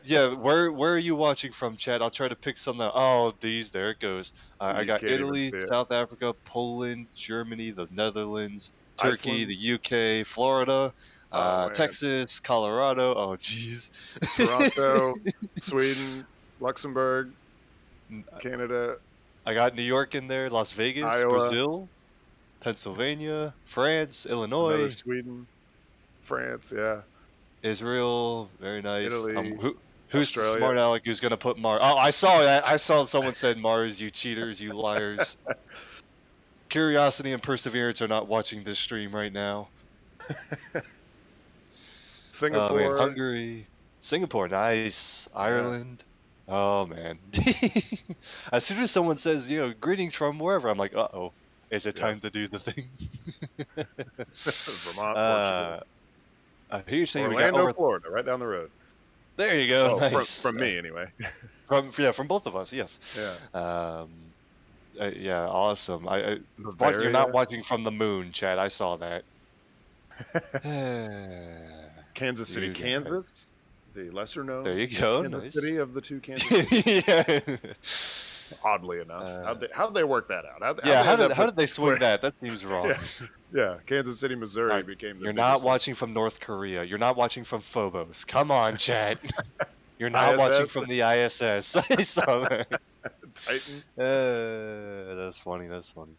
Yeah, where are you watching from, chat? I'll try to pick some. Oh, there it goes. I got Italy, South Africa, Poland, Germany, the Netherlands, Turkey, Iceland. the UK, Florida, Texas, Colorado. Oh, jeez. Toronto, Sweden, Luxembourg, Canada. I got New York in there, Las Vegas, Iowa, Brazil, Pennsylvania, France, Illinois, another Sweden, France, yeah, Israel, very nice. Italy, who's Australia. the smart aleck who's gonna put Mars? Oh, I saw that. I saw someone said Mars. You cheaters, you liars. Curiosity and Perseverance are not watching this stream right now. Singapore, Hungary, Singapore, nice. Ireland. Yeah. Oh man. As soon as someone says, greetings from wherever, I'm like, uh-oh. Is it time to do the thing? Vermont, Portugal. You're saying Orlando, Florida, right down the road. There you go. Oh, nice. From me, anyway. From both of us, yes. Yeah. Yeah, awesome. You're Bavaria. not watching from the moon, Chad. I saw that. Kansas City, You got it. Kansas, the lesser known There you go. Kansas Nice. City of the two Kansas cities. Yeah. Oddly enough, how'd they work that out? Yeah, how did they swing that? That seems wrong. Yeah, Kansas City, Missouri Right. became the You're bigger not city. watching from North Korea. You're not watching from Phobos. Come on, Chad. You're not watching ISS? from the ISS. I saw that. Titan. That's funny. That's funny.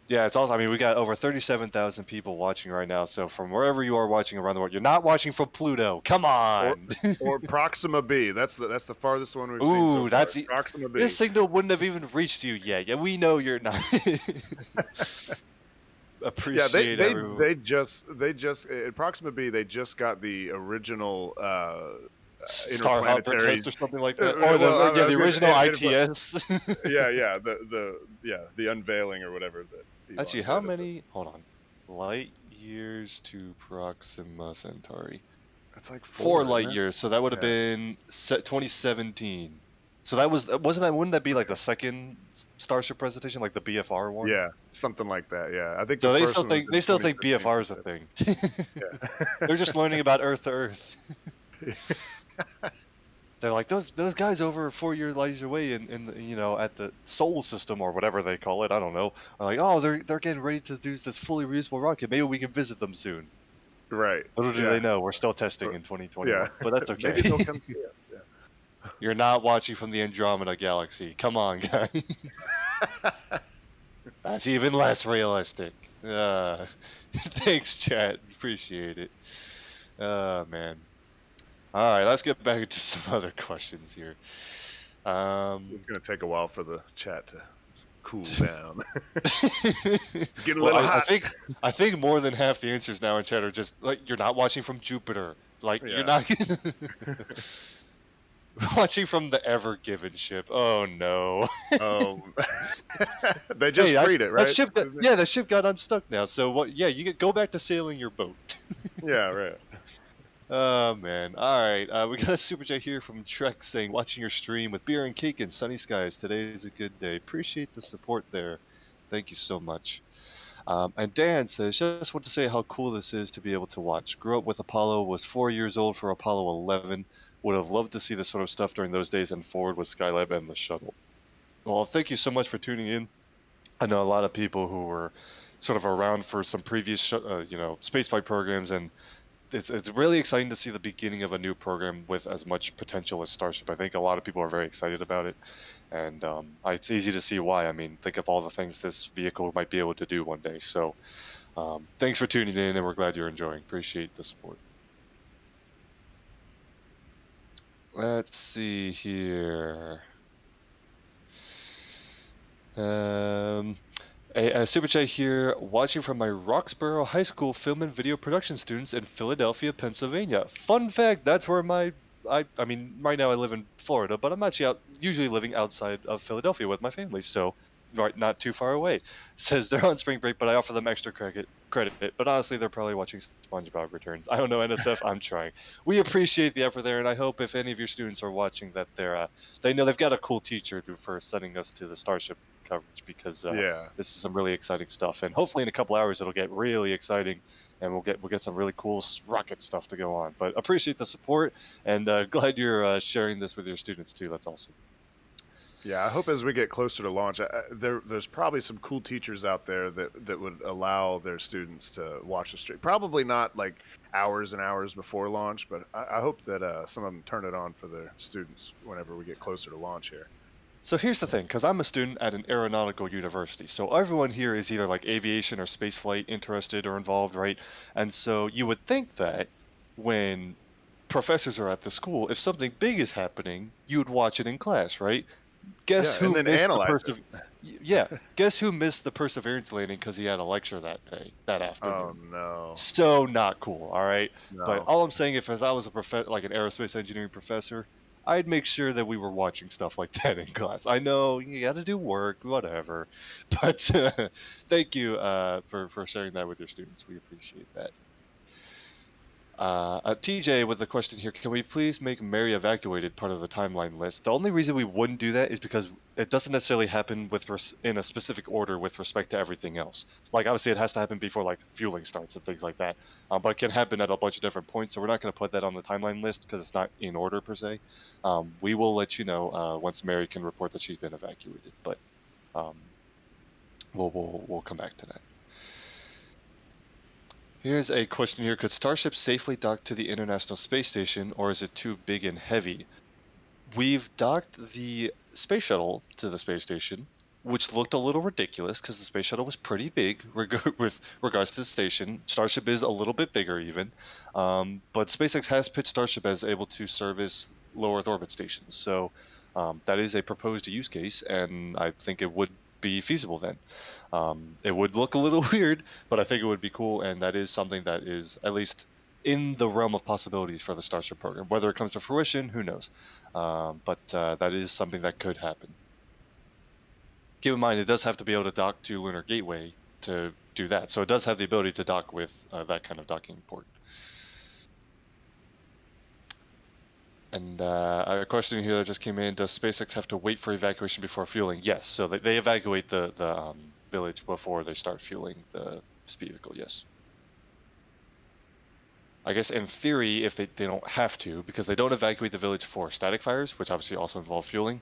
Yeah, it's also. I mean, we got over 37,000 people watching right now. So from wherever you are watching around the world, you're not watching from Pluto. Come on. Or Proxima B. That's the farthest one we've seen so Ooh, far. that's Proxima B. this signal wouldn't have even reached you yet. Yeah, we know you're not. Appreciate everyone. they just at Proxima B they just got the original Star Hopper interplanetary test or something like that. well, or the I was original gonna- ITS. the unveiling or whatever that Actually, Elon how did. many? Hold on. Light years to Proxima Centauri. That's like 4 isn't light it? years. So that would have been 2017. So that wouldn't that be like the second Starship presentation, like the BFR one? Yeah, something like that. Yeah, I think So the they first still one was think in they still think 2015, BFR is a thing. Yeah. They're just learning about Earth to Earth. They're like those guys over 4 year light years away in at the Sol system or whatever they call it. I don't know. Are like, oh, they're getting ready to do this fully reusable rocket. Maybe we can visit them soon. Right. Little do they know we're still testing in 2021. Yeah. But that's okay. Maybe they'll come see us. Yeah. You're not watching from the Andromeda galaxy. Come on, guys. That's even less realistic. Thanks, chat. Appreciate it. Man. Alright, let's get back into some other questions here. It's going to take a while for the chat to cool down. Getting a little hot. I think more than half the answers now in chat are just like you're not watching from Jupiter. Like you're not watching from the Ever Given ship. Oh no. They just freed it, right? That ship got unstuck now. So what? Yeah, you go back to sailing your boat. Yeah, right. Oh man. Alright, we got a super chat here from Trek saying, watching your stream with beer and cake and sunny skies. Today is a good day. Appreciate the support there. Thank you so much. And Dan says, just want to say how cool this is to be able to watch. Grew up with Apollo, was 4 years old for Apollo 11. Would have loved to see this sort of stuff during those days and forward with Skylab and the shuttle. Well, thank you so much for tuning in. I know a lot of people who were sort of around for some previous spaceflight programs, and it's really exciting to see the beginning of a new program with as much potential as Starship. I think a lot of people are very excited about it, and it's easy to see why. I mean, think of all the things this vehicle might be able to do one day. So thanks for tuning in, and we're glad you're enjoying. Appreciate the support. Let's see here. A super chat here, watching from my Roxborough High School film and video production students in Philadelphia, Pennsylvania. Fun fact, that's where I mean, right now I live in Florida, but I'm actually usually living outside of Philadelphia with my family, so not too far away. Says they're on spring break, but I offer them extra credit. But honestly, they're probably watching SpongeBob Returns. I don't know, NSF, I'm trying. We appreciate the effort there, and I hope if any of your students are watching that they know they've got a cool teacher for sending us to the Starship coverage, because this is some really exciting stuff, and hopefully in a couple hours it'll get really exciting, and we'll get some really cool rocket stuff to go on. But appreciate the support, and glad you're sharing this with your students too. That's awesome. Yeah, I hope as we get closer to launch, there's probably some cool teachers out there that would allow their students to watch the stream. Probably not like hours and hours before launch, but I hope that some of them turn it on for their students whenever we get closer to launch here. So here's the thing, because I'm a student at an aeronautical university, so everyone here is either like aviation or spaceflight interested or involved, right? And so you would think that when professors are at the school, if something big is happening, you would watch it in class, right? Guess who missed the Perseverance landing because he had a lecture that afternoon? Oh no! So not cool. All right, No. But all I'm saying, if as I was an aerospace engineering professor, I'd make sure that we were watching stuff like that in class. I know you got to do work, whatever, but thank you for sharing that with your students. We appreciate that. TJ with a question here. Can we please make Mary evacuated part of the timeline list? The only reason we wouldn't do that is because it doesn't necessarily happen in a specific order with respect to everything else. Like, obviously, it has to happen before, like, fueling starts and things like that. But it can happen at a bunch of different points, so we're not going to put that on the timeline list because it's not in order, per se. We will let you know once Mary can report that she's been evacuated, but we'll come back to that. Here's a question here. Could Starship safely dock to the International Space Station, or is it too big and heavy? We've docked the space shuttle to the space station, which looked a little ridiculous because the space shuttle was pretty big with regards to the station. Starship is a little bit bigger even, but SpaceX has pitched Starship as able to service low Earth orbit stations. So that is a proposed use case, and I think it would be feasible then. It would look a little weird, but I think it would be cool, and that is something that is at least in the realm of possibilities for the Starship program. Whether it comes to fruition, who knows? But that is something that could happen. Keep in mind, it does have to be able to dock to Lunar Gateway to do that, so it does have the ability to dock with that kind of docking port. And a question here that just came in: does SpaceX have to wait for evacuation before fueling? Yes, so they evacuate the village before they start fueling the vehicle, yes. I guess in theory, if they don't have to, because they don't evacuate the village for static fires, which obviously also involve fueling,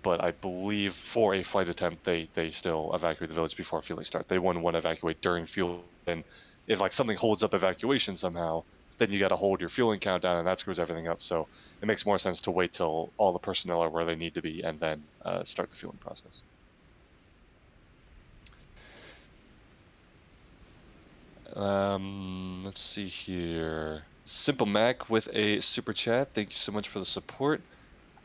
but I believe for a flight attempt, they still evacuate the village before fueling starts. They wouldn't want to evacuate during fuel, and if like something holds up evacuation somehow, then you got to hold your fueling count down, and that screws everything up. So it makes more sense to wait till all the personnel are where they need to be, and then start the fueling process. Let's see here. Simple Mac with a super chat. Thank you so much for the support.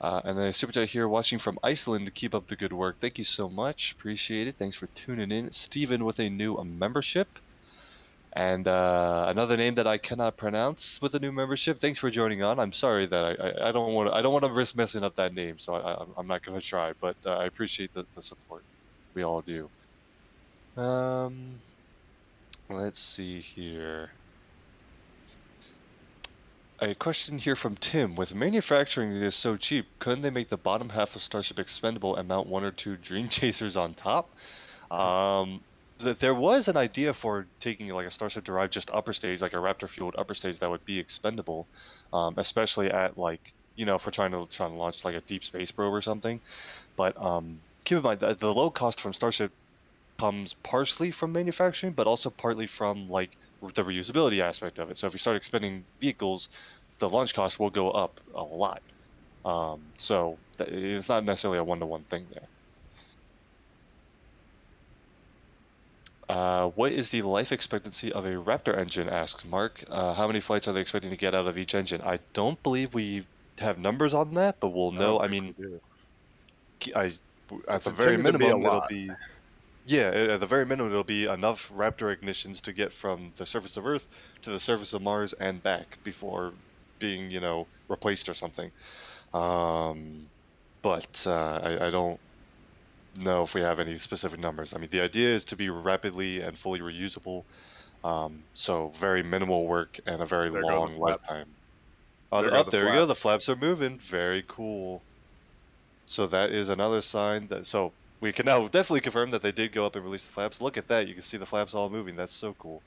And then a super chat here, watching from Iceland, to keep up the good work. Thank you so much. Appreciate it. Thanks for tuning in. Steven with a new membership. And another name that I cannot pronounce with a new membership. Thanks for joining on. I'm sorry that I don't want to risk messing up that name, so I'm not going to try. But I appreciate the support. We all do. Let's see here. A question here from Tim. With manufacturing it is so cheap, couldn't they make the bottom half of Starship expendable and mount 1 or 2 Dream Chasers on top? There was an idea for taking like a Starship derived just upper stage, like a Raptor fueled upper stage that would be expendable, especially at like, if we're trying to launch like a deep space probe or something. But keep in mind that the low cost from Starship comes partially from manufacturing, but also partly from like the reusability aspect of it. So if you start expending vehicles, the launch cost will go up a lot. So it's not necessarily a one-to-one thing there. What is the life expectancy of a Raptor engine? Asks Mark. How many flights are they expecting to get out of each engine? I don't believe we have numbers on that, but we'll know. I mean, at the very minimum, it'll be. Yeah, at the very minimum, it'll be enough Raptor ignitions to get from the surface of Earth to the surface of Mars and back before being, replaced or something. But I don't know if we have any specific numbers. I mean, the idea is to be rapidly and fully reusable, so very minimal work and a very long lifetime. There we go. The flaps are moving. Very cool. So that is another sign that... So we can now definitely confirm that they did go up and release the flaps. Look at that. You can see the flaps all moving. That's so cool.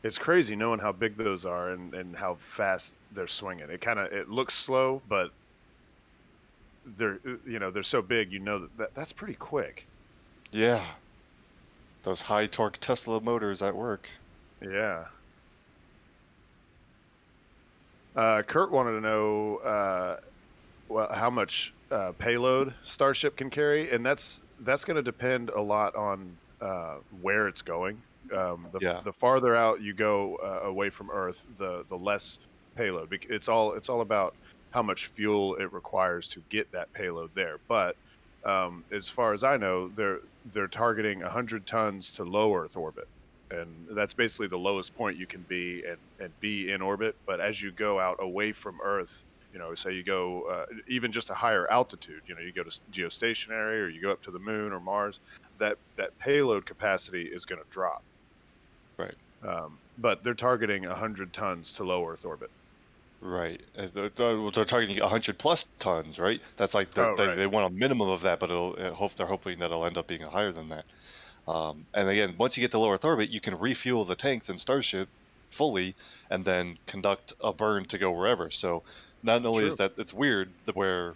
It's crazy knowing how big those are and how fast they're swinging. It looks slow, but they're so big, that's pretty quick. Yeah. Those high torque Tesla motors at work. Yeah. Kurt wanted to know how much payload Starship can carry, and that's going to depend a lot on where it's going. The farther out you go away from Earth, the less payload. It's all about how much fuel it requires to get that payload there. But as far as I know, they're targeting 100 tons to low Earth orbit, and that's basically the lowest point you can be and be in orbit. But as you go out away from Earth, say you go even just a higher altitude, you go to geostationary or you go up to the moon or Mars, that payload capacity is going to drop. Right. But they're targeting 100 tons to low Earth orbit. Right. They're targeting 100 plus tons, right? That's like Oh, right. they want a minimum of that, but they're hoping that it'll end up being higher than that. And again, once you get to low Earth orbit, you can refuel the tanks in Starship fully, and then conduct a burn to go wherever. So not only is that it's weird where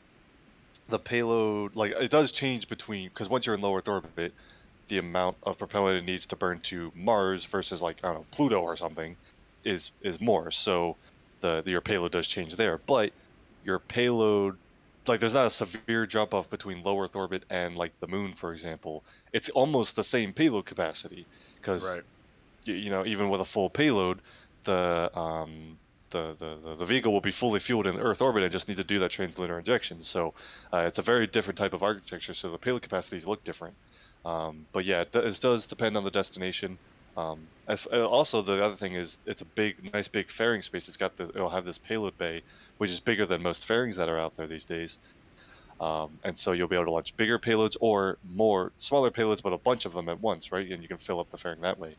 the payload, like, it does change between, because once you're in low Earth orbit, the amount of propellant it needs to burn to Mars versus, like, I don't know, Pluto or something is more. So your payload does change there, but your payload, like, there's not a severe drop off between low Earth orbit and, like, the moon, for example. It's almost the same payload capacity, because you know, even with a full payload, the vehicle will be fully fueled in Earth orbit and just need to do that translunar injection. So it's a very different type of architecture, so the payload capacities look different. But yeah, it does depend on the destination. Also, the other thing is, it's a nice big fairing space. It'll have this payload bay, which is bigger than most fairings that are out there these days. And so you'll be able to launch bigger payloads or smaller payloads, but a bunch of them at once, right? And you can fill up the fairing that way.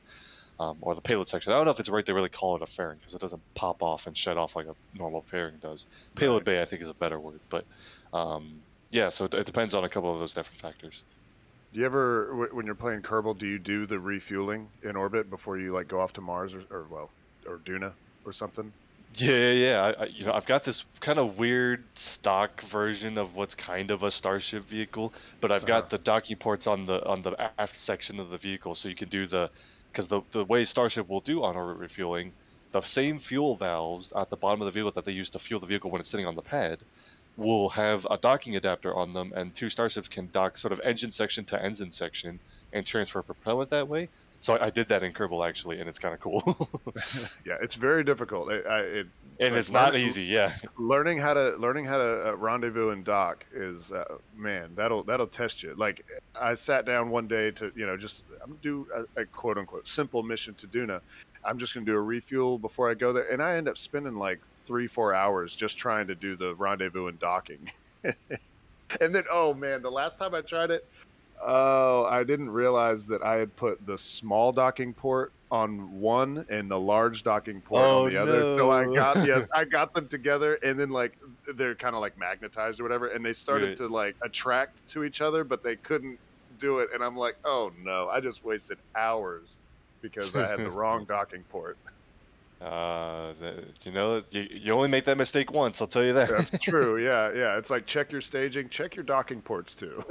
Or the payload section. I don't know if it's right to really call it a fairing, because it doesn't pop off and shut off like a normal fairing does. Payload bay, I think, is a better word. But yeah, so it depends on a couple of those different factors. Do you ever, when you're playing Kerbal, do you do the refueling in orbit before you, like, go off to Mars or Duna or something? Yeah. I've got this kind of weird stock version of what's kind of a Starship vehicle, but I've got the docking ports on the aft section of the vehicle, so you can do because the way Starship will do on-orbit refueling, the same fuel valves at the bottom of the vehicle that they use to fuel the vehicle when it's sitting on the pad will have a docking adapter on them, and two Starships can dock sort of engine section to engine section and transfer propellant that way. So I did that in Kerbal, actually, and it's kind of cool. Yeah, it's very difficult. And it's not easy, yeah. Learning how to rendezvous and dock is man, that'll test you. Like, I sat down one day to, I'm gonna do a quote unquote simple mission to Duna. I'm just gonna do a refuel before I go there, and I end up spending like 3-4 hours just trying to do the rendezvous and docking. And then, oh man, the last time I tried it, I didn't realize that I had put the small docking port on one and the large docking port on the other. So I got them together, and then, like, they're kind of like magnetized or whatever, and they started to, like, attract to each other, but they couldn't do it. And I'm like, oh no, I just wasted hours because I had the wrong docking port. You only make that mistake once, I'll tell you that. That's true. Yeah. It's like, check your staging, check your docking ports too.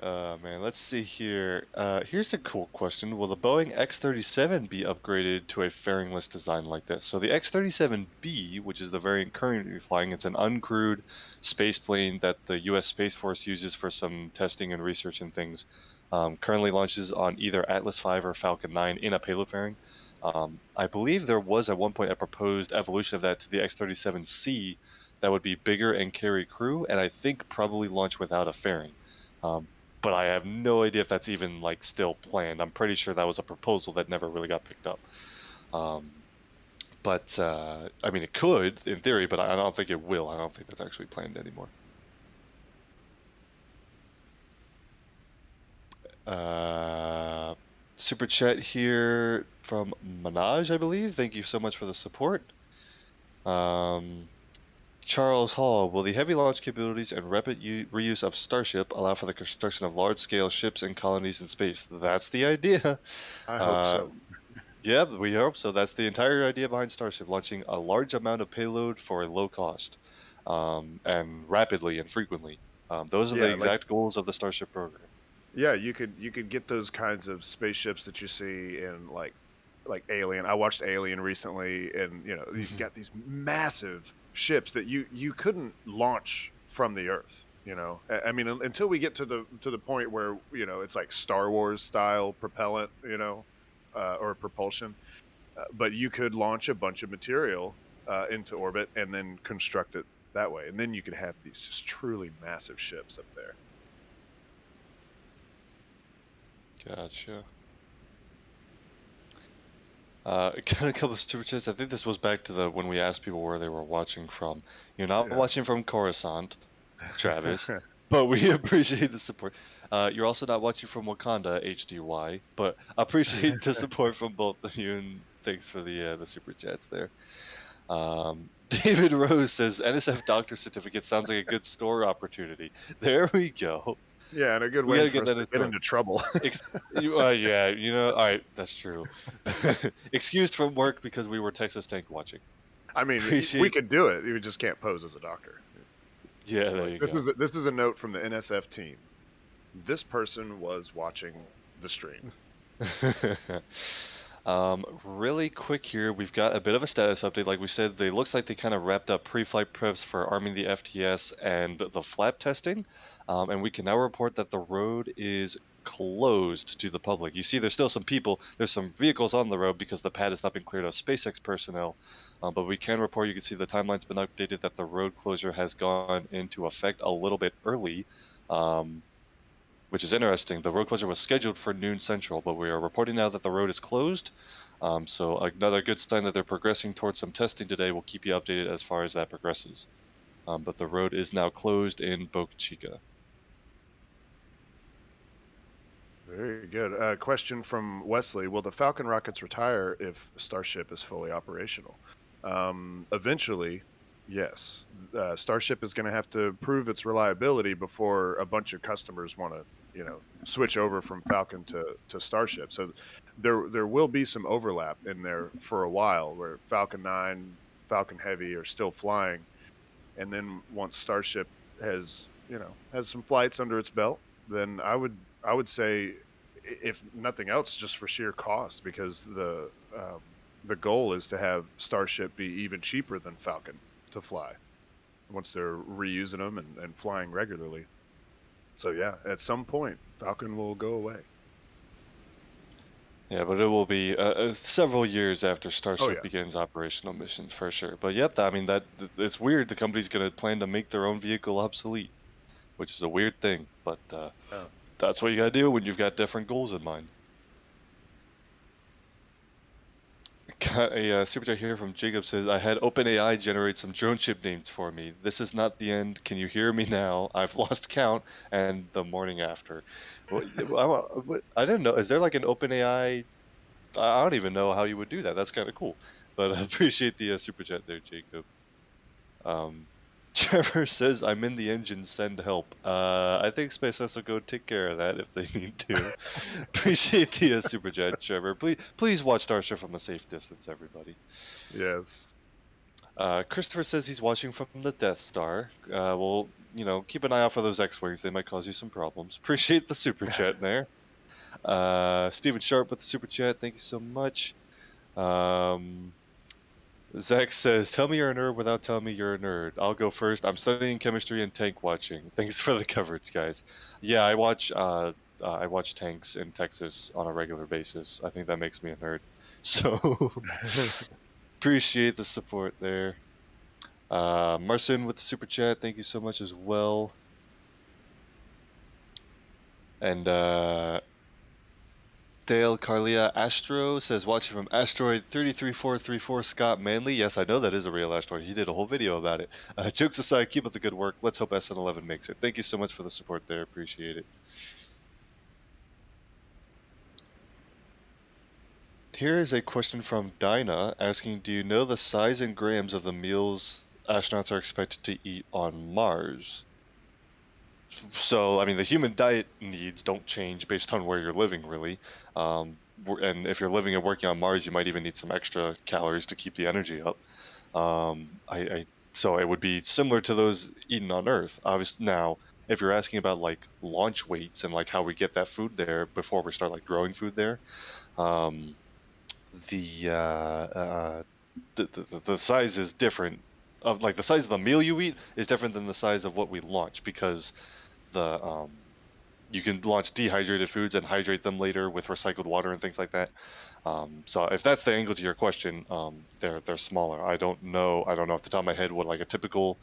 Man, let's see here. Here's a cool question. Will the Boeing X-37 be upgraded to a fairingless design like this? So the X-37B, which is the variant currently flying, it's an uncrewed space plane that the U.S. Space Force uses for some testing and research and things. Currently launches on either Atlas V or Falcon 9 in a payload fairing. I believe there was at one point a proposed evolution of that to the X-37C that would be bigger and carry crew, and I think probably launch without a fairing. But I have no idea if that's even, like, still planned. I'm pretty sure that was a proposal that never really got picked up. But I mean, it could in theory, but I don't think it will. I don't think that's actually planned anymore. Super chat here from Manaj, I believe. Thank you so much for the support. Charles Hall, will the heavy launch capabilities and rapid reuse of Starship allow for the construction of large-scale ships and colonies in space? That's the idea. I hope so. Yeah, we hope so. That's the entire idea behind Starship, launching a large amount of payload for a low cost, and rapidly and frequently. Those are the exact goals of the Starship program. Yeah, you could get those kinds of spaceships that you see in like Alien. I watched Alien recently, and you've got these massive ships that you couldn't launch from the Earth. I mean, until we get to the point where it's like Star Wars style propellant, or propulsion. But you could launch a bunch of material into orbit and then construct it that way, and then you could have these just truly massive ships up there. Gotcha. Got a couple of super chats. I think this was back to when we asked people where they were watching from. You're not watching from Coruscant, Travis, but we appreciate the support. You're also not watching from Wakanda, HDY, but appreciate the support from both of you, and thanks for the super chats there. David Rose says NSF doctor certificate sounds like a good store opportunity. There we go. Yeah, and a good We way gotta for get us that to get in into trouble. yeah, all right, that's true. Excused from work because we were Texas Tank watching. I mean, we Appreciate. could do it. You just can't pose as a doctor. Yeah, there you This go. this is a note from the NSF team. This person was watching the stream. Really quick here, we've got a bit of a status update. Like we said, they looks like they kind of wrapped up pre-flight preps for arming the FTS and the flap testing, and we can now report that the road is closed to the public. You see, there's still some people, there's some vehicles on the road because the pad has not been cleared of SpaceX personnel, but we can report, you can see the timeline's been updated, that the road closure has gone into effect a little bit early. Which is interesting. The road closure was scheduled for noon central, but we are reporting now that the road is closed. So another good sign that they're progressing towards some testing today. We'll keep you updated as far as that progresses. But the road is now closed in Boca Chica. Very good. Question from Wesley. Will the Falcon rockets retire if Starship is fully operational? Eventually, yes. Starship is going to have to prove its reliability before a bunch of customers want to, switch over from Falcon to Starship. So there will be some overlap in there for a while where Falcon 9, Falcon Heavy are still flying. And then once Starship has some flights under its belt, then I would say, if nothing else, just for sheer cost, because the goal is to have Starship be even cheaper than Falcon to fly once they're reusing them and flying regularly. So yeah, at some point Falcon will go away. Yeah, but it will be several years after Starship yeah. begins operational missions for sure. But yep, I mean it's weird. The company's going to plan to make their own vehicle obsolete, which is a weird thing. But that's what you got to do when you've got different goals in mind. Got a super chat here from Jacob says, I had OpenAI generate some drone ship names for me. This is not the end. Can you hear me now? I've lost count. And the morning after. I didn't know. Is there like an OpenAI? I don't even know how you would do that. That's kind of cool. But I appreciate the super chat there, Jacob. Trevor says, I'm in the engine, send help. I think SpaceX will go take care of that if they need to. Appreciate the super chat, Trevor. Please watch Starship from a safe distance, everybody. Yes. Christopher says he's watching from the Death Star. Well, keep an eye out for those X-Wings. They might cause you some problems. Appreciate the super chat there. Steven Sharp with the super chat. Thank you so much. Zach says, tell me you're a nerd without telling me you're a nerd. I'll go first. I'm studying chemistry and tank watching. Thanks for the coverage, guys. Yeah, I watch tanks in Texas on a regular basis. I think that makes me a nerd. So appreciate the support there. Marcin with the super chat. Thank you so much as well. And Dale Carlia Astro says, watching from asteroid 33434 Scott Manley. Yes, I know that is a real asteroid. He did a whole video about it. Jokes aside, keep up the good work. Let's hope SN11 makes it. Thank you so much for the support there. Appreciate it. Here is a question from Dinah asking, do you know the size in grams of the meals astronauts are expected to eat on Mars? So, I mean, the human diet needs don't change based on where you're living, really. And if you're living and working on Mars, you might even need some extra calories to keep the energy up. So it would be similar to those eaten on Earth. Obviously, now, if you're asking about like launch weights and like how we get that food there before we start like growing food there, the size is different. Of like the size of the meal you eat is different than the size of what we launch, because you can launch dehydrated foods and hydrate them later with recycled water and things like that. So if that's the angle to your question, they're smaller. I don't know off the top of my head what like a typical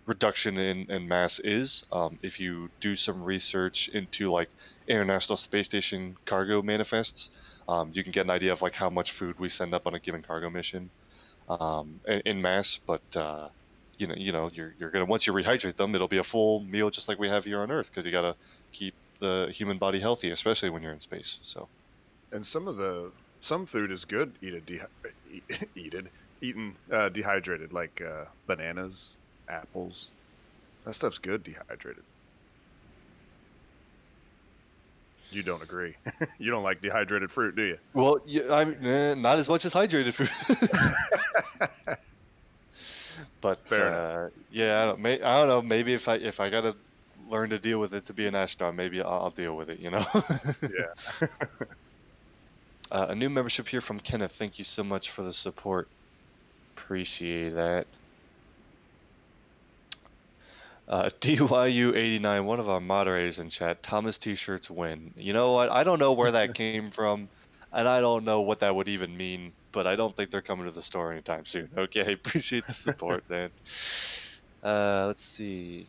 reduction in mass is. If you do some research into like International Space Station cargo manifests, you can get an idea of like how much food we send up on a given cargo mission in mass. But you're gonna, once you rehydrate them, it'll be a full meal just like we have here on Earth, because you gotta keep the human body healthy, especially when you're in space. So. And some food is good eaten dehydrated, like bananas, apples. That stuff's good dehydrated. You don't agree? You don't like dehydrated fruit, do you? Well, yeah, not as much as hydrated food. But Fair enough. yeah, I don't know. Maybe if I gotta learn to deal with it to be an astronaut, maybe I'll deal with it. Yeah. A new membership here from Kenneth. Thank you so much for the support. Appreciate that. DYU89, one of our moderators in chat. Thomas t-shirts win. You know what? I don't know where that came from, and I don't know what that would even mean, but I don't think they're coming to the store anytime soon. Okay, appreciate the support, man. Let's see.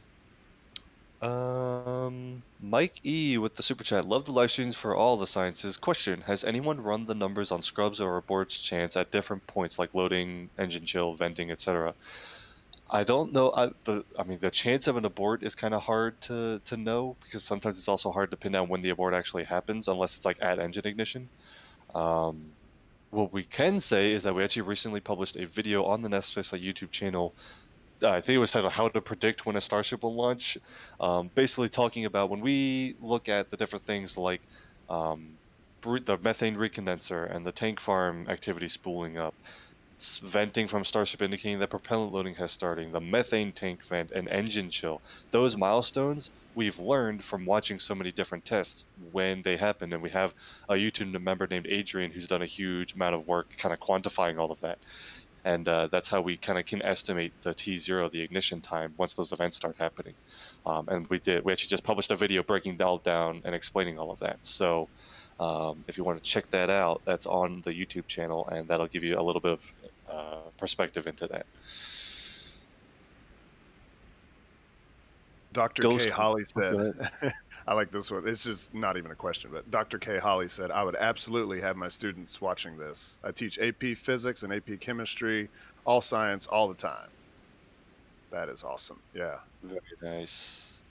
Mike E with the super chat. Love the live streams for all the sciences. Question: has anyone run the numbers on scrubs or aborts chance at different points, like loading, engine chill, venting, etc.? I don't know. I mean, the chance of an abort is kind of hard to know, because sometimes it's also hard to pin down when the abort actually happens, unless it's like at engine ignition. What we can say is that we actually recently published a video on the NASASpaceflight YouTube channel. I think it was titled "How to Predict When a Starship Will Launch." Basically talking about when we look at the different things like the methane recondenser and the tank farm activity spooling up, venting from Starship indicating that propellant loading has started, the methane tank vent, and engine chill. Those milestones we've learned from watching so many different tests when they happen, and we have a YouTube member named Adrian who's done a huge amount of work kind of quantifying all of that. And that's how we kind of can estimate the T0, the ignition time, once those events start happening. And we actually just published a video breaking it all down and explaining all of that. So if you want to check that out, that's on the YouTube channel, and that'll give you a little bit of perspective into that. Dr. Ghost. K. Holly Go said, ahead. I like this one. It's just not even a question, but Dr. K. Holly said, I would absolutely have my students watching this. I teach AP Physics and AP Chemistry, all science, all the time. That is awesome. Yeah. Very nice.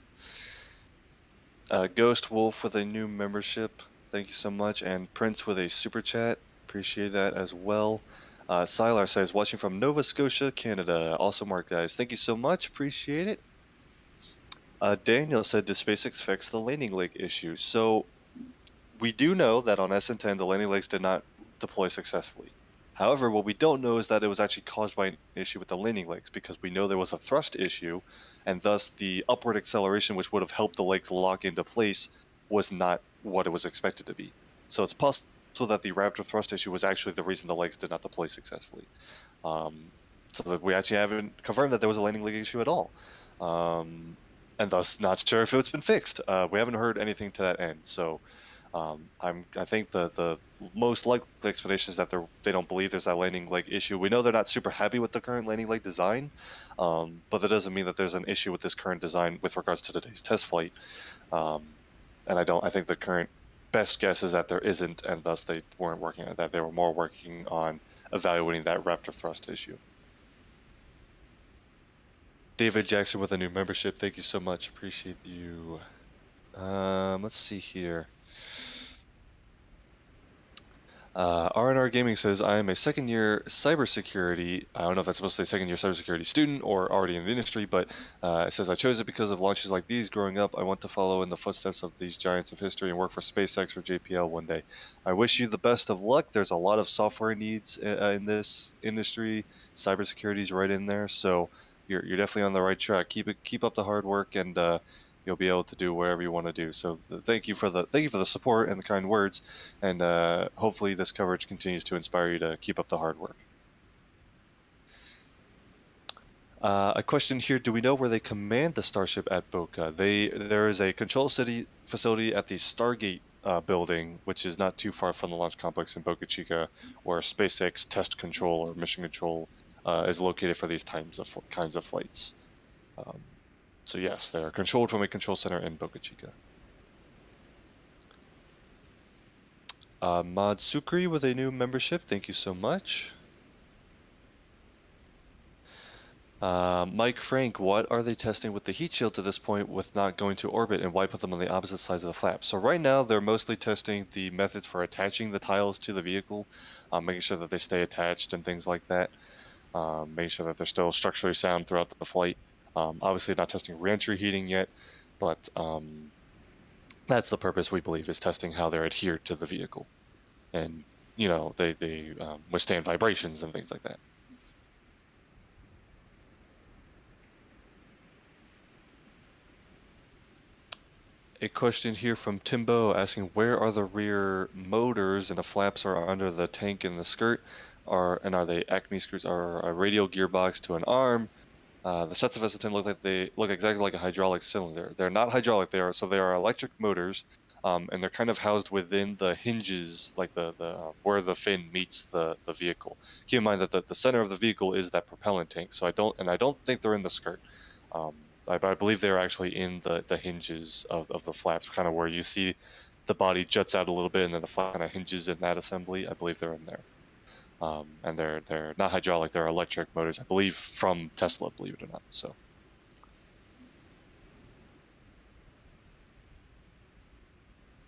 Ghost Wolf with a new membership. Thank you so much. And Prince with a super chat. Appreciate that as well. Sylar says, watching from Nova Scotia, Canada. Awesome work, guys. Thank you so much. Appreciate it. Daniel said, does SpaceX fix the landing leg issue? So we do know that on SN10 the landing legs did not deploy successfully. However, what we don't know is that it was actually caused by an issue with the landing legs, because we know there was a thrust issue, and thus the upward acceleration, which would have helped the legs lock into place, was not what it was expected to be. So it's possible that the Raptor thrust issue was actually the reason the legs did not deploy successfully. So that we actually haven't confirmed that there was a landing leg issue at all. And thus not sure if it's been fixed. We haven't heard anything to that end. So I think the most likely explanation is that they don't believe there's that landing leg issue. We know they're not super happy with the current landing leg design, but that doesn't mean that there's an issue with this current design with regards to today's test flight. And I think the current best guess is that there isn't, and thus they weren't working on that. They were more working on evaluating that Raptor thrust issue. David Jackson with a new membership. Thank you so much. Appreciate you. Let's see here. R&R Gaming says, I am a second-year cybersecurity, I don't know if that's supposed to say second-year cybersecurity student or already in the industry, but it says, I chose it because of launches like these growing up. I want to follow in the footsteps of these giants of history and work for SpaceX or JPL one day. I wish you the best of luck. There's a lot of software needs in this industry. Cybersecurity is right in there, so you're definitely on the right track. Keep up the hard work, and you'll be able to do whatever you want to do. So thank you for the support and the kind words, and hopefully this coverage continues to inspire you to keep up the hard work. A question here: do we know where they command the Starship at Boca? There is a control facility at the Stargate building, which is not too far from the launch complex in Boca Chica, where SpaceX test control or mission control is located for these kinds of flights. So yes, they're controlled from a control center in Boca Chica. Mod Sukri with a new membership. Thank you so much. Mike Frank, what are they testing with the heat shields at this point with not going to orbit, and why put them on the opposite sides of the flap? So right now they're mostly testing the methods for attaching the tiles to the vehicle, making sure that they stay attached and things like that, making sure that they're still structurally sound throughout the flight. Obviously not testing reentry heating yet, but that's the purpose, we believe, is testing how they're adhered to the vehicle. And, you know, they withstand vibrations and things like that. A question here from Timbo asking, where are the rear motors, and the flaps are under the tank and the skirt, are they Acme screws, or a radial gearbox to an arm? The sets of SN10 look exactly like a hydraulic cylinder. They're not hydraulic, they are electric motors, and they're kind of housed within the hinges, like the where the fin meets the vehicle. Keep in mind that the center of the vehicle is that propellant tank, so I don't think they're in the skirt. I believe they're actually in the hinges of the flaps, kind of where you see the body juts out a little bit and then the flap kind of hinges in that assembly. I believe they're in there. And they're not hydraulic, they're electric motors, I believe, from Tesla, believe it or not. So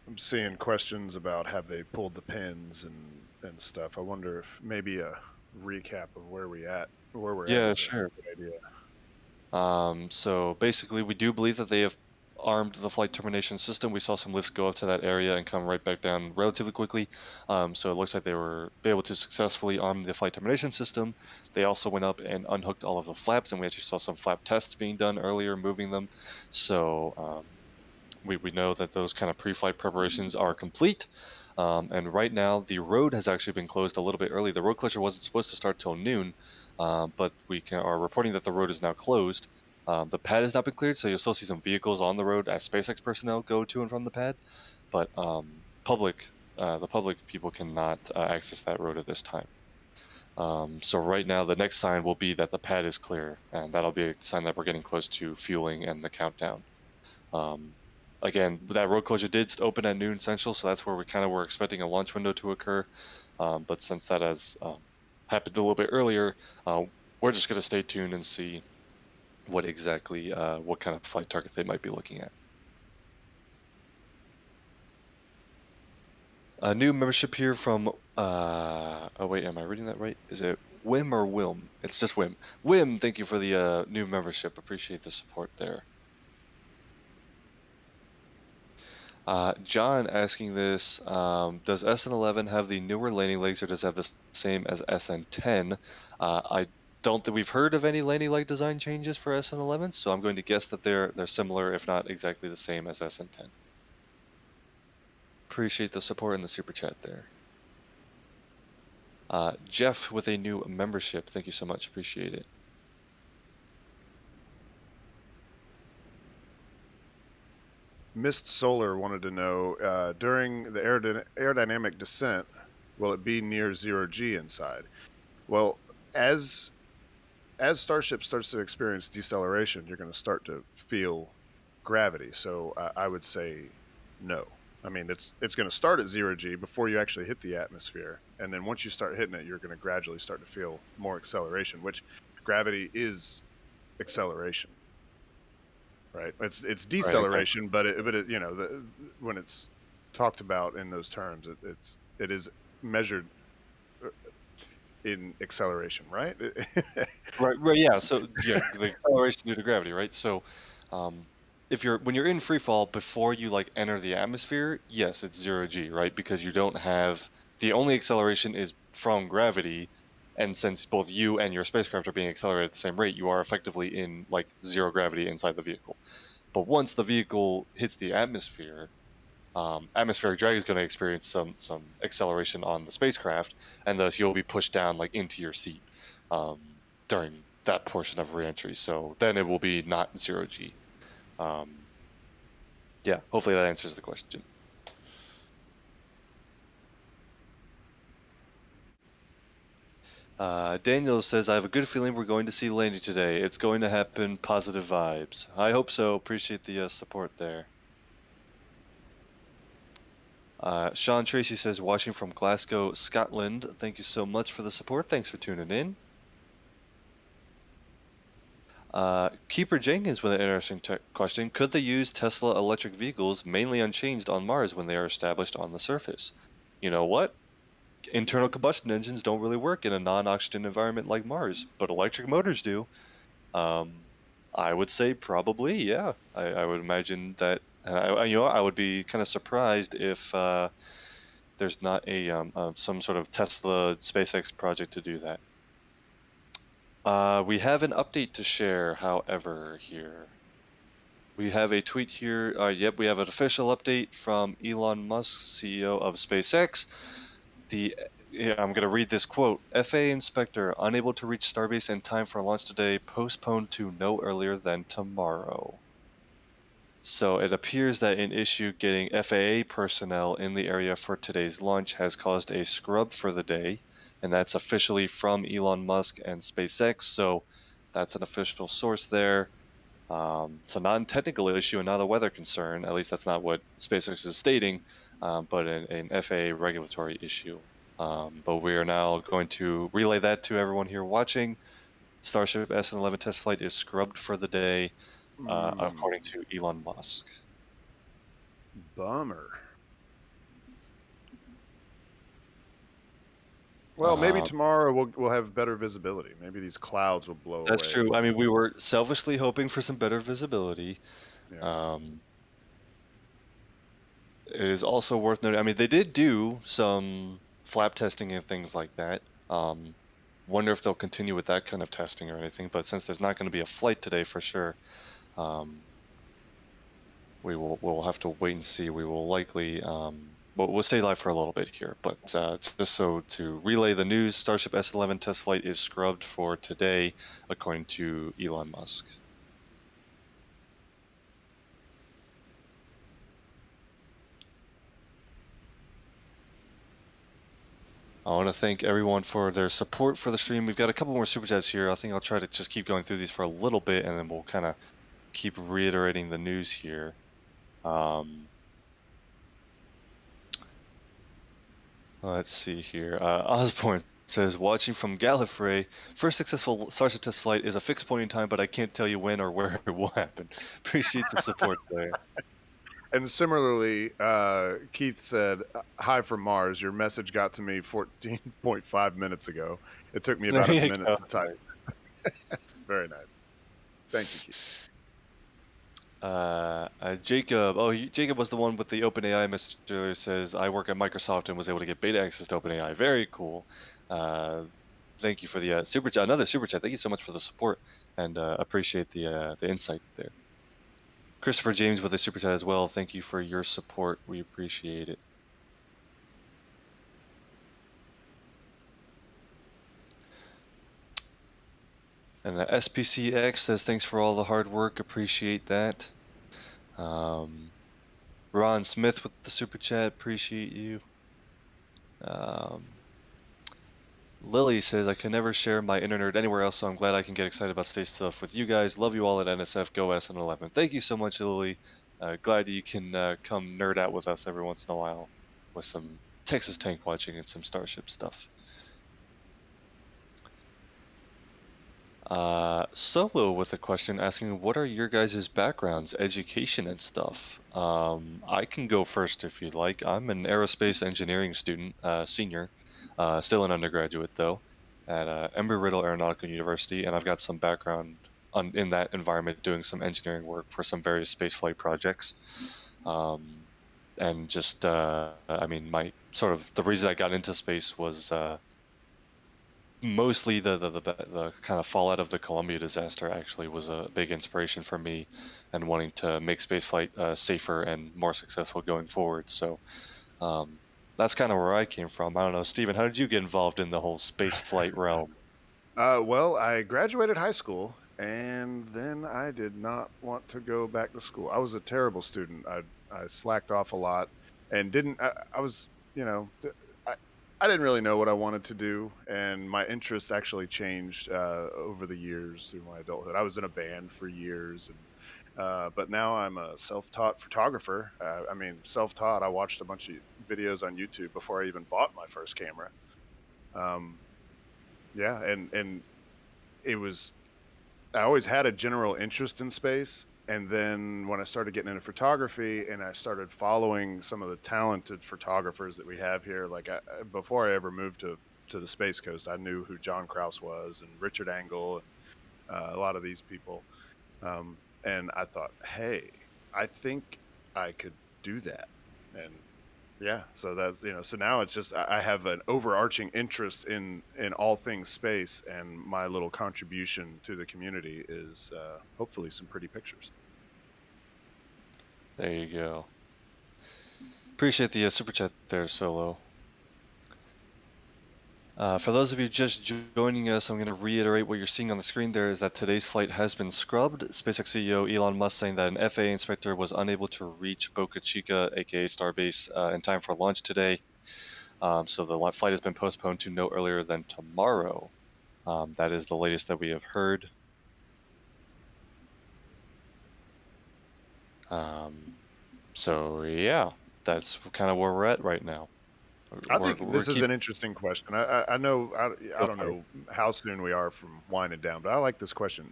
I'm seeing questions about have they pulled the pins and stuff. I wonder if maybe a recap of where we're at yeah, is sure. a good idea. So basically, we do believe that they have armed the flight termination system. We saw some lifts go up to that area and come right back down relatively quickly. So it looks like they were able to successfully arm the flight termination system. They also went up and unhooked all of the flaps, and we actually saw some flap tests being done earlier, moving them. So we know that those kind of pre-flight preparations are complete. And right now, the road has actually been closed a little bit early. The road closure wasn't supposed to start till noon, but we are reporting that the road is now closed. The pad has not been cleared, so you'll still see some vehicles on the road as SpaceX personnel go to and from the pad. But the public people cannot access that road at this time. So right now, the next sign will be that the pad is clear, and that'll be a sign that we're getting close to fueling and the countdown. Again, that road closure did open at noon Central, so that's where we kind of were expecting a launch window to occur. But since that has happened a little bit earlier, we're just going to stay tuned and see what exactly, what kind of flight target they might be looking at. A new membership here from, oh wait, am I reading that right? Is it Wim or Wilm? It's just Wim. Wim, thank you for the new membership. Appreciate the support there. John asking this, does SN11 have the newer landing legs, or does it have the same as SN10? I don't think we've heard of any landing leg design changes for SN11, so I'm going to guess that they're similar, if not exactly the same as SN10. Appreciate the support in the super chat there. Jeff with a new membership, thank you so much, appreciate it. Mist Solar wanted to know, during the aerodynamic descent, will it be near 0G inside? Well, as Starship starts to experience deceleration, you're going to start to feel gravity. So I would say no. I mean, it's going to start at 0G before you actually hit the atmosphere. And then once you start hitting it, you're going to gradually start to feel more acceleration, which gravity is acceleration. Right, it's deceleration, right, exactly. but it you know, when it's talked about in those terms, it is measured in acceleration, right? right, yeah. So yeah, the acceleration due to gravity, right? So, when you're in free fall before you like enter the atmosphere, yes, it's 0G, right? Because you don't have, the only acceleration is from gravity. And since both you and your spacecraft are being accelerated at the same rate, you are effectively in like zero gravity inside the vehicle. But once the vehicle hits the atmosphere, atmospheric drag is going to experience some acceleration on the spacecraft, and thus you'll be pushed down like into your seat during that portion of reentry. So then it will be not 0G. Yeah, hopefully that answers the question. Daniel says, I have a good feeling we're going to see landing today. It's going to happen. Positive vibes. I hope so. Appreciate the support there. Sean Tracy says, watching from Glasgow, Scotland. Thank you so much for the support. Thanks for tuning in. Keeper Jenkins with an interesting question. Could they use Tesla electric vehicles mainly unchanged on Mars when they are established on the surface? You know what? Internal combustion engines don't really work in a non-oxygen environment like Mars, but electric motors do. I would say probably, yeah. I would imagine that. I would be kind of surprised if there's not some sort of Tesla SpaceX project to do that. We have an update to share, however, here. We have a tweet here. Yep, we have an official update from Elon Musk, CEO of SpaceX. I'm going to read this quote. FAA inspector unable to reach Starbase in time for launch today, postponed to no earlier than tomorrow. So it appears that an issue getting FAA personnel in the area for today's launch has caused a scrub for the day, and that's officially from Elon Musk and SpaceX, so that's an official source there. It's a non-technical issue and not a weather concern, at least that's not what SpaceX is stating, but an FAA regulatory issue. But we are now going to relay that to everyone here watching. Starship SN11 test flight is scrubbed for the day, according to Elon Musk. Bummer. Well, maybe tomorrow we'll have better visibility. Maybe these clouds will blow away. That's true. I mean, we were selfishly hoping for some better visibility. Yeah. It is also worth noting, I mean, they did do some flap testing and things like that. Wonder if they'll continue with that kind of testing or anything, but since there's not going to be a flight today for sure, we'll have to wait and see. We will likely, we'll stay live for a little bit here, but just so to relay the news, Starship S11 test flight is scrubbed for today, according to Elon Musk. I want to thank everyone for their support for the stream. We've got a couple more super chats here. I think I'll try to just keep going through these for a little bit, and then we'll kind of keep reiterating the news here. Let's see here. Osborne says, watching from Gallifrey, first successful Starship test flight is a fixed point in time, but I can't tell you when or where it will happen. Appreciate the support there. And similarly, Keith said, hi from Mars. Your message got to me 14.5 minutes ago. It took me about a minute to type. Very nice. Thank you, Keith. Jacob. Jacob was the one with the OpenAI message earlier. Says, I work at Microsoft and was able to get beta access to OpenAI. Very cool. Thank you for the super chat. Another super chat. Thank you so much for the support, and appreciate the insight there. Christopher James with a super chat as well. Thank you for your support. We appreciate it. And SPCX says, thanks for all the hard work. Appreciate that. Ron Smith with the super chat. Appreciate you. Lily says, I can never share my internet anywhere else, so I'm glad I can get excited about space stuff with you guys. Love you all at NSF. Go SN11. Thank you so much, Lily. Glad you can come nerd out with us every once in a while with some Texas tank watching and some Starship stuff. Solo with a question asking, what are your guys' backgrounds, education, and stuff? I can go first if you'd like. I'm an aerospace engineering student, senior. Still an undergraduate though, at Embry-Riddle Aeronautical University, and I've got some background in that environment doing some engineering work for some various spaceflight projects. And just, I mean, my sort of, the reason I got into space was mostly the kind of fallout of the Columbia disaster actually was a big inspiration for me and wanting to make spaceflight safer and more successful going forward. So, that's kind of where I came from. I don't know, Steven, how did you get involved in the whole space flight realm? Well, I graduated high school, and then I did not want to go back to school. I was a terrible student. I slacked off a lot, and I was, I didn't really know what I wanted to do, and my interest actually changed over the years through my adulthood. I was in a band for years, and but now I'm a self-taught photographer. I mean, self-taught. I watched a bunch of videos on YouTube before I even bought my first camera. Yeah, and it was always had a general interest in space. And then when I started getting into photography and I started following some of the talented photographers that we have here, like before I ever moved to the Space Coast, I knew who John Krause was and Richard Angle and a lot of these people. And I thought, hey, I think I could do that. And yeah, so that's, so now it's just I have an overarching interest in all things space, and my little contribution to the community is hopefully some pretty pictures. There you go. Appreciate the super chat there, Solo. For those of you just joining us, I'm going to reiterate what you're seeing on the screen there is that today's flight has been scrubbed. SpaceX CEO Elon Musk saying that an FAA inspector was unable to reach Boca Chica, aka Starbase, in time for launch today. So the flight has been postponed to no earlier than tomorrow. That is the latest that we have heard. So yeah, that's kind of where we're at right now. I think this is an interesting question. I know I don't know how soon we are from winding down, but I like this question.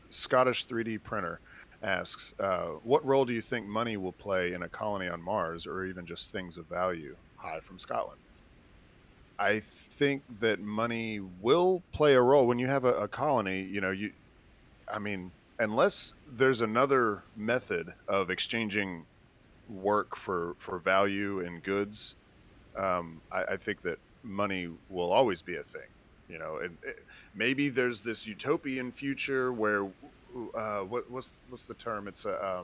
Scottish 3D printer asks, what role do you think money will play in a colony on Mars, or even just things of value? Hi from Scotland. I think that money will play a role when you have a colony. I mean, unless there's another method of exchanging work for value and goods, I think that money will always be a thing. And maybe there's this utopian future where what's the term? It's a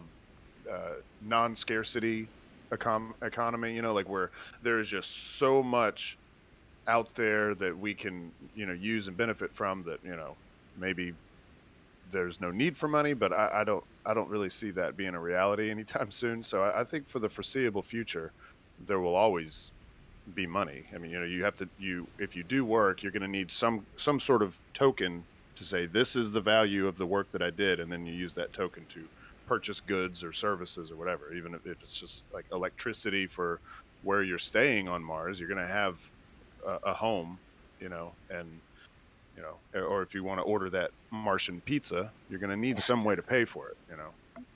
non-scarcity economy. Like where there is just so much out there that we can use and benefit from that maybe there's no need for money, but I don't really see that being a reality anytime soon. So I think for the foreseeable future, there will always be money. I mean, if you do work, you're going to need some sort of token to say this is the value of the work that I did, and then you use that token to purchase goods or services or whatever. Even if it's just like electricity for where you're staying on Mars, you're going to have a home, and or if you want to order that Martian pizza, you're going to need some way to pay for it.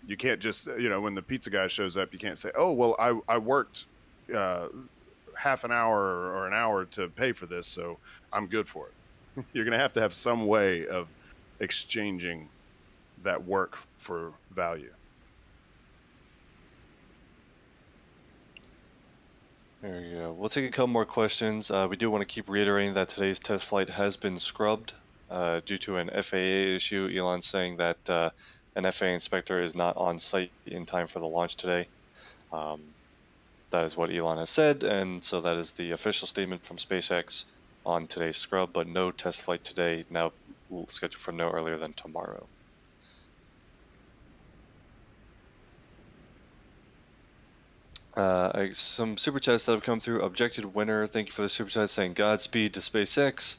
You can't just when the pizza guy shows up, you can't say, oh well, I worked half an hour or an hour to pay for this, so I'm good for it. You're going to have some way of exchanging that work for value. There you go. We'll take a couple more questions. We do want to keep reiterating that today's test flight has been scrubbed due to an FAA issue. Elon's saying that an FAA inspector is not on site in time for the launch today. That is what Elon has said, and so that is the official statement from SpaceX on today's scrub, but no test flight today, now scheduled for no earlier than tomorrow. Some super chats that have come through. Objected winner, thank you for the super chat, saying Godspeed to SpaceX.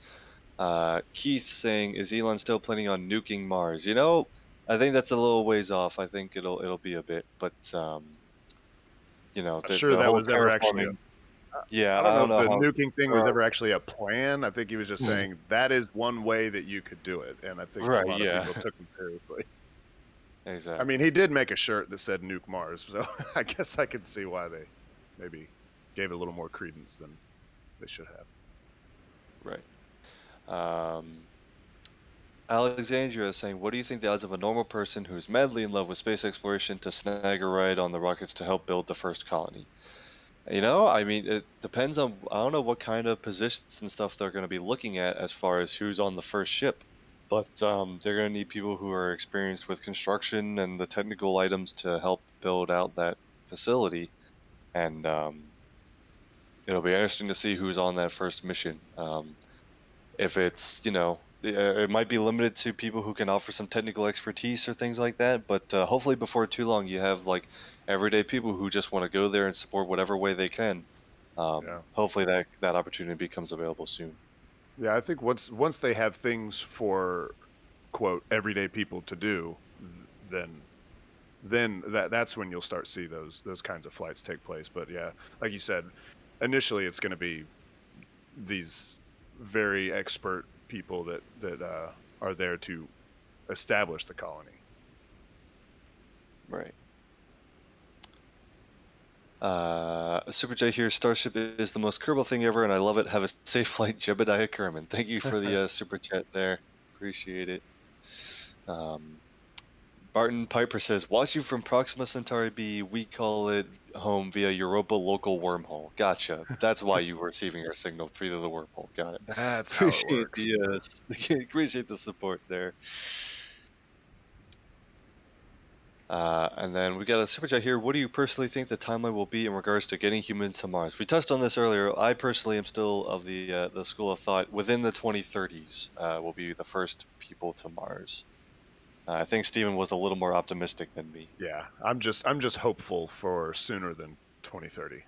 Keith saying, is Elon still planning on nuking Mars? I think that's a little ways off. I think it'll be a bit, but Sure, that was ever actually. Yeah, I don't know if the nuking thing was ever actually a plan. I think he was just saying that is one way that you could do it, and I think a lot of people took him seriously. Exactly. I mean, he did make a shirt that said "Nuke Mars," so I guess I could see why they maybe gave it a little more credence than they should have. Right. Alexandria is saying, what do you think the odds of a normal person who is madly in love with space exploration to snag a ride on the rockets to help build the first colony? I mean, it depends on, I don't know what kind of positions and stuff they're going to be looking at as far as who's on the first ship. But they're going to need people who are experienced with construction and the technical items to help build out that facility. And it'll be interesting to see who's on that first mission. If it's, it might be limited to people who can offer some technical expertise or things like that, but hopefully before too long you have like everyday people who just want to go there and support whatever way they can. Hopefully that opportunity becomes available soon. Yeah, I think once they have things for quote everyday people to do, then that's when you'll start to see those kinds of flights take place. But yeah, like you said, initially it's going to be these very expert people that are there to establish the colony. Right. Super J here. Starship is the most Kerbal thing ever, and I love it. Have a safe flight, Jebediah Kerman. Thank you for the super chat there. Appreciate it. Barton Piper says, watching from Proxima Centauri B, we call it home via Europa local wormhole. Gotcha. That's why you were receiving our signal through the wormhole. Got it. That's how it works. Appreciate the support there. And then we got a super chat here. What do you personally think the timeline will be in regards to getting humans to Mars? We touched on this earlier. I personally am still of the school of thought within the 2030s will be the first people to Mars. I think Steven was a little more optimistic than me. Yeah, I'm just hopeful for sooner than 2030.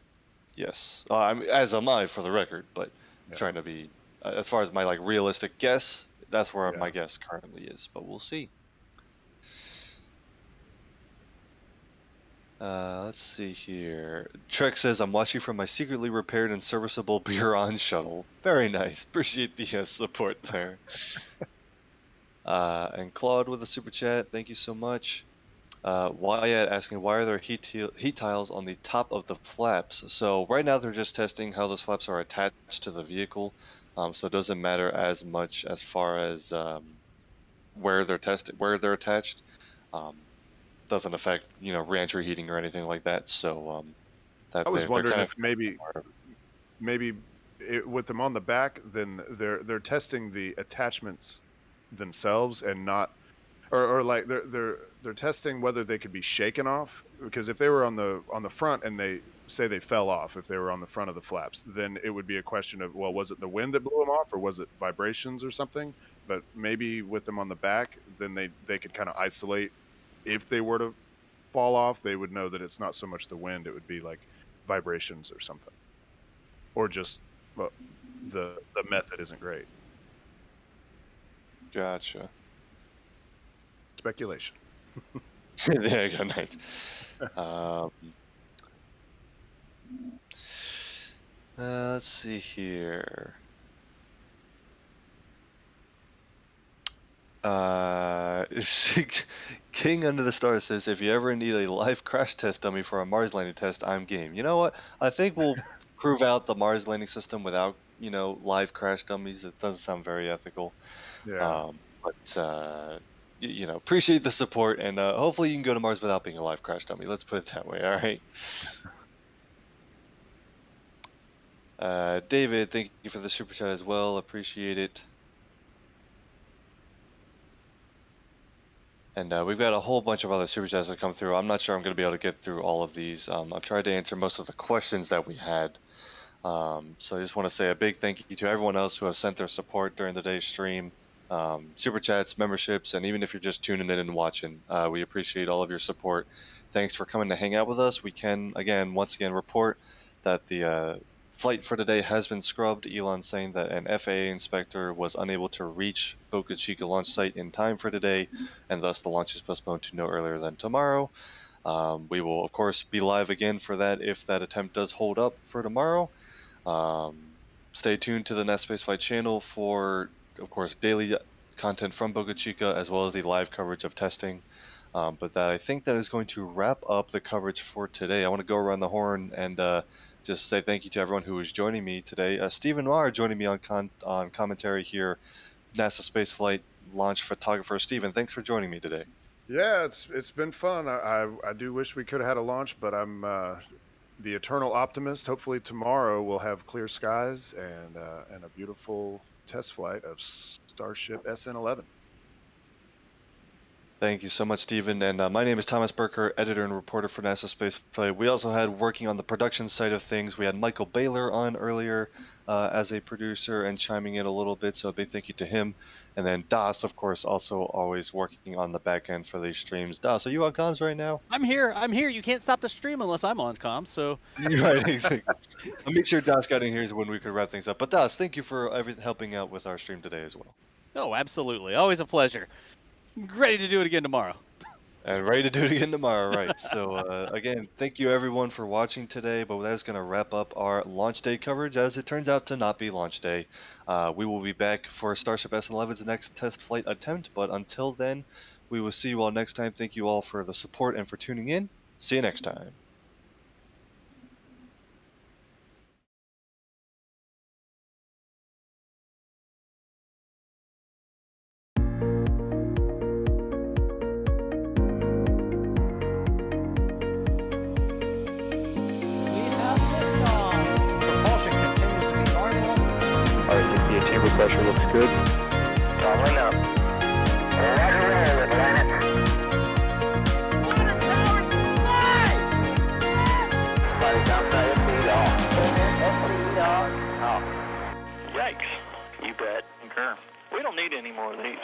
Yes, as am I for the record, but Yeah. trying to be as far as my like realistic guess. That's where Yeah. my guess currently is, but we'll see. Let's see here. Trek says, I'm watching from my secretly repaired and serviceable Buran shuttle. Very nice. Appreciate the support there. And Claude with a super chat. Thank you so much. Wyatt asking, why are there heat tiles on the top of the flaps? So right now they're just testing how those flaps are attached to the vehicle. So it doesn't matter as much as far as where they're attached. Doesn't affect re-entry heating or anything like that. So I was wondering if maybe with them on the back, then they're testing the attachments themselves and not, or like they're testing whether they could be shaken off, because if they were on the front and they say they fell off, if they were on the front of the flaps, then it would be a question of, well, was it the wind that blew them off or was it vibrations or something? But maybe with them on the back, then they could kind of isolate. If they were to fall off, they would know that it's not so much the wind, it would be like vibrations or something, or just the method isn't great. Gotcha. Speculation. There you go. Nice. Let's see here. King Under the Stars says, if you ever need a live crash test dummy for a Mars landing test, I'm game. You know what? I think we'll prove out the Mars landing system without, live crash dummies. It doesn't sound very ethical. Yeah. But appreciate the support, and hopefully you can go to Mars without being a live crash dummy. Let's put it that way. All right. David, thank you for the super chat as well. Appreciate it. And we've got a whole bunch of other super chats that come through. I'm not sure I'm going to be able to get through all of these. I've tried to answer most of the questions that we had. So I just want to say a big thank you to everyone else who have sent their support during the day's stream. Super chats, memberships, and even if you're just tuning in and watching, we appreciate all of your support. Thanks for coming to hang out with us. We can, once again, report that the flight for today has been scrubbed. Elon saying that an FAA inspector was unable to reach Boca Chica launch site in time for today, and thus the launch is postponed to no earlier than tomorrow. We will, of course, be live again for that if that attempt does hold up for tomorrow. Stay tuned to the NASASpaceflight channel for, of course, daily content from Boca Chica as well as the live coverage of testing. But I think that is going to wrap up the coverage for today. I want to go around the horn and just say thank you to everyone who is joining me today. Stephen Marr joining me on commentary here, NASA Spaceflight launch photographer. Stephen, thanks for joining me today. Yeah, it's been fun. I do wish we could have had a launch, but I'm the eternal optimist. Hopefully tomorrow we'll have clear skies and a beautiful test flight of Starship SN11. Thank you so much, Stephen. And my name is Thomas Berker, editor and reporter for NASA Spaceflight. We also had, working on the production side of things, we had Michael Baylor on earlier as a producer and chiming in a little bit, so a big thank you to him. And then Das, of course, also always working on the back end for these streams. Das, are you on comms right now? I'm here. You can't stop the stream unless I'm on comms, so... Right, exactly. I'll make sure Das got in here when we could wrap things up. But Das, thank you for helping out with our stream today as well. Oh, absolutely. Always a pleasure. I'm ready to do it again tomorrow. And ready to do it again tomorrow, right? So again, thank you everyone for watching today. But that's going to wrap up our launch day coverage, as it turns out to not be launch day. We will be back for Starship SN11's next test flight attempt. But until then, we will see you all next time. Thank you all for the support and for tuning in. See you next time. We have liftoff. Propulsion continues to be firing on. Alright, chamber pressure looks good. Following up. Roger, roll, Atlantic. Flight downside, FP off. Yikes. You bet. Concur. We don't need any more of these.